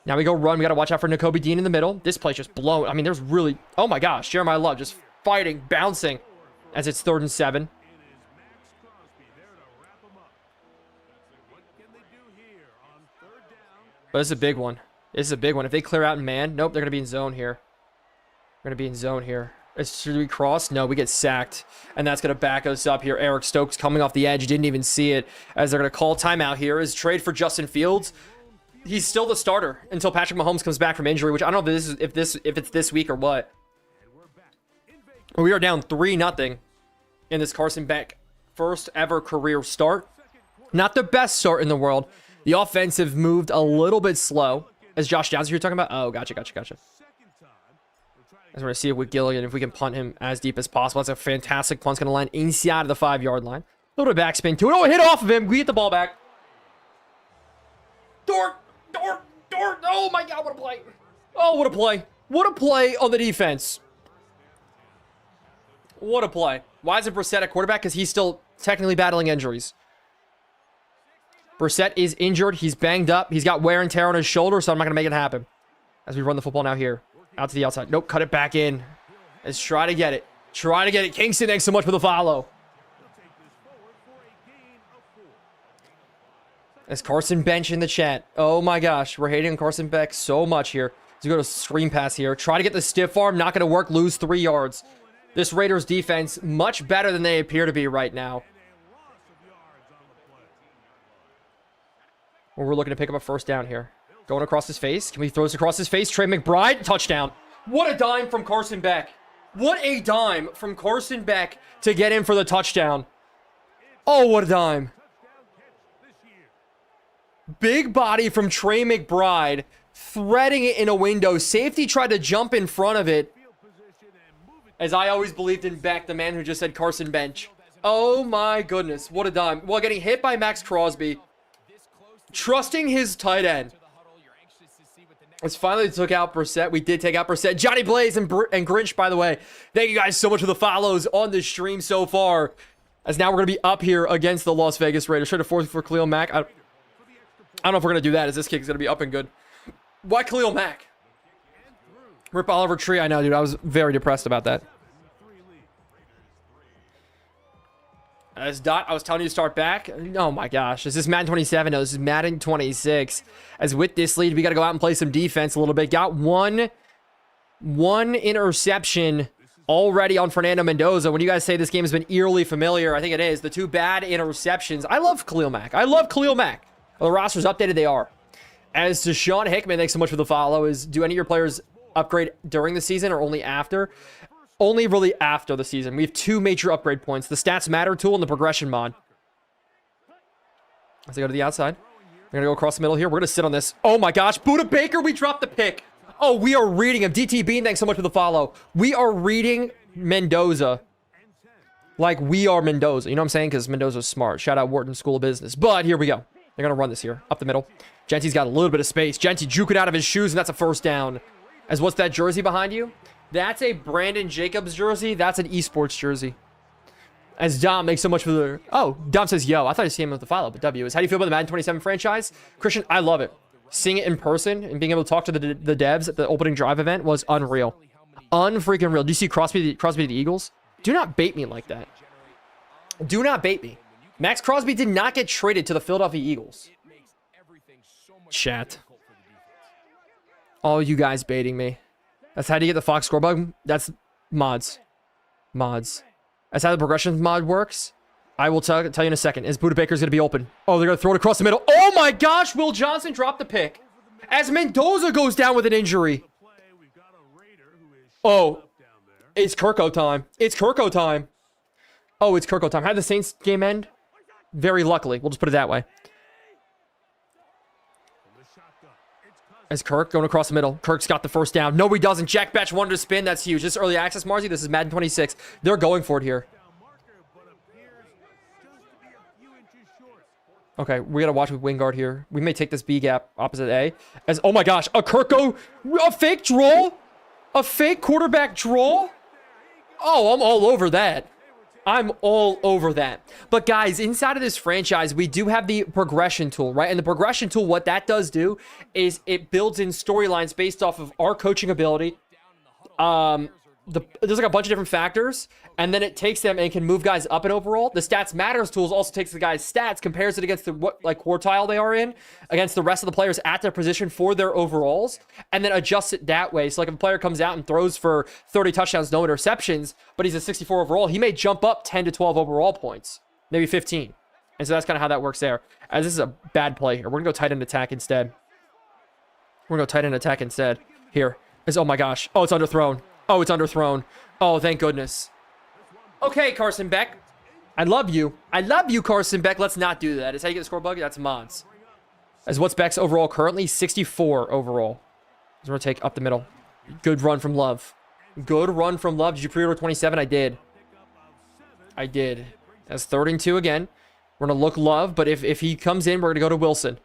Now we go run. We got to watch out for Nakobe Dean in the middle. This play's just blown. I mean, there's really... Oh my gosh. Jeremiyah Love just fighting, bouncing. As it's 3rd and 7. But this is a big one. This is a big one. If they clear out in man, nope, they're going to be in zone here. They're going to be in zone here. Should we cross? No, we get sacked. And that's going to back us up here. Eric Stokes coming off the edge. Didn't even see it. As they're going to call timeout here. Is trade for Justin Fields. He's still the starter until Patrick Mahomes comes back from injury, which I don't know if it's this week or what. We are down 3-0 in this Carson Beck first ever career start. Not the best start in the world. The offensive moved a little bit slow. As Josh Downs you're talking about? Oh, gotcha. As we're going to see it with Gilligan, if we can punt him as deep as possible. That's a fantastic punt. It's going to land inside of the 5-yard line. A little bit of backspin to it. Oh, hit off of him. We get the ball back. Dort. Oh, my God. What a play. Oh, what a play. What a play on the defense. What a play. Why isn't Brissett at quarterback? Because he's still technically battling injuries. Brissett is injured. He's banged up. He's got wear and tear on his shoulder, so I'm not going to make it happen. As we run the football now here. Out to the outside. Nope, cut it back in. Let's try to get it. Kingston, thanks so much for the follow. As Carson Bench in the chat. Oh my gosh, we're hating Carson Beck so much here. Let's go to screen pass here. Try to get the stiff arm. Not going to work. Lose 3 yards. This Raiders defense, much better than they appear to be right now. Well, we're looking to pick up a first down here. Going across his face. Can we throw this across his face? Trey McBride, touchdown. What a dime from Carson Beck. What a dime from Carson Beck to get in for the touchdown. Oh, what a dime. Big body from Trey McBride, threading it in a window. Safety tried to jump in front of it. As I always believed in Beck, the man who just said Carson Bench. Oh my goodness, what a dime. Well, getting hit by Max Crosby. Trusting his tight end. Let's finally took out Brissett. We did take out Brissett. Johnny Blaze and Grinch, by the way. Thank you guys so much for the follows on the stream so far. As now we're going to be up here against the Las Vegas Raiders. Try to force for Khalil Mack. I don't know if we're going to do that, as this kick is going to be up and good. Why Khalil Mack? Rip Oliver Tree. I know, dude. I was very depressed about that. As Dot, I was telling you to start back. Oh my gosh. Is this Madden 27? No, this is Madden 26. As with this lead, we got to go out and play some defense a little bit. Got one interception already on Fernando Mendoza. When you guys say this game has been eerily familiar, I think it is. The 2 bad interceptions. I love Khalil Mack. I love Khalil Mack. Well, the roster's updated. They are. As to Sean Hickman, thanks so much for the follow. Do any of your players upgrade during the season or only after? Only really after the season. We have 2 major upgrade points. The Stats Matter tool and the progression mod. As I go to the outside. We're going to go across the middle here. We're going to sit on this. Oh my gosh. Buda Baker, we dropped the pick. Oh, we are reading him. DT Bean, thanks so much for the follow. We are reading Mendoza like we are Mendoza. You know what I'm saying? Because Mendoza's smart. Shout out Wharton School of Business. But here we go. They're going to run this here. Up the middle. Genty's got a little bit of space. Genty juking out of his shoes, and that's a first down. As what's that jersey behind you? That's a Brandon Jacobs jersey. That's an esports jersey. As Dom makes so much for the... Oh, Dom says, yo. I thought he came with the follow, but W is. How do you feel about the Madden 27 franchise? Christian, I love it. Seeing it in person and being able to talk to the devs at the opening drive event was unreal. Unfreaking real. Do you see Crosby to the Eagles? Do not bait me like that. Do not bait me. Max Crosby did not get traded to the Philadelphia Eagles. Chat. All you guys baiting me. That's how you get the Fox score bug. That's mods. Mods. That's how the progression mod works. I will tell you in a second. Is Buda Baker's going to be open? Oh, they're going to throw it across the middle. Oh my gosh, Will Johnson dropped the pick. As Mendoza goes down with an injury. Oh, it's Kirko time. It's Kirko time. Oh, it's Kirko time. How did the Saints game end? Very luckily. We'll just put it that way. As Kirk going across the middle. Kirk's got the first down. No, he doesn't. Jack Batch wanted to spin. That's huge. This early access, Marzi. This is Madden 26. They're going for it here. Okay, we got to watch with Wingard here. We may take this B gap opposite A. As, oh my gosh, a Kirko, a fake draw? A fake quarterback draw? Oh, I'm all over that. I'm all over that. But guys, inside of this franchise, we do have the progression tool, right? And the progression tool, what that does do is it builds in storylines based off of our coaching ability. There's like a bunch of different factors, and then it takes them and can move guys up and overall. The Stats Matters tools also takes the guy's stats, compares it against the what like quartile they are in, against the rest of the players at their position for their overalls, and then adjusts it that way. So like if a player comes out and throws for 30 touchdowns, no interceptions, but he's a 64 overall, he may jump up 10 to 12 overall points, maybe 15. And so that's kind of how that works there. As this is a bad play here. We're going to go tight end attack instead. Here. Oh my gosh. Oh, it's underthrown. Oh, it's underthrown. Oh, thank goodness. Okay, Carson Beck. I love you. I love you, Carson Beck. Let's not do that. Is how you get the score bug? That's mods. As what's Beck's overall currently? 64 overall. So we're going to take up the middle. Good run from Love. Good run from Love. Did you pre-order 27? I did. That's 3rd and 2 again. We're going to look Love, but if he comes in, we're going to go to Wilson.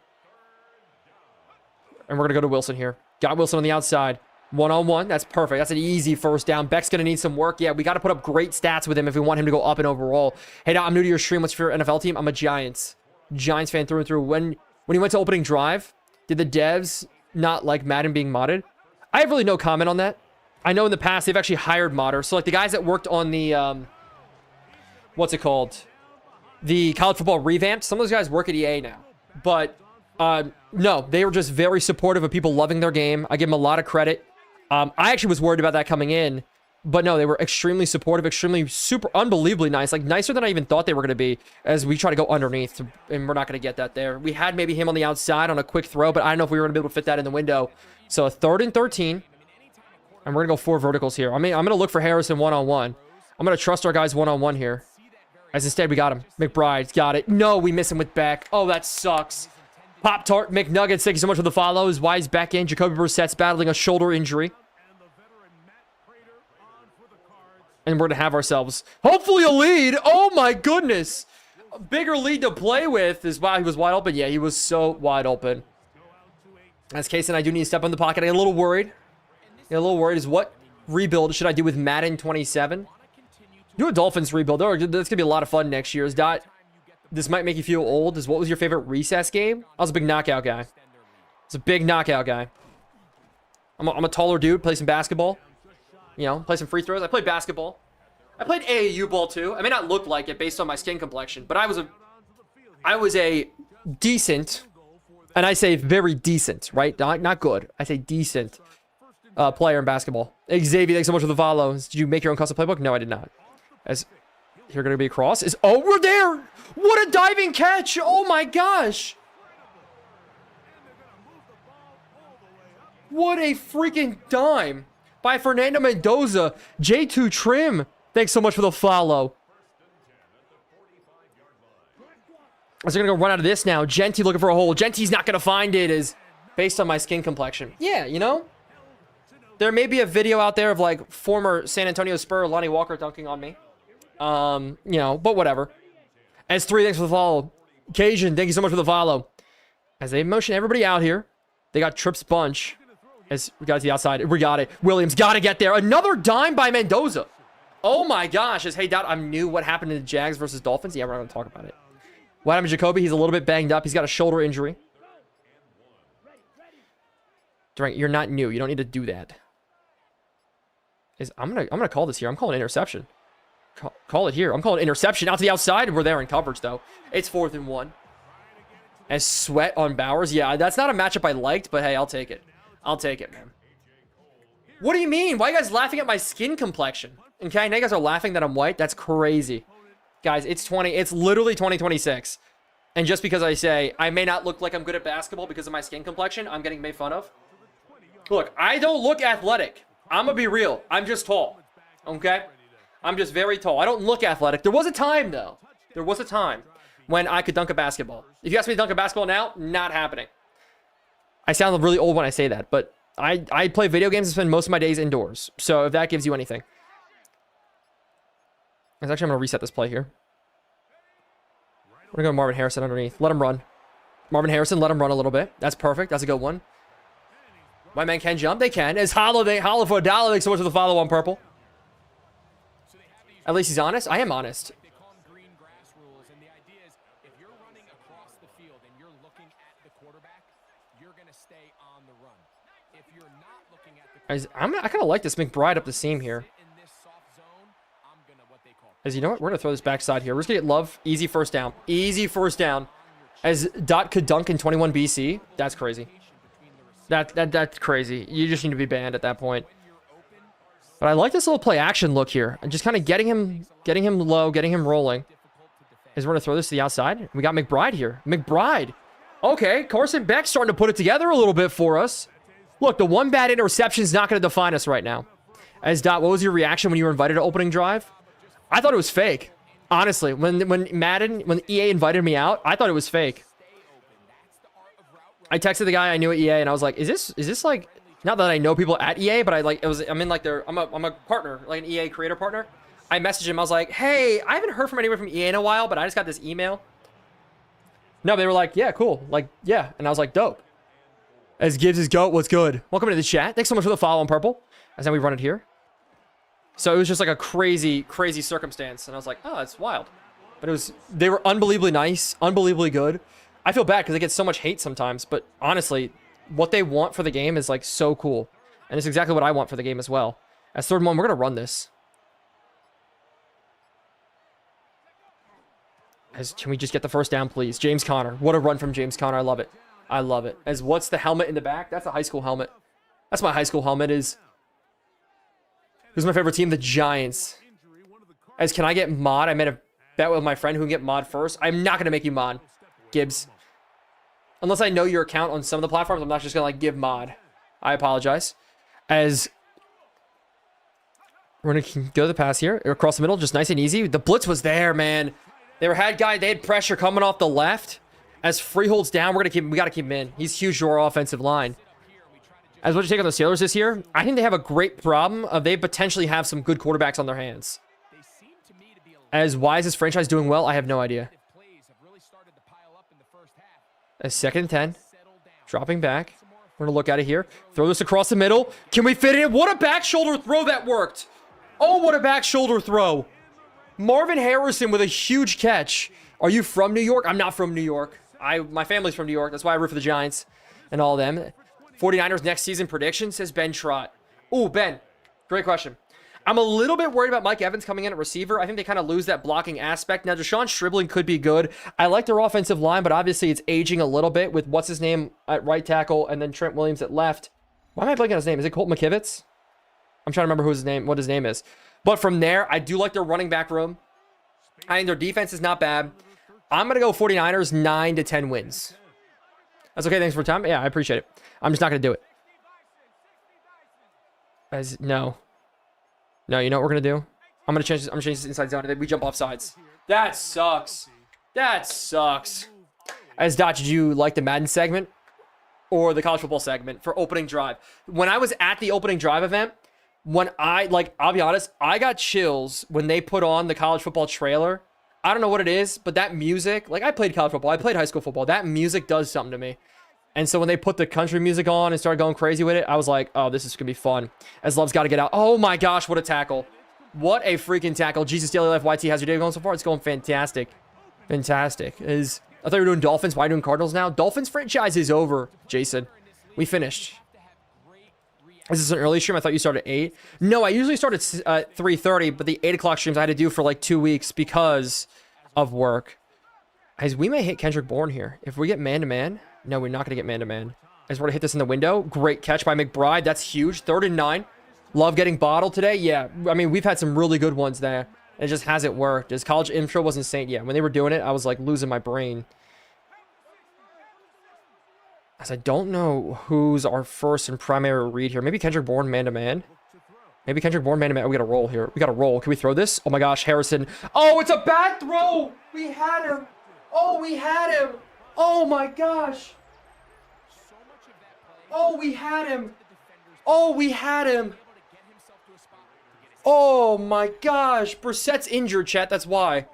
And we're going to go to Wilson here. Got Wilson on the outside. One-on-one. That's perfect. That's an easy first down. Beck's going to need some work. Yeah, we got to put up great stats with him if we want him to go up and overall. Hey, now I'm new to your stream. What's your NFL team? I'm a Giants fan through and through. When he went to opening drive, did the devs not like Madden being modded? I have really no comment on that. I know in the past they've actually hired modders. So like the guys that worked on the, what's it called? The college football revamped. Some of those guys work at EA now. But no, they were just very supportive of people loving their game. I give them a lot of credit. I actually was worried about that coming in, but no, they were extremely supportive, extremely super, unbelievably nice, like nicer than I even thought they were going to be as we try to go underneath, and we're not going to get that there. We had maybe him on the outside on a quick throw, but I don't know if we were going to be able to fit that in the window. So a 3rd and 13, and we're going to go 4 verticals here. I mean, I'm going to look for Harrison one-on-one. I'm going to trust our guys one-on-one here. As instead, we got him. McBride's got it. No, we miss him with Beck. Oh, that sucks. Pop-Tart McNuggets, thank you so much for the follows. Wise back in. Jacoby Brissett's battling a shoulder injury. And we're going to have ourselves, hopefully, a lead. Oh, my goodness. A bigger lead to play with is wow, he was wide open. Yeah, he was so wide open. As Case and I do need to step in the pocket. I get a little worried. Is what rebuild should I do with Madden 27? Do a Dolphins rebuild. That's going to be a lot of fun next year. This might make you feel old. What was your favorite recess game? I was a big knockout guy. I was a big knockout guy. I'm a taller dude. Play some basketball. You know, play some free throws. I played basketball. I played AAU ball too. I may not look like it based on my skin complexion, but I was a decent, and I say very decent, right? Not good. I say decent player in basketball. Xavier, thanks so much for the follows. Did you make your own custom playbook? No, I did not. As here going to be a cross. Oh, we're there. What a diving catch. Oh my gosh. What a freaking dime by Fernando Mendoza. J2 Trim, thanks so much for the follow. So they're going to go run out of this now. Genty looking for a hole. Genty's not going to find it, is based on my skin complexion. Yeah, you know, there may be a video out there of like former San Antonio Spur Lonnie Walker dunking on me. You know, but whatever. S3, thanks for the follow. Cajun, thank you so much for the follow. As they motion everybody out here, they got Trips bunch. As we got to the outside, we got it. Williams got to get there. Another dime by Mendoza. Oh my gosh. As hey, Dot, I'm new. What happened to the Jags versus Dolphins? Yeah, we're not going to talk about it. What happened to Jacoby? He's a little bit banged up. He's got a shoulder injury. Durant, you're not new. You don't need to do that. I'm gonna call this here. I'm calling interception. Call it here. I'm calling interception out to the outside. We're there in coverage though. It's 4th and 1. And Sweat on Bowers. Yeah, that's not a matchup I liked, but hey, I'll take it. I'll take it, man. What do you mean? Why are you guys laughing at my skin complexion? Okay, now you guys are laughing that I'm white. That's crazy. Guys, it's literally 2026. And just because I say I may not look like I'm good at basketball because of my skin complexion, I'm getting made fun of. Look, I don't look athletic. I'm gonna be real. I'm just tall. Okay? I'm just very tall. I don't look athletic. There was a time, though. There was a time when I could dunk a basketball. If you ask me to dunk a basketball now, not happening. I sound really old when I say that, but I play video games and spend most of my days indoors. So if that gives you anything. I'm going to reset this play here. We're going to go Marvin Harrison underneath. Let him run. Marvin Harrison, let him run a little bit. That's perfect. That's a good one. My man can jump. They can. As Hollow for a dollar. Thanks so much for the follow on purple. At least he's honest. I am honest. I kind of like this McBride up the seam here. As you know what? We're going to throw this backside here. We're just going to get Love. Easy first down. Easy first down. As Dot could dunk in 21 BC. That's crazy. That's crazy. You just need to be banned at that point. But I like this little play action look here. And just kind of getting him low, getting him rolling. As we're going to throw this to the outside. We got McBride here. McBride. Okay, Carson Beck starting to put it together a little bit for us. Look, the one bad interception is not going to define us right now. As Dot, what was your reaction when you were invited to opening drive? I thought it was fake. Honestly, when EA invited me out, I thought it was fake. I texted the guy I knew at EA and I was like, is this like, not that I know people at EA, but I'm in like I'm a partner, like an EA creator partner. I messaged him. I was like, hey, I haven't heard from anyone from EA in a while, but I just got this email. No, they were like, yeah, cool. Like, yeah. And I was like, dope. As Gibbs is GOAT, what's good? Welcome to the chat. Thanks so much for the follow on purple. As then we run it here. So it was just like a crazy, crazy circumstance. And I was like, oh, it's wild. But they were unbelievably nice, unbelievably good. I feel bad because they get so much hate sometimes. But honestly, what they want for the game is like so cool. And it's exactly what I want for the game as well. As 3rd and 1, we're going to run this. Can we just get the first down, please? James Conner. What a run from James Conner. I love it. I love it. As what's the helmet in the back? That's a high school helmet. That's my high school helmet is. Who's my favorite team? The Giants. As can I get mod? I made a bet with my friend who can get mod first. I'm not going to make you mod, Gibbs. Unless I know your account on some of the platforms, I'm not just going to like give mod. I apologize. As we're going to go to the pass here. Across the middle, just nice and easy. The blitz was there, man. They had pressure coming off the left. As Free holds down, we got to keep him in. He's huge to our offensive line. As what you take on the Steelers this year, I think they have a great problem of they potentially have some good quarterbacks on their hands. As why is this franchise doing well? I have no idea. A 2nd and 10. Dropping back. We're going to look at it here. Throw this across the middle. Can we fit it in? What a back shoulder throw that worked. Oh, what a back shoulder throw. Marvin Harrison with a huge catch. Are you from New York? I'm not from New York. My family's from New York. That's why I root for the Giants and all them. 49ers next season prediction, says Ben Trott. Ooh, Ben, great question. I'm a little bit worried about Mike Evans coming in at receiver. I think they kind of lose that blocking aspect. Now, Deshaun Stribling could be good. I like their offensive line, but obviously it's aging a little bit with what's his name at right tackle and then Trent Williams at left. Why am I blanking on his name? Is it Colt McKivitz? I'm trying to remember what his name is. But from there, I do like their running back room. I think their defense is not bad. I'm going to go 49ers 9 to 10 wins. That's okay. Thanks for your time. Yeah, I appreciate it. I'm just not going to do it. No, you know what we're going to do? I'm going to change this inside zone. We jump off sides. That sucks. That sucks. As Dot, did you like the Madden segment or the college football segment for opening drive? When I was at the opening drive event, I'll be honest, I got chills when they put on the college football trailer. I don't know what it is, but that music, I played college football, I played high school football. That music does something to me. And so when they put the country music on and started going crazy with it, I was like, oh, this is going to be fun. As Love's got to get out. Oh my gosh, what a tackle. What a freaking tackle. Jesus Daily Life YT, how's your day going so far? It's going fantastic. Fantastic. I thought you were doing Dolphins. Why are you doing Cardinals now? Dolphins franchise is over, Jason. We finished. Is this an early stream? I thought you started at 8. No, I usually start at 3:30, but the 8 o'clock streams I had to do for like 2 weeks because of work. As we may hit Kendrick Bourne here. If we get man-to-man. No, we're not going to get man-to-man. As we're going to hit this in the window. Great catch by McBride. That's huge. 3rd and 9. Love getting bottled today. Yeah, I mean, we've had some really good ones there. It just hasn't worked. His college intro wasn't insane. Yeah, when they were doing it, I was like losing my brain. As I don't know who's our first and primary read here. Maybe Kendrick Bourne man-to-man. Maybe Kendrick Bourne man-to-man. We got to roll here. We got to roll. Can we throw this? Oh my gosh, Harrison. Oh, it's a bad throw. We had him. Oh, we had him. Oh my gosh. Oh, we had him. Oh, we had him. Oh my gosh. Brissett's injured, chat. That's why.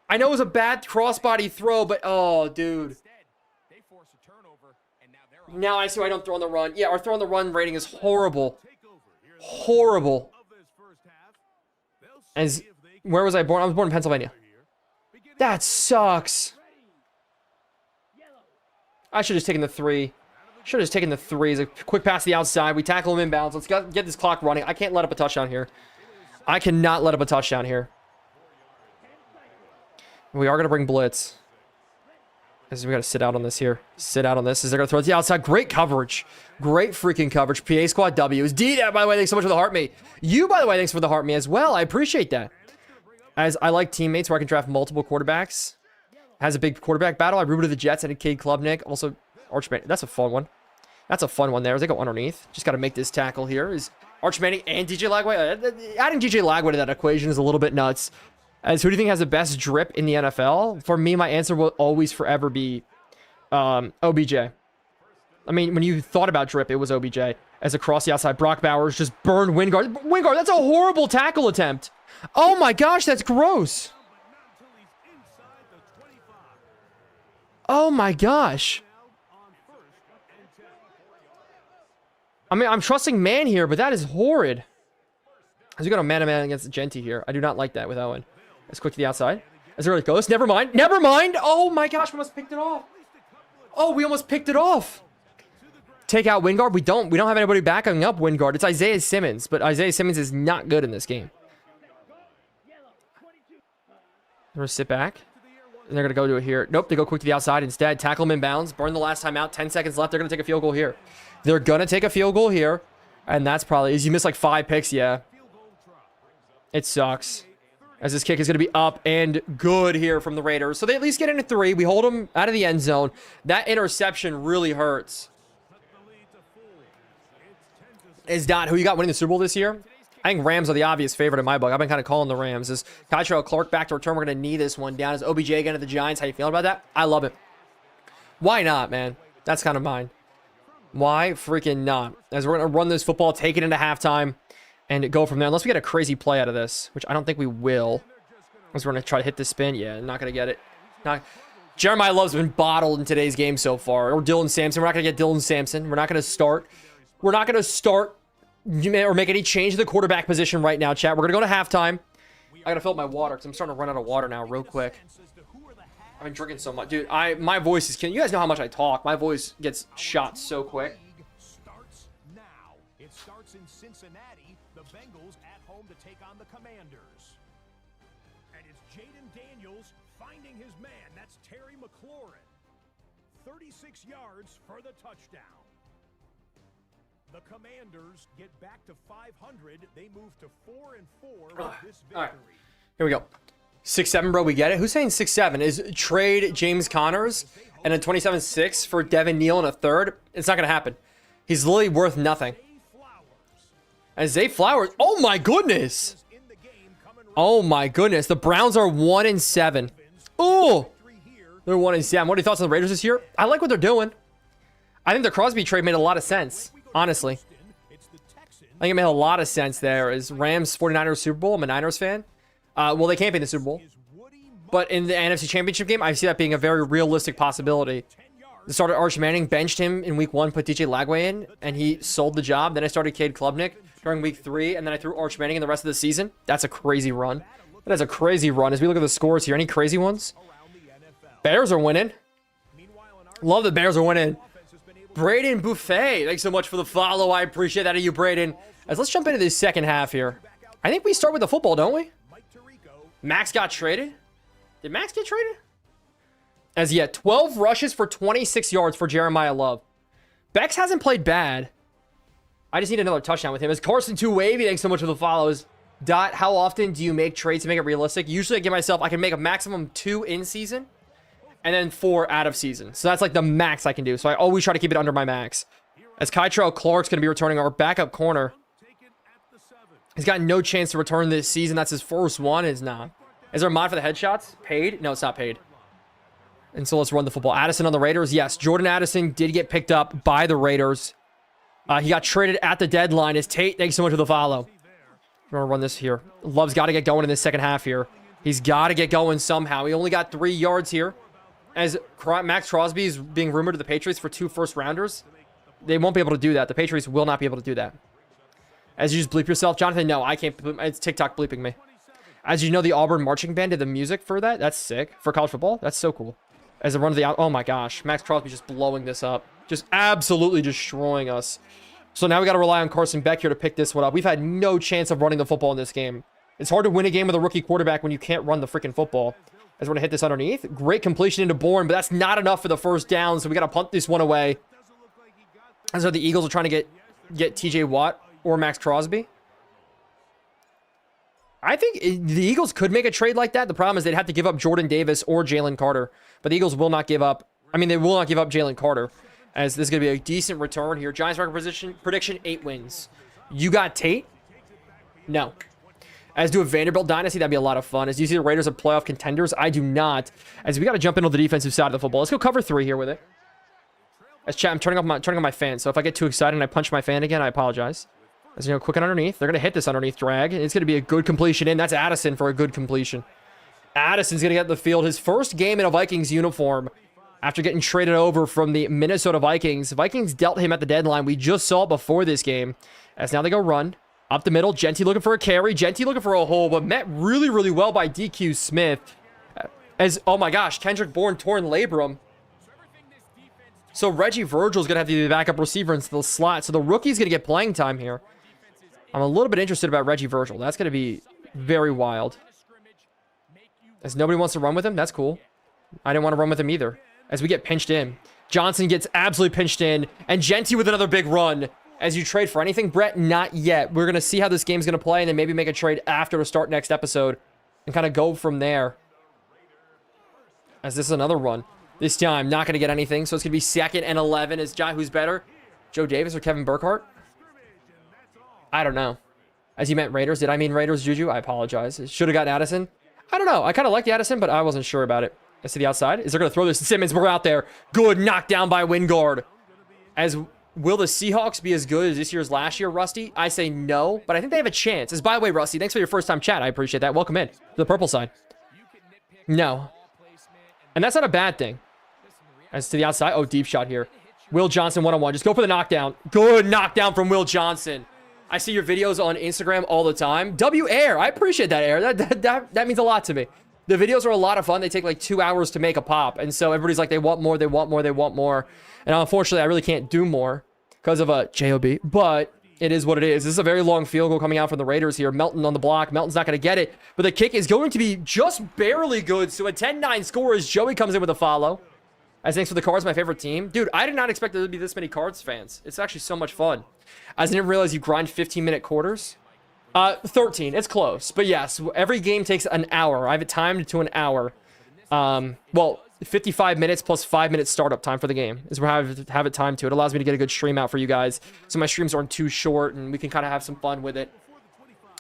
I know it was a bad crossbody throw, but oh, dude. Now I see why I don't throw on the run. Yeah, our throw on the run rating is horrible. Horrible. Where was I born? I was born in Pennsylvania. That sucks. I should have just taken the 3. Should have just taken the 3. It's a quick pass to the outside. We tackle him inbounds. Let's get this clock running. I can't let up a touchdown here. I cannot let up a touchdown here. We are going to bring blitz. As we got to sit out on this here. Sit out on this. As they're going to throw it to the outside. Great coverage. Great freaking coverage. PA squad W's. D, by the way, thanks so much for the heart me. You, by the way, thanks for the heart me as well. I appreciate that. As I like teammates where I can draft multiple quarterbacks. Has a big quarterback battle. I rooted the Jets and a Cade Klubnik. Also, Archman. That's a fun one. That's a fun one there. As they go underneath. Just got to make this tackle here. Is Arch Manning and DJ Lagway. Adding DJ Lagway to that equation is a little bit nuts. As who do you think has the best drip in the NFL? For me, my answer will always forever be OBJ. I mean, when you thought about drip, it was OBJ. As across the outside, Brock Bowers just burned Wingard. Wingard, that's a horrible tackle attempt. Oh my gosh, that's gross. Oh my gosh. I mean, I'm trusting man here, but that is horrid. As we got a man-to-man against Genty here. I do not like that with Owen. Let's quick to the outside. As there it goes. Never mind. Never mind. Oh my gosh, we almost picked it off. Oh, we almost picked it off. Take out Wingard. We don't have anybody backing up Wingard. It's Isaiah Simmons, but Isaiah Simmons is not good in this game. They're going to sit back. And they're going to go to it here. Nope, they go quick to the outside instead. Tackle him inbounds. Burn the last time out. 10 seconds left. They're going to take a field goal here. They're going to take a field goal here. And that's probably... You missed like 5 picks, yeah. It sucks. As this kick is going to be up and good here from the Raiders. So they at least get into 3. We hold them out of the end zone. That interception really hurts. Is Dot, who you got winning the Super Bowl this year? I think Rams are the obvious favorite in my book. I've been kind of calling the Rams. Is Kyle Clark back to return? We're going to knee this one down. Is OBJ again to the Giants? How you feeling about that? I love it. Why not, man? That's kind of mine. Why freaking not? As we're going to run this football, take it into halftime, and go from there. Unless we get a crazy play out of this, which I don't think we will. As we're going to try to hit the spin. Yeah, not going to get it. Jeremiyah Love's been bottled in today's game so far. Or Dylan Sampson. We're not going to get Dylan Sampson. We're not going to start. We're not going to start or make any change to the quarterback position right now, chat. We're going to go to halftime. I got to fill up my water because I'm starting to run out of water now real quick. I've been drinking so much. Dude, my voice is killing. You guys know how much I talk. My voice gets shot so quick. Starts now. It starts in Cincinnati. The Bengals at home to take on the Commanders. And it's Jaden Daniels finding his man. That's Terry McLaurin. 36 yards for the touchdown. The Commanders get back to 500. They move to 4-4 with this victory. All right. Here we go. 6-7, bro. We get it. Who's saying 6-7? Is trade James Connors and a 27-6 for Devin Neal in a third? It's not going to happen. He's literally worth nothing. And Zay Flowers. Oh, my goodness. Oh, my goodness. The Browns are 1-7. Oh, they're 1-7. What are your thoughts on the Raiders this year? I like what they're doing. I think the Crosby trade made a lot of sense. Honestly, I think it made a lot of sense there. Is Rams 49ers Super Bowl? I'm a Niners fan. Well, they can't be in the Super Bowl. But in the NFC Championship game, I see that being a very realistic possibility. The starter Arch Manning benched him in week 1, put DJ Lagway in, and he sold the job. Then I started Cade Klubnik during week 3, and then I threw Arch Manning in the rest of the season. That's a crazy run. That is a crazy run. As we look at the scores here, any crazy ones? Bears are winning. Love the Bears are winning. Braden Buffet, thanks so much for the follow. I appreciate that of you, Braden. As let's jump into this second half here. I think we start with the football, don't we? Max got traded. Did Max get traded? As yet, 12 rushes for 26 yards for Jeremiyah Love. Bex hasn't played bad. I just need another touchdown with him. As Carson 2 Wavy, thanks so much for the follows. Dot, how often do you make trades to make it realistic? Usually I give myself, I can make a maximum 2 in season. And then 4 out of season. So that's like the max I can do. So I always try to keep it under my max. As Kytrell Clark's going to be returning, our backup corner. He's got no chance to return this season. That's his first one. Is not. Is there a mod for the headshots? Paid? No, it's not paid. And so let's run the football. Addison on the Raiders. Yes, Jordan Addison did get picked up by the Raiders. He got traded at the deadline. As Tate, thanks so much for the follow. We're going to run this here. Love's got to get going in this second half here. He's got to get going somehow. He only got 3 yards here. As Max Crosby is being rumored to the Patriots for 2 first-rounders, they won't be able to do that. The Patriots will not be able to do that. As you just bleep yourself, Jonathan, no, I can't. It's TikTok bleeping me. As you know, the Auburn marching band did the music for that. That's sick. For college football, that's so cool. As a run to the out, oh my gosh, Max Crosby just blowing this up. Just absolutely destroying us. So now we got to rely on Carson Beck here to pick this one up. We've had no chance of running the football in this game. It's hard to win a game with a rookie quarterback when you can't run the freaking football. As we're going to hit this underneath. Great completion into Bourne, but that's not enough for the first down, so we got to punt this one away. And so the Eagles are trying to get TJ Watt or Max Crosby. I think the Eagles could make a trade like that. The problem is they'd have to give up Jordan Davis or Jalen Carter. But the Eagles will not give up. I mean, they will not give up Jalen Carter. As this is going to be a decent return here. Giants record prediction, 8 wins. You got Tate? No. As do a Vanderbilt dynasty, that'd be a lot of fun. As you see the Raiders are playoff contenders, I do not. As we got to jump into the defensive side of the football. Let's go cover 3 here with it. As chat, I'm turning on my fan. So if I get too excited and I punch my fan again, I apologize. As you know, quick and underneath. They're going to hit this underneath drag. It's going to be a good completion in. That's Addison for a good completion. Addison's going to get the field. His first game in a Vikings uniform after getting traded over from the Minnesota Vikings. Vikings dealt him at the deadline. We just saw it before this game. As now they go run. Up the middle, Genty looking for a carry. Genty looking for a hole, but met really, really well by DQ Smith. As, oh my gosh, Kendrick Bourne torn labrum. So Reggie Virgil's going to have to be the backup receiver into the slot. So the rookie's going to get playing time here. I'm a little bit interested about Reggie Virgil. That's going to be very wild. As nobody wants to run with him, that's cool. I didn't want to run with him either. As we get pinched in. Johnson gets absolutely pinched in. And Genty with another big run. As you trade for anything, Brett, not yet. We're going to see how this game's going to play and then maybe make a trade after to start next episode and kind of go from there. As this is another run. This time, not going to get anything. So it's going to be 2nd and 11. Is who's better? Joe Davis or Kevin Burkhardt? I don't know. As you meant Raiders. Did I mean Raiders, Juju? I apologize. Should have gotten Addison. I don't know. I kind of like the Addison, but I wasn't sure about it. I see the outside. Is they're going to throw this? Simmons, we're out there. Good knockdown by Wingard. As will the Seahawks be as good as this year's last year, Rusty? I say no, but I think they have a chance. As by the way, Rusty, thanks for your first time chat. I appreciate that. Welcome in to the purple side. No. And that's not a bad thing. As to the outside. Oh, deep shot here. Will Johnson one-on-one. Just go for the knockdown. Good knockdown from Will Johnson. I see your videos on Instagram all the time. W Air. I appreciate that, Air. That means a lot to me. The videos are a lot of fun. They take like 2 hours to make a pop. And so everybody's like, they want more, they want more, they want more. And unfortunately, I really can't do more because of a JOB. But it is what it is. This is a very long field goal coming out from the Raiders here. Melton on the block. Melton's not going to get it. But the kick is going to be just barely good. So a 10-9 score as Joey comes in with a follow. As thanks for the Cards, my favorite team. Dude, I did not expect there to be this many Cards fans. It's actually so much fun. As I didn't realize you grind 15-minute quarters. 13. It's close. But yes, every game takes an hour. I have it timed to an hour. Well, 55 minutes plus 5 minutes startup time for the game is where I have it timed to. It allows me to get a good stream out for you guys. So my streams aren't too short and we can kind of have some fun with it.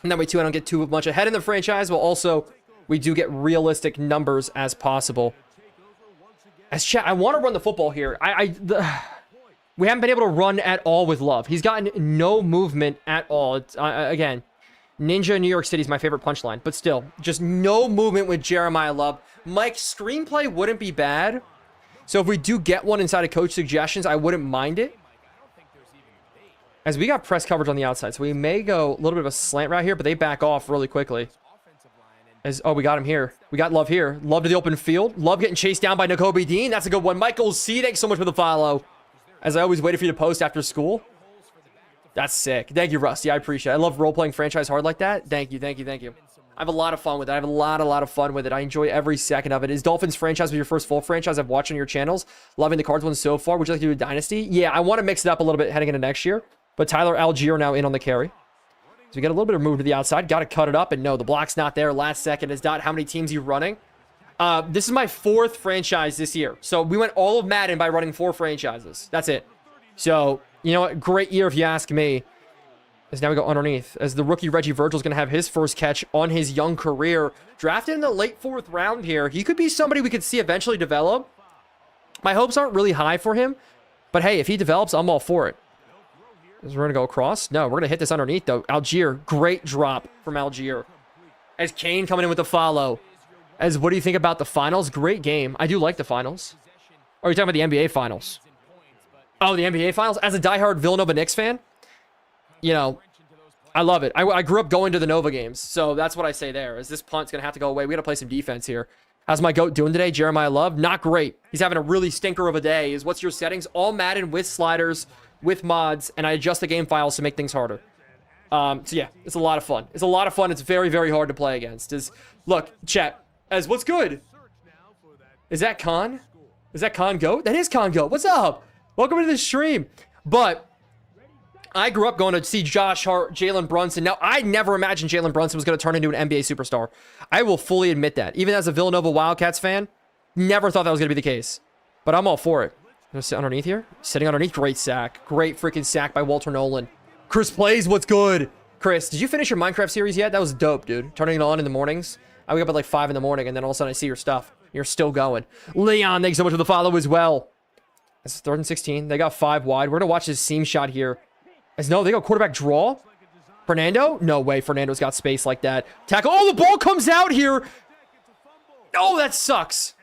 And that way, too, I don't get too much ahead in the franchise. But also, we do get realistic numbers as possible. As chat, I want to run the football here. We haven't been able to run at all with Love. He's gotten no movement at all. It's, again, Ninja New York City is my favorite punchline. But still, just no movement with Jeremiyah Love. Mike's screenplay wouldn't be bad. So if we do get one inside of coach suggestions, I wouldn't mind it. As we got press coverage on the outside. So we may go a little bit of a slant route here, but they back off really quickly. Oh, we got him here. We got Love here. Love to the open field. Love getting chased down by Nakobe Dean. That's a good one. Michael C, thanks so much for the follow. As I always waited for you to post after school. That's sick. Thank you, Rusty. I appreciate it. I love role-playing franchise hard like that. Thank you, thank you, thank you. I have a lot of fun with it. I have a lot of fun with it. I enjoy every second of it. Is Dolphins franchise with your first full franchise I've watched on your channels? Loving the Cards one so far. Would you like to do a Dynasty? Yeah, I want to mix it up a little bit heading into next year. But Tyler Algier now in on the carry. So we get a little bit of move to the outside. Got to cut it up. And no, the block's not there. Last second is Dot. How many teams are you running? This is my 4th franchise this year. So we went all of Madden by running 4 franchises. That's it. So, you know what? Great year if you ask me. As now we go underneath. As the rookie Reggie Virgil's going to have his first catch on his young career. Drafted in the late 4th round here. He could be somebody we could see eventually develop. My hopes aren't really high for him. But hey, if he develops, I'm all for it. As we're going to go across. No, we're going to hit this underneath, though. Algier. Great drop from Algier. As Kane coming in with the follow. As what do you think about the finals? Great game. I do like the finals. Or are you talking about the NBA finals? Oh, the NBA finals? As a diehard Villanova Knicks fan, you know, I love it. I grew up going to the Nova games. So that's what I say there. Is this punt's going to have to go away. We got to play some defense here. How's my GOAT doing today? Jeremiyah Love? Not great. He's having a really stinker of a day. Is what's your settings? All Madden with sliders, with mods, and I adjust the game files to make things harder. So yeah, it's a lot of fun. It's a lot of fun. It's very, very hard to play against. Look, chat. As what's good? Is that Con? Is that Con GOAT? That is Con GOAT. What's up? Welcome to the stream. But I grew up going to see Josh Hart, Jalen Brunson. Now, I never imagined Jalen Brunson was going to turn into an NBA superstar. I will fully admit that. Even as a Villanova Wildcats fan, never thought that was going to be the case. But I'm all for it. Gonna sit underneath here. Sitting underneath. Great sack. Great freaking sack by Walter Nolan. Chris plays. What's good? Chris, did you finish your Minecraft series yet? That was dope, dude. Turning it on in the mornings. I wake up at like 5 in the morning, and then all of a sudden I see your stuff. You're still going. Leon, thanks so much for the follow as well. It's 3rd and 16. They got 5 wide. We're going to watch this seam shot here. As no, they go quarterback draw. Fernando? No way. Fernando's got space like that. Tackle. Oh, the ball comes out here. Oh, that sucks.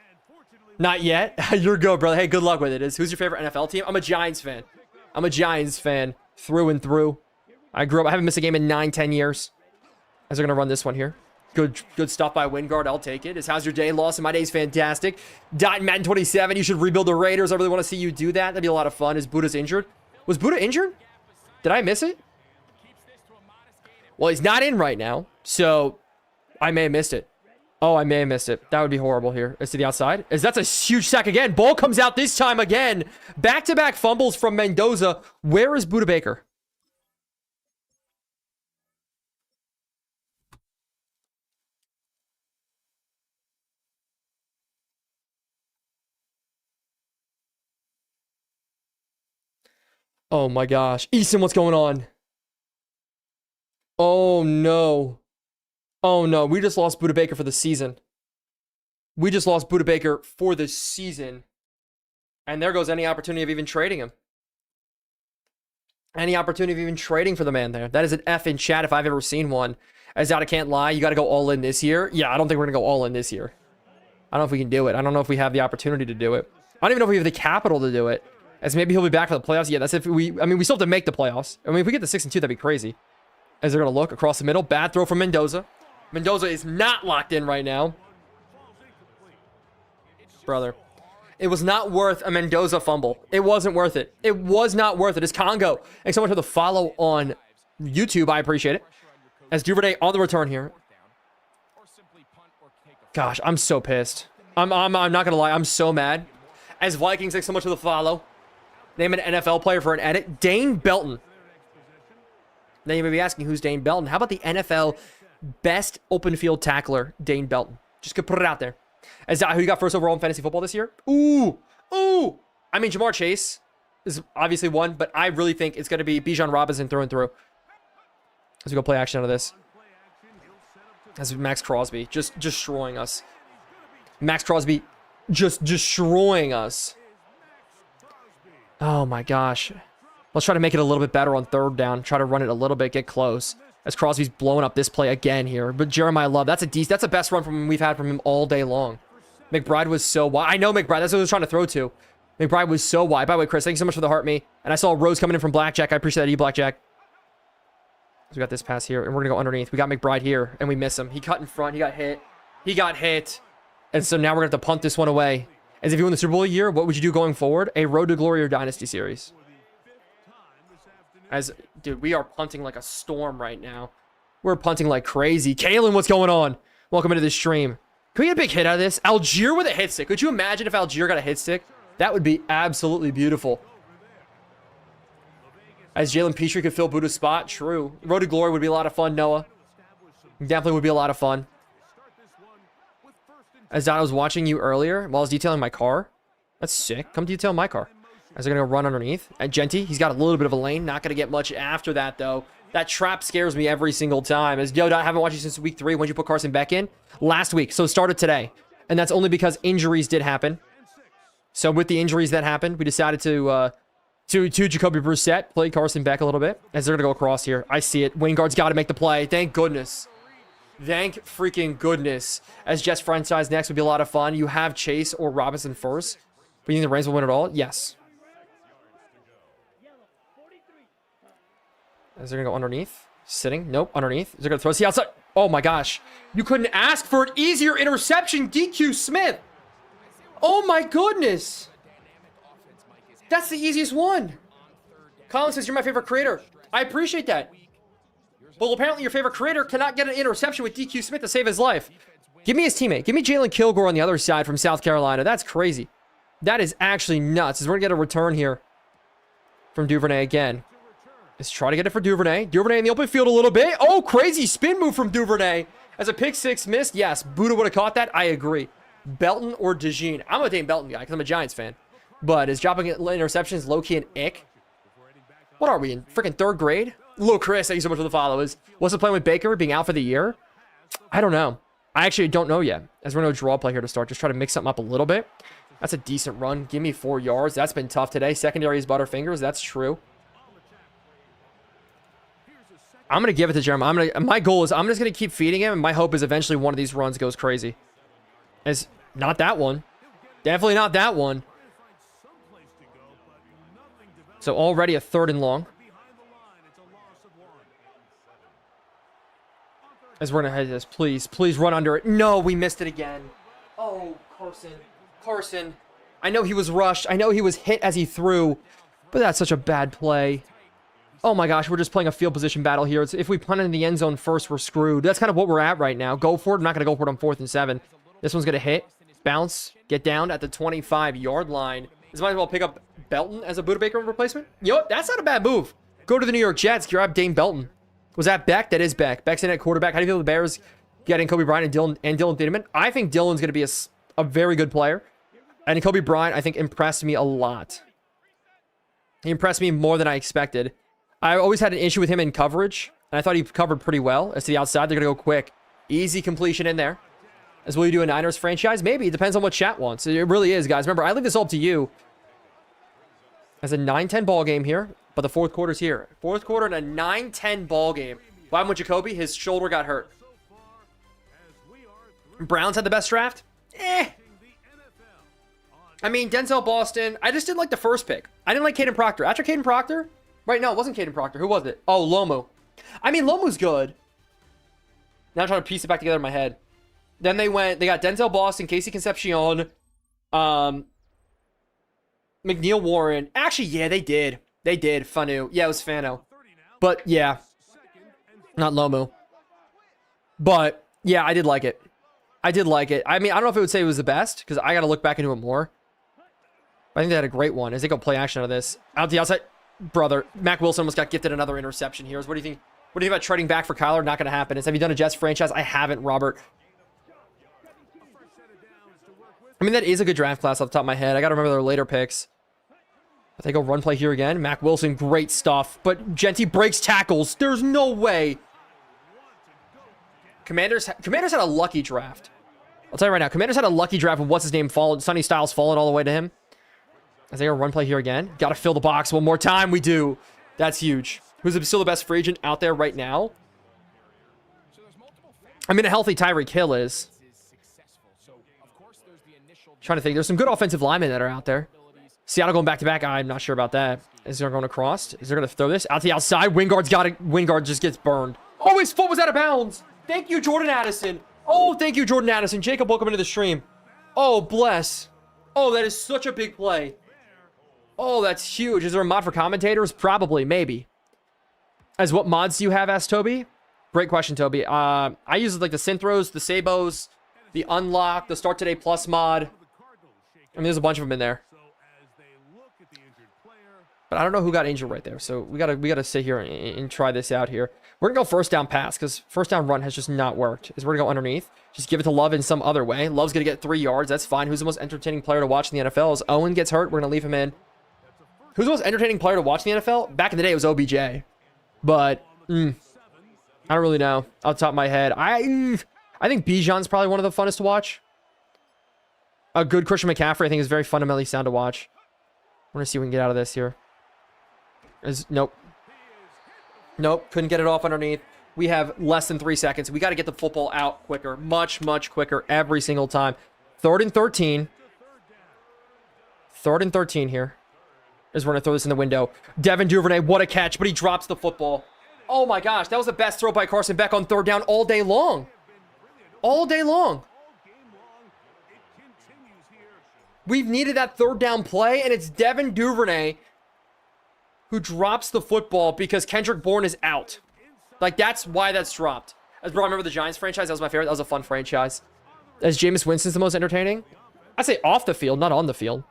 Not yet. You're good, brother. Hey, good luck with it. Who's your favorite NFL team? I'm a Giants fan. I'm a Giants fan through and through. I grew up. I haven't missed a game in 9-10 years. As they're going to run this one here. Good stuff by Wingard. I'll take it. How's your day, Lawson? My day's fantastic. Madden 27. You should rebuild the Raiders. I really want to see you do that. That'd be a lot of fun. Is Buddha's injured? Was Buddha injured? Did I miss it? Well, he's not in right now, so I may have missed it. Oh, I may have missed it. That would be horrible here. Is to the outside? That's a huge sack again. Ball comes out this time again. Back-to-back fumbles from Mendoza. Where is Buddha Baker? Oh my gosh. Easton, what's going on? Oh, no. Oh, no. We just lost Budda Baker for the season. We just lost Budda Baker for the season. And there goes any opportunity of even trading him. Any opportunity of even trading for the man there. That is an F in chat if I've ever seen one. As I can't lie, you got to go all in this year. Yeah, I don't think we're going to go all in this year. I don't know if we can do it. I don't know if we have the opportunity to do it. I don't even know if we have the capital to do it. As maybe he'll be back for the playoffs. Yeah, that's if we... I mean, we still have to make the playoffs. I mean, if we get to 6-2, that'd be crazy. As they're going to look across the middle. Bad throw from Mendoza. Mendoza is not locked in right now. Brother. It was not worth a Mendoza fumble. It wasn't worth it. It was not worth it. It's Congo. Thanks so much for the follow on YouTube. I appreciate it. As Duvernay on the return here. Gosh, I'm so pissed. I'm not going to lie. I'm so mad. As Vikings, thanks so much for the follow. Name an NFL player for an edit. Dane Belton. Now you may be asking, who's Dane Belton? How about the NFL best open field tackler, Dane Belton? Just could put it out there. As who you got first overall in fantasy football this year? Ooh. I mean, Jamar Chase is obviously one, but I really think it's going to be Bijan Robinson through and through. As we go play action out of this. As Max Crosby just destroying us. Max Crosby just destroying us. Oh my gosh. Let's try to make it a little bit better on third down. Try to run it a little bit, get close. As Crosby's blowing up this play again here. But Jeremiyah Love, that's the best run from him we've had from him all day long. McBride was so wide. I know McBride, that's what I was trying to throw to. McBride was so wide. By the way, Chris, thank you so much for the heart me. And I saw Rose coming in from Blackjack. I appreciate that, you Blackjack. So we got this pass here, and we're going to go underneath. We got McBride here, and we miss him. He cut in front. He got hit. He got hit. And so now we're going to have to punt this one away. As if you win the Super Bowl a year, what would you do going forward? A Road to Glory or Dynasty series. As, dude, we are punting like a storm right now. We're punting like crazy. Kalen, what's going on? Welcome into the stream. Can we get a big hit out of this? Algier with a hit stick. Could you imagine if Algier got a hit stick? That would be absolutely beautiful. As Jalen Petrie could fill Buddha's spot. True. Road to Glory would be a lot of fun, Noah. Definitely would be a lot of fun. As Don was watching you earlier while I was detailing my car. That's sick. Come detail my car. As they're going to run underneath. And Genty, he's got a little bit of a lane. Not going to get much after that, though. That trap scares me every single time. As Yo, I haven't watched you since week 3. When'd you put Carson Beck in? Last week. So it started today. And that's only because injuries did happen. So with the injuries that happened, we decided to Jacoby Brissett play Carson Beck a little bit. As they're going to go across here. I see it. Wingard's got to make the play. Thank goodness. Thank freaking goodness. As Jets franchise next would be a lot of fun. You have Chase or Robinson first. But you think the Rams will win it all? Yes. As they're going to go underneath. Sitting. Nope. Underneath. They're going to throw the outside. Oh my gosh. You couldn't ask for an easier interception. DQ Smith. Oh my goodness. That's the easiest one. Colin says you're my favorite creator. I appreciate that. Well, apparently your favorite creator cannot get an interception with DQ Smith to save his life. Give me his teammate. Give me Jalen Kilgore on the other side from South Carolina. That's crazy. That is actually nuts. As we're going to get a return here from Duvernay again. Let's try to get it for Duvernay. Duvernay in the open field a little bit. Oh, crazy spin move from Duvernay. As a pick six missed. Yes, Buddha would have caught that. I agree. Belton or DeJean. I'm a Dane Belton guy because I'm a Giants fan. But is dropping interceptions low-key an ick? What are we in? Freaking third grade? Little Chris, thank you so much for the follow. What's the plan with Baker being out for the year? I don't know. I actually don't know yet. As we're going to draw play here to start. Just try to mix something up a little bit. That's a decent run. Give me 4 yards. That's been tough today. Secondary is Butterfingers. That's true. I'm going to give it to Jeremiah. My goal is I'm just going to keep feeding him. And my hope is eventually one of these runs goes crazy. It's not that one. Definitely not that one. So already a 3rd and long. As we're going to head this. Please run under it. No, we missed it again. Oh, Carson. I know he was rushed. I know he was hit as he threw. But that's such a bad play. Oh my gosh, we're just playing a field position battle here. If we punt in the end zone first, we're screwed. That's kind of what we're at right now. Go for it. I'm not going to go for it on 4th and 7. This one's going to hit. Bounce. Get down at the 25-yard line. This might as well pick up Belton as a Budda Baker replacement. You know what? That's not a bad move. Go to the New York Jets. Grab Dane Belton. Was that Beck? That is Beck. Beck's in at quarterback. How do you feel the Bears getting Kobe Bryant and Dylan Thiedemann? I think Dylan's going to be a very good player. And Kobe Bryant, I think, impressed me a lot. He impressed me more than I expected. I always had an issue with him in coverage. And I thought he covered pretty well. As to the outside, they're going to go quick. Easy completion in there. As will you do a Niners franchise? Maybe. It depends on what chat wants. It really is, guys. Remember, I leave this all up to you. As a 9-10 ball game here, but the fourth quarter's here. Fourth quarter and a 9-10 ball game. What happened with Jacoby? His shoulder got hurt. Browns had the best draft? I mean, Denzel Boston. I just didn't like the first pick. I didn't like Caden Proctor. After Caden Proctor? Right, no, it wasn't Caden Proctor. Who was it? Oh, Lomu. I mean, Lomu's good. Now I'm trying to piece it back together in my head. Then they got Denzel Boston, Casey Concepcion, McNeil Warren. Actually, yeah, they did. They did. Fanu. Yeah, it was Fano. But, yeah. Not Lomu. But, yeah, I did like it. I did like it. I mean, I don't know if it would say it was the best, because I got to look back into it more. I think they had a great one as they go play action out of this. Out the outside. Brother, Mac Wilson almost got gifted another interception here. What do you think? What do you think about trading back for Kyler? Not going to happen. Have you done a Jets franchise? I haven't, Robert. I mean, that is a good draft class off the top of my head. I got to remember their later picks. But they go run play here again. Mac Wilson, great stuff. But Genty breaks tackles. There's no way. Commanders had a lucky draft. I'll tell you right now. Commanders had a lucky draft with what's his name falling. Sonny Styles falling all the way to him. As they go run play here again. Got to fill the box one more time. We do. That's huge. Who's still the best free agent out there right now? I mean, a healthy Tyreek Hill is. Trying to think. There's some good offensive linemen that are out there. Seattle going back-to-back. I'm not sure about that. Is there going across? Is there going to throw this? Out to the outside. Wingard's got it. Wingard just gets burned. Oh, his foot was out of bounds. Thank you, Jordan Addison. Oh, thank you, Jordan Addison. Jacob, welcome into the stream. Oh, bless. Oh, that is such a big play. Oh, that's huge. Is there a mod for commentators? Probably, maybe. As what mods do you have, asked Toby? Great question, Toby. I use like the Synthros, the Sabos, the Unlock, the Start Today Plus mod. I mean, there's a bunch of them in there. But I don't know who got injured right there. So we gotta sit here and try this out here. We're gonna go first down pass because first down run has just not worked. We're gonna go underneath. Just give it to Love in some other way. Love's gonna get 3 yards. That's fine. Who's the most entertaining player to watch in the NFL? As Owen gets hurt, we're gonna leave him in. Who's the most entertaining player to watch in the NFL? Back in the day, it was OBJ. But, I don't really know. Off the top of my head. I think Bijan's probably one of the funnest to watch. A good Christian McCaffrey, I think, is very fundamentally sound to watch. I want to see what we can get out of this here. Nope. Nope. Couldn't get it off underneath. We have less than 3 seconds. We got to get the football out quicker. Much, much quicker every single time. 3rd and 13. 3rd and 13 here. Is we're going to throw this in the window. Devin Duvernay, what a catch, but he drops the football. Oh my gosh, that was the best throw by Carson Beck on 3rd down all day long. All day long. We've needed that 3rd down play, and it's Devin Duvernay who drops the football because Kendrick Bourne is out. Like, that's why that's dropped. Bro, I remember the Giants franchise. That was my favorite. That was a fun franchise. As Jameis Winston's the most entertaining? I'd say off the field, not on the field.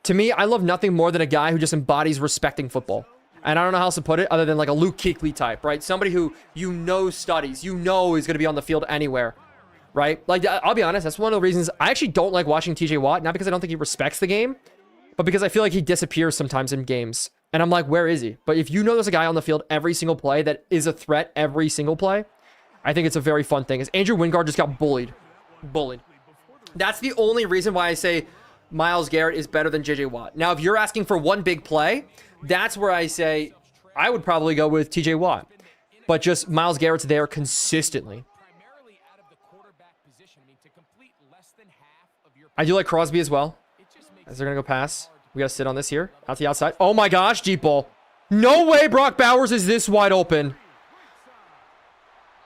To me, I love nothing more than a guy who just embodies respecting football. And I don't know how else to put it other than like a Luke Kuechly type, right? Somebody who studies, is going to be on the field anywhere, right? Like, I'll be honest, that's one of the reasons I actually don't like watching TJ Watt. Not because I don't think he respects the game, but because I feel like he disappears sometimes in games. And I'm like, where is he? But if you know there's a guy on the field every single play that is a threat every single play, I think it's a very fun thing. As Andrew Wingard just got bullied. That's the only reason why I say Myles Garrett is better than JJ Watt. Now, if you're asking for one big play, that's where I say I would probably go with TJ Watt. But just Myles Garrett's there consistently. I do like Crosby as well. As they're going to go pass. We got to sit on this here. Out the outside. Oh my gosh, deep ball. No way Brock Bowers is this wide open.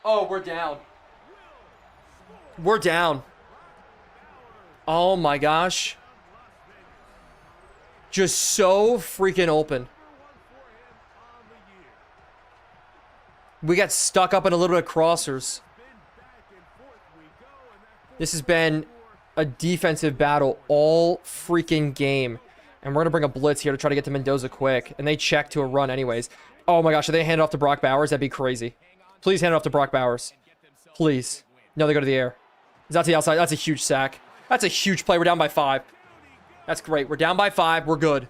Oh, we're down. We're down. Oh my gosh. Just so freaking open. We got stuck up in a little bit of crossers. This has been a defensive battle all freaking game. And we're going to bring a blitz here to try to get to Mendoza quick. And they check to a run anyways. Oh my gosh, if they hand it off to Brock Bowers, that'd be crazy. Please hand it off to Brock Bowers. Please. No, they go to the air. Is that to the outside? That's a huge sack. That's a huge play. We're down by 5. That's great. We're down by 5. We're good.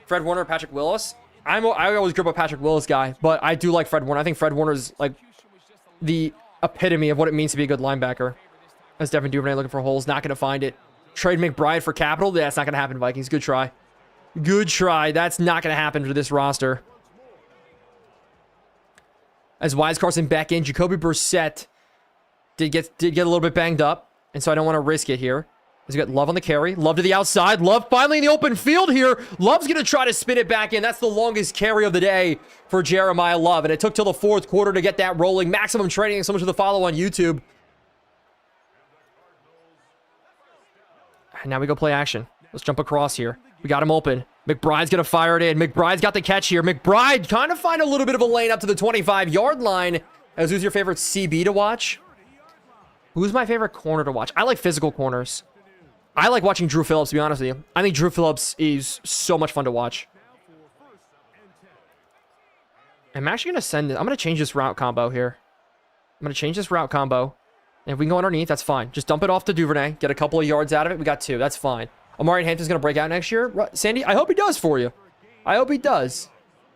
Fred Warner, Patrick Willis. I always grew up a Patrick Willis guy, but I do like Fred Warner. I think Fred Warner is like the epitome of what it means to be a good linebacker. As Devin Duvernay looking for holes, not going to find it. Trade McBride for capital. That's not going to happen, Vikings. Good try. Good try. That's not going to happen for this roster. As Wise Carson back in, Jacoby Brissett did get a little bit banged up, and so I don't want to risk it here. He's got Love on the carry. Love to the outside. Love finally in the open field here. Love's going to try to spin it back in. That's the longest carry of the day for Jeremiyah Love, and it took till the fourth quarter to get that rolling. Maximum Trading, so much for the follow on YouTube. And now we go play action. Let's jump across here. We got him open. McBride's going to fire it in. McBride's got the catch here. McBride kind of find a little bit of a lane up to the 25-yard line. As who's your favorite CB to watch? Who's my favorite corner to watch? I like physical corners. I like watching Drew Phillips, to be honest with you. I think Drew Phillips is so much fun to watch. I'm actually going to send it. I'm going to change this route combo here. I'm going to change this route combo. And if we can go underneath, that's fine. Just dump it off to Duvernay. Get a couple of yards out of it. We got 2. That's fine. Amari Hampton's going to break out next year. Sandy, I hope he does for you. I hope he does.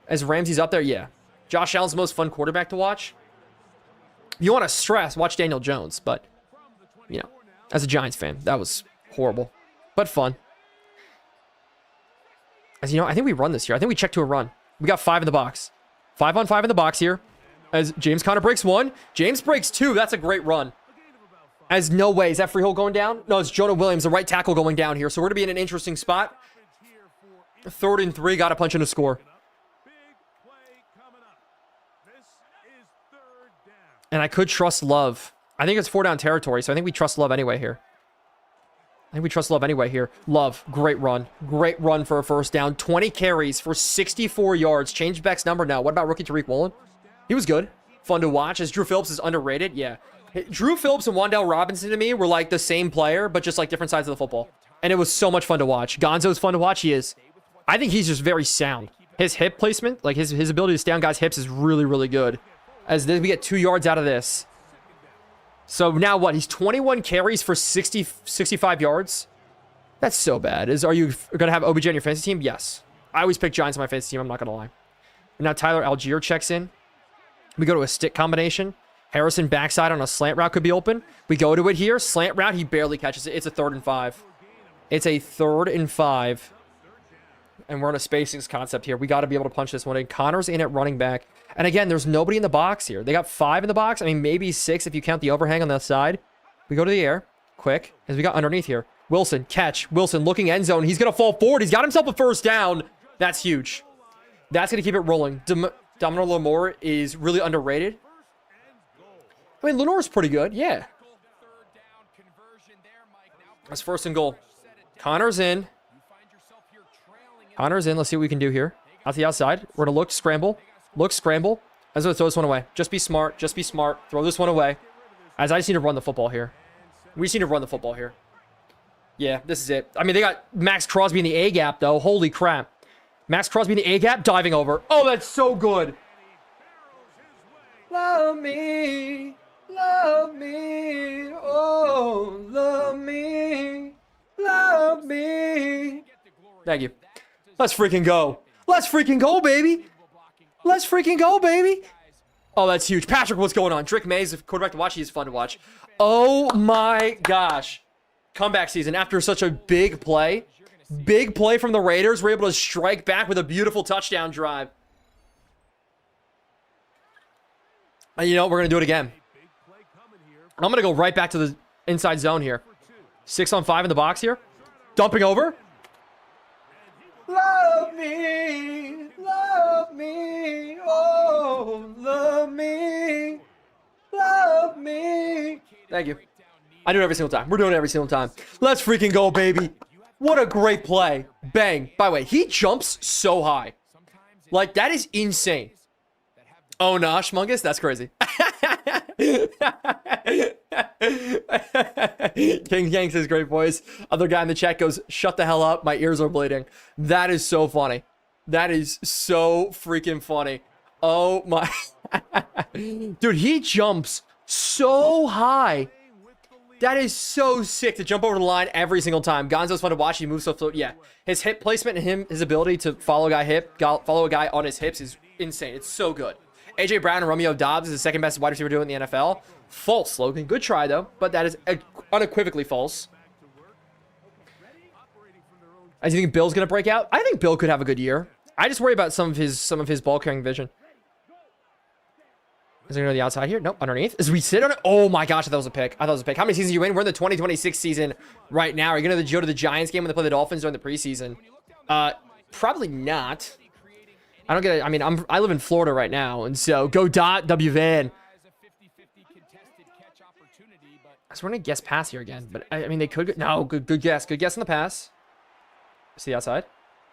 As Ramsey's up there, yeah. Josh Allen's the most fun quarterback to watch. If you want to stress, watch Daniel Jones. But, you know, as a Giants fan, that was horrible. But fun. As you know, I think we run this here. I think we check to a run. We got 5 in the box. 5 on 5 in the box here. As James Conner breaks 1. James breaks 2. That's a great run. As no way. Is that Freehold going down? No, it's Jonah Williams, the right tackle, going down here. So we're going to be in an interesting spot. 3rd and 3. Got to punch in a score. And I could trust Love. I think it's 4 down territory, so I think we trust Love anyway here. Love, great run. Great run for a first down. 20 carries for 64 yards. Changed Beck's number now. What about rookie Tariq Woolen? He was good. Fun to watch. As Drew Phillips is underrated, yeah. Drew Phillips and Wan'Dale Robinson to me were like the same player, but just like different sides of the football. And it was so much fun to watch. Gonzo's fun to watch. He is. I think he's just very sound. His hip placement, like his ability to stay on guys' hips is really, really good. As then we get 2 yards out of this. So now what? He's 21 carries for 65 yards. That's so bad. Are you going to have OBJ on your fantasy team? Yes. I always pick Giants on my fantasy team. I'm not going to lie. And now Tyler Algier checks in. We go to a stick combination. Harrison backside on a slant route could be open. We go to it here. Slant route. He barely catches it. It's a 3rd and 5. It's a 3rd and 5. And we're on a spacings concept here. We got to be able to punch this one in. Connor's in at running back. And again, there's nobody in the box here. They got 5 in the box. I mean, maybe 6 if you count the overhang on the side. We go to the air. Quick. As we got underneath here. Wilson, catch. Wilson looking end zone. He's going to fall forward. He's got himself a first down. That's huge. That's going to keep it rolling. Domino Lamore is really underrated. I mean, Lenore's pretty good. Yeah. That's 1st and goal. Connor's in. Connor's in. Let's see what we can do here. Out the outside. We're going to look, scramble. Look, scramble. As I throw this one away. Just be smart. Just be smart. Throw this one away. As I just need to run the football here. We just need to run the football here. Yeah, this is it. I mean, they got Max Crosby in the A gap, though. Holy crap. Max Crosby in the A gap, diving over. Oh, that's so good. Love me. Love me. Oh, love me. Love me. Thank you. Let's freaking go. Let's freaking go, baby. Let's freaking go, baby. Oh, that's huge. Patrick, what's going on? Drake Mays, quarterback to watch. He's fun to watch. Oh, my gosh. Comeback season after such a big play. Big play from the Raiders. We're able to strike back with a beautiful touchdown drive. And you know, we're going to do it again. I'm going to go right back to the inside zone here. 6 on 5 in the box here. Dumping over. Love me. Love me. Oh, love me. Love me. Thank you. I do it every single time. We're doing it every single time. Let's freaking go, baby. What a great play. Bang. By the way, he jumps so high. Like, that is insane. Oh, nah, Schmungus? That's crazy. King Gang says, great voice. Other guy in the chat goes, shut the hell up. My ears are bleeding. That is so funny. That is so freaking funny. Oh, my. Dude, he jumps so high. That is so sick to jump over the line every single time. Gonzo's fun to watch. He moves so fluid. Yeah. His hip placement and his ability to follow a guy on his hips is insane. It's so good. AJ Brown and Romeo Doubs is the second best wide receiver doing in the NFL. False, Logan. Good try, though. But that is unequivocally false. I think Bill's going to break out. I think Bill could have a good year. I just worry about some of his ball carrying vision. Is there going to the outside here? Nope, underneath. As we sit on it. Oh my gosh, I thought it was a pick. I thought it was a pick. How many seasons are you in? We're in the 2026 season right now. Are you going to go to the Giants game when they play the Dolphins during the preseason? Probably not. I don't get it. I mean, I live in Florida right now, and so go W Van. So we're going to guess pass here again, but I mean, they could go, no, good guess. Good guess on the pass. See the outside?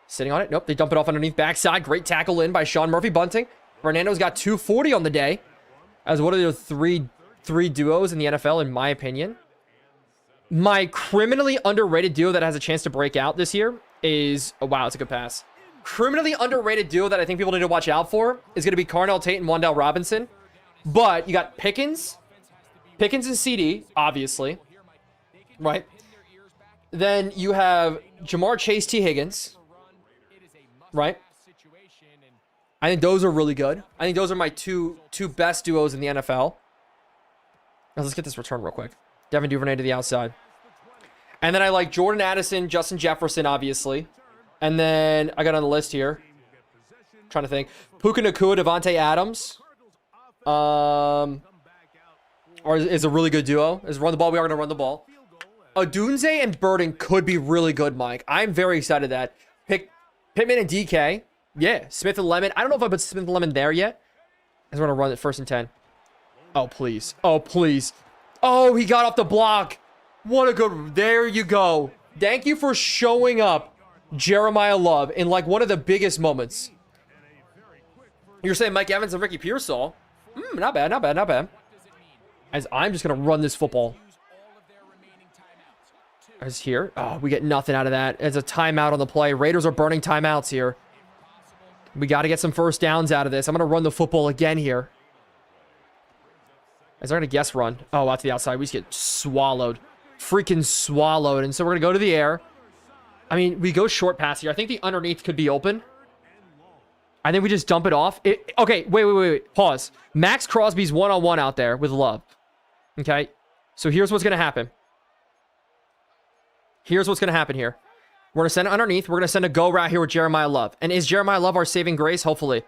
Sitting on it. Nope, they dump it off underneath backside. Great tackle in by Sean Murphy Bunting. Fernando's got 240 on the day. As one of the three duos in the NFL, in my opinion. My criminally underrated duo that has a chance to break out this year is... Oh, wow, it's a good pass. Criminally underrated duo that I think people need to watch out for is going to be Carnell Tate and Wan'Dale Robinson. But you got Pickens and CD, obviously. Right? Then you have Jamar Chase, T. Higgins. Right? I think those are really good. I think those are my two best duos in the NFL. Now let's get this return real quick. Devin Duvernay to the outside. And then I like Jordan Addison, Justin Jefferson, obviously. And then I got on the list here. Trying to think. Puka Nacua, Devontae Adams. Or is a really good duo. Is run the ball. We are going to run the ball. Odunze and Burden could be really good, Mike. I'm very excited that. Pick Pittman and DK. Yeah, Smith and Lemon. I don't know if I put Smith and Lemon there yet. I just want to run it 1st and 10. Oh, please. Oh, please. Oh, he got off the block. What a good... There you go. Thank you for showing up, Jeremiah Love, in like one of the biggest moments. You're saying Mike Evans and Ricky Pearsall. Not bad, not bad, not bad. As I'm just going to run this football. As here. Oh, we get nothing out of that. It's a timeout on the play. Raiders are burning timeouts here. We got to get some first downs out of this. I'm going to run the football again here. Is there going to guess run? Oh, out to the outside. We just get swallowed. Freaking swallowed. And so we're going to go to the air. I mean, we go short pass here. I think the underneath could be open. I think we just dump it off. Okay, wait. Pause. Max Crosby's one-on-one out there with Love. Okay? So here's what's going to happen. Here's what's going to happen here. We're going to send it underneath. We're going to send a go route here with Jeremiah Love. And is Jeremiah Love our saving grace? Hopefully.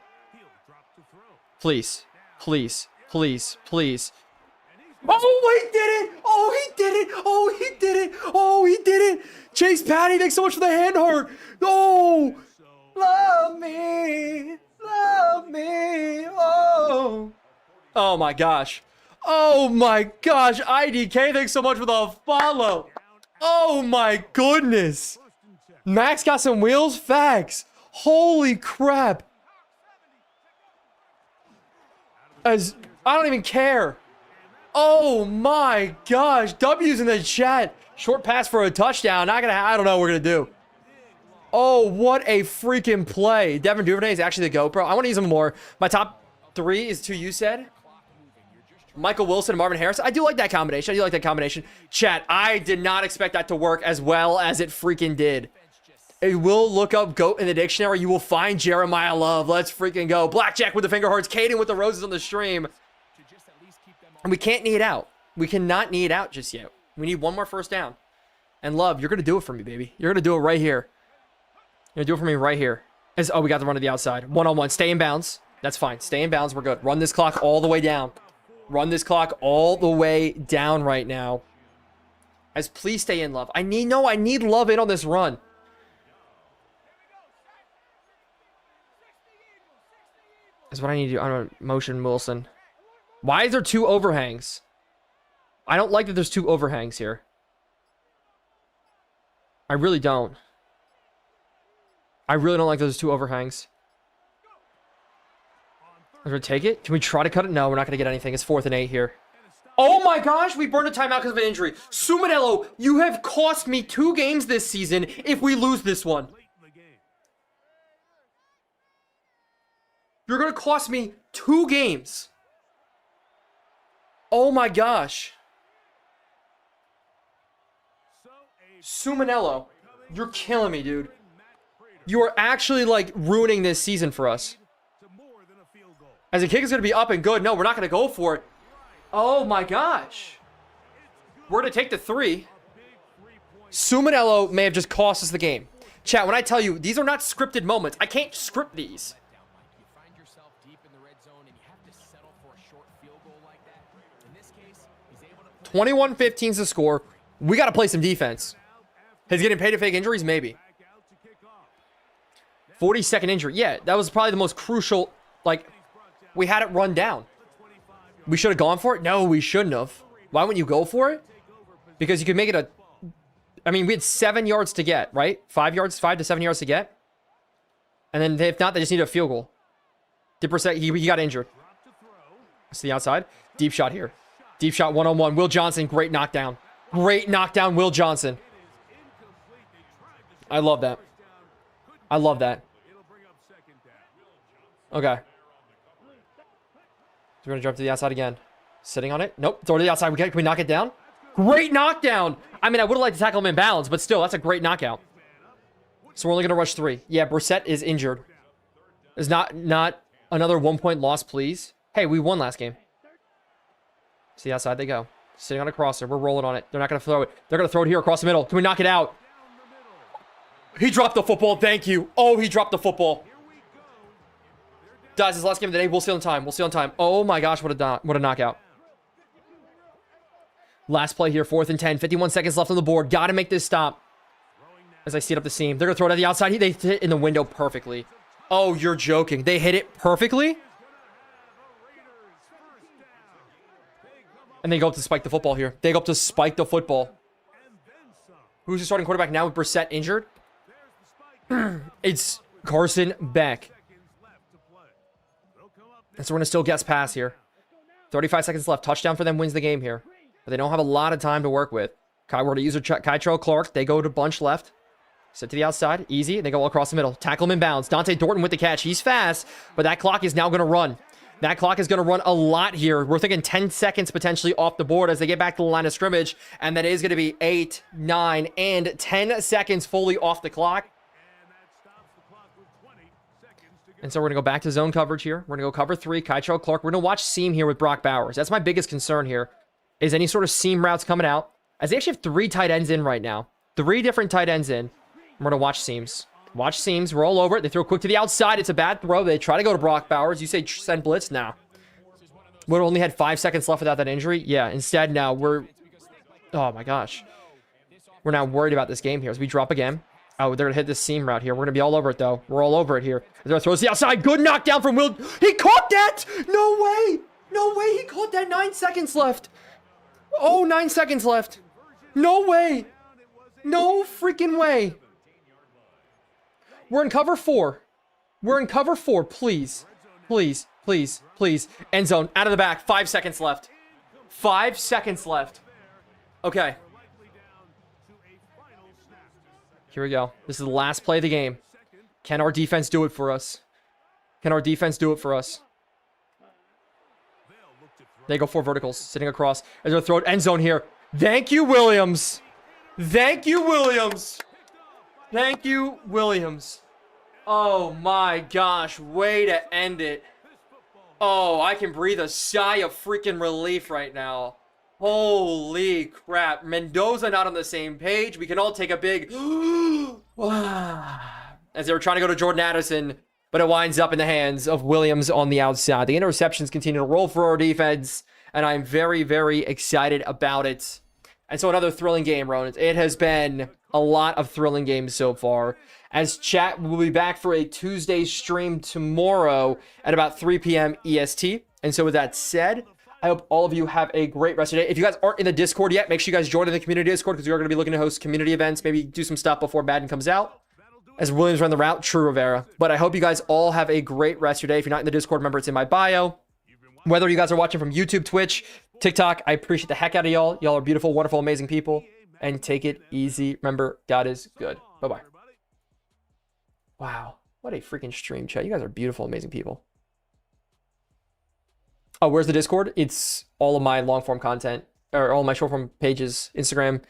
Please. Please. Please. Please. Oh, he did it! Oh, he did it! Oh, he did it! Oh, he did it! Chase Patty, thanks so much for the hand heart. Oh! Love me. Love me. Oh. Oh, my gosh. Oh, my gosh. IDK, thanks so much for the follow. Oh, my goodness. Max got some wheels? Facts. Holy crap. As I don't even care. Oh my gosh. W's in the chat. Short pass for a touchdown. I don't know what we're gonna do. Oh, what a freaking play. Devin Duvernay is actually the GoPro. I want to use him more. My top 3 is 2 you said. Michael Wilson and Marvin Harrison. I do like that combination. Chat, I did not expect that to work as well as it freaking did. You will look up GOAT in the dictionary. You will find Jeremiah Love. Let's freaking go. Blackjack with the finger hearts. Caden with the roses on the stream. And we can't knee it out. We cannot knee it out just yet. We need one more first down. And Love, you're going to do it for me, baby. You're going to do it right here. You're going to do it for me right here. Oh, we got the run to the outside. One-on-one. Stay in bounds. That's fine. Stay in bounds. We're good. Run this clock all the way down. Run this clock all the way down right now. As please stay in, Love. I need Love in on this run. That's what I need to do. I don't motion Wilson. Why is there 2 overhangs? I don't like that there's 2 overhangs here. I really don't. I really don't like those 2 overhangs. We're going to take it. Can we try to cut it? No, we're not going to get anything. It's 4th and 8 here. Oh my gosh, we burned a timeout because of an injury. Sumanello, you have cost me 2 games this season if we lose this one. You're going to cost me 2 games. Oh my gosh. Sumanello, you're killing me, dude. You are actually, like, ruining this season for us. As a kick is going to be up and good. No, we're not going to go for it. Oh, my gosh. We're going to take the 3. Sumanello may have just cost us the game. Chat, when I tell you, these are not scripted moments. I can't script these. 21-15 is the score. We got to play some defense. He's getting paid to fake injuries? Maybe. 42nd injury. Yeah, that was probably the most crucial. Like, we had it run down. We should have gone for it? No, we shouldn't have. Why wouldn't you go for it? Because you could make it a... I mean, we had 7 yards to get, right? 5 to 7 yards to get. And then if not, they just need a field goal. Dipper, he got injured. It's the outside. Deep shot here. Deep shot one-on-one. Will Johnson, great knockdown. Great knockdown, Will Johnson. I love that. I love that. Okay. So we're going to jump to the outside again. Sitting on it. Nope. Throw to the outside. Can we knock it down? Great knockdown. I mean, I would have liked to tackle him in balance, but still, that's a great knockout. So we're only going to rush 3. Yeah, Brissett is injured. Is not another 1-point loss, please. Hey, we won last game. See, outside they go. Sitting on a crosser. We're rolling on it. They're not going to throw it. They're going to throw it here across the middle. Can we knock it out? He dropped the football. Thank you. Oh, he dropped the football. Guys, this last game of the day. We'll see on time. We'll see on time. Oh my gosh, what a knockout. Last play here, 4th and 10. 51 seconds left on the board. Got to make this stop. As I see it up the seam. They're going to throw it at the outside. They hit it in the window perfectly. Oh, you're joking. They hit it perfectly? And they go up to spike the football here. They go up to spike the football. Who's the starting quarterback now with Brissett injured? It's Carson Beck. And so we're going to still guess pass here. 35 seconds left. Touchdown for them wins the game here. But they don't have a lot of time to work with. We're going to use Kytrell Clark. They go to bunch left. Sit to the outside. Easy. They go all across the middle. Tackle him in bounds. Dante Dorton with the catch. He's fast. But that clock is now going to run. That clock is going to run a lot here. We're thinking 10 seconds potentially off the board as they get back to the line of scrimmage. And that is going to be 8, 9, and 10 seconds fully off the clock. And so we're going to go back to zone coverage here. We're going to go cover 3. Kytrell Clark. We're going to watch seam here with Brock Bowers. That's my biggest concern here. Is any sort of seam routes coming out. As they actually have 3 tight ends in right now. 3 different tight ends in. We're going to watch seams. Watch seams. Roll over it. They throw quick to the outside. It's a bad throw. They try to go to Brock Bowers. You say send blitz? Now. We only had 5 seconds left without that injury. Yeah, instead now we're... Oh my gosh. We're now worried about this game here as we drop again. Oh, they're going to hit this seam route here. We're going to be all over it, though. We're all over it here. They're going to throw it to the outside. Good knockdown from Will. He caught that! No way! No way he caught that. 9 seconds left. Oh, 9 seconds left. No way. No freaking way. We're in cover 4. We're in cover 4. Please. Please. Please. Please. End zone. Out of the back. 5 seconds left. 5 seconds left. Okay. Here we go. This is the last play of the game. Can our defense do it for us? Can our defense do it for us? They go 4 verticals. Sitting across. They're going to throw it end zone here. Thank you, Williams. Thank you, Williams. Thank you, Williams. Oh, my gosh. Way to end it. Oh, I can breathe a sigh of freaking relief right now. Holy crap. Mendoza not on the same page. We can all take a big... as they were trying to go to Jordan Addison, but it winds up in the hands of Williams on the outside. The interceptions continue to roll for our defense, and I'm very, very excited about it. And so another thrilling game, Ronan. It has been a lot of thrilling games so far. As chat will be back for a Tuesday stream tomorrow at about 3 p.m. EST. And so with that said, I hope all of you have a great rest of your day. If you guys aren't in the Discord yet, make sure you guys join in the community Discord because we are going to be looking to host community events, maybe do some stuff before Madden comes out. As Williams run the route, True Rivera. But I hope you guys all have a great rest of your day. If you're not in the Discord, remember it's in my bio. Whether you guys are watching from YouTube, Twitch, TikTok, I appreciate the heck out of y'all. Y'all are beautiful, wonderful, amazing people. And take it easy. Remember, God is good. Bye-bye. Wow. What a freaking stream, chat. You guys are beautiful, amazing people. Oh, where's the Discord? It's all of my long-form content, or all of my short-form pages, Instagram,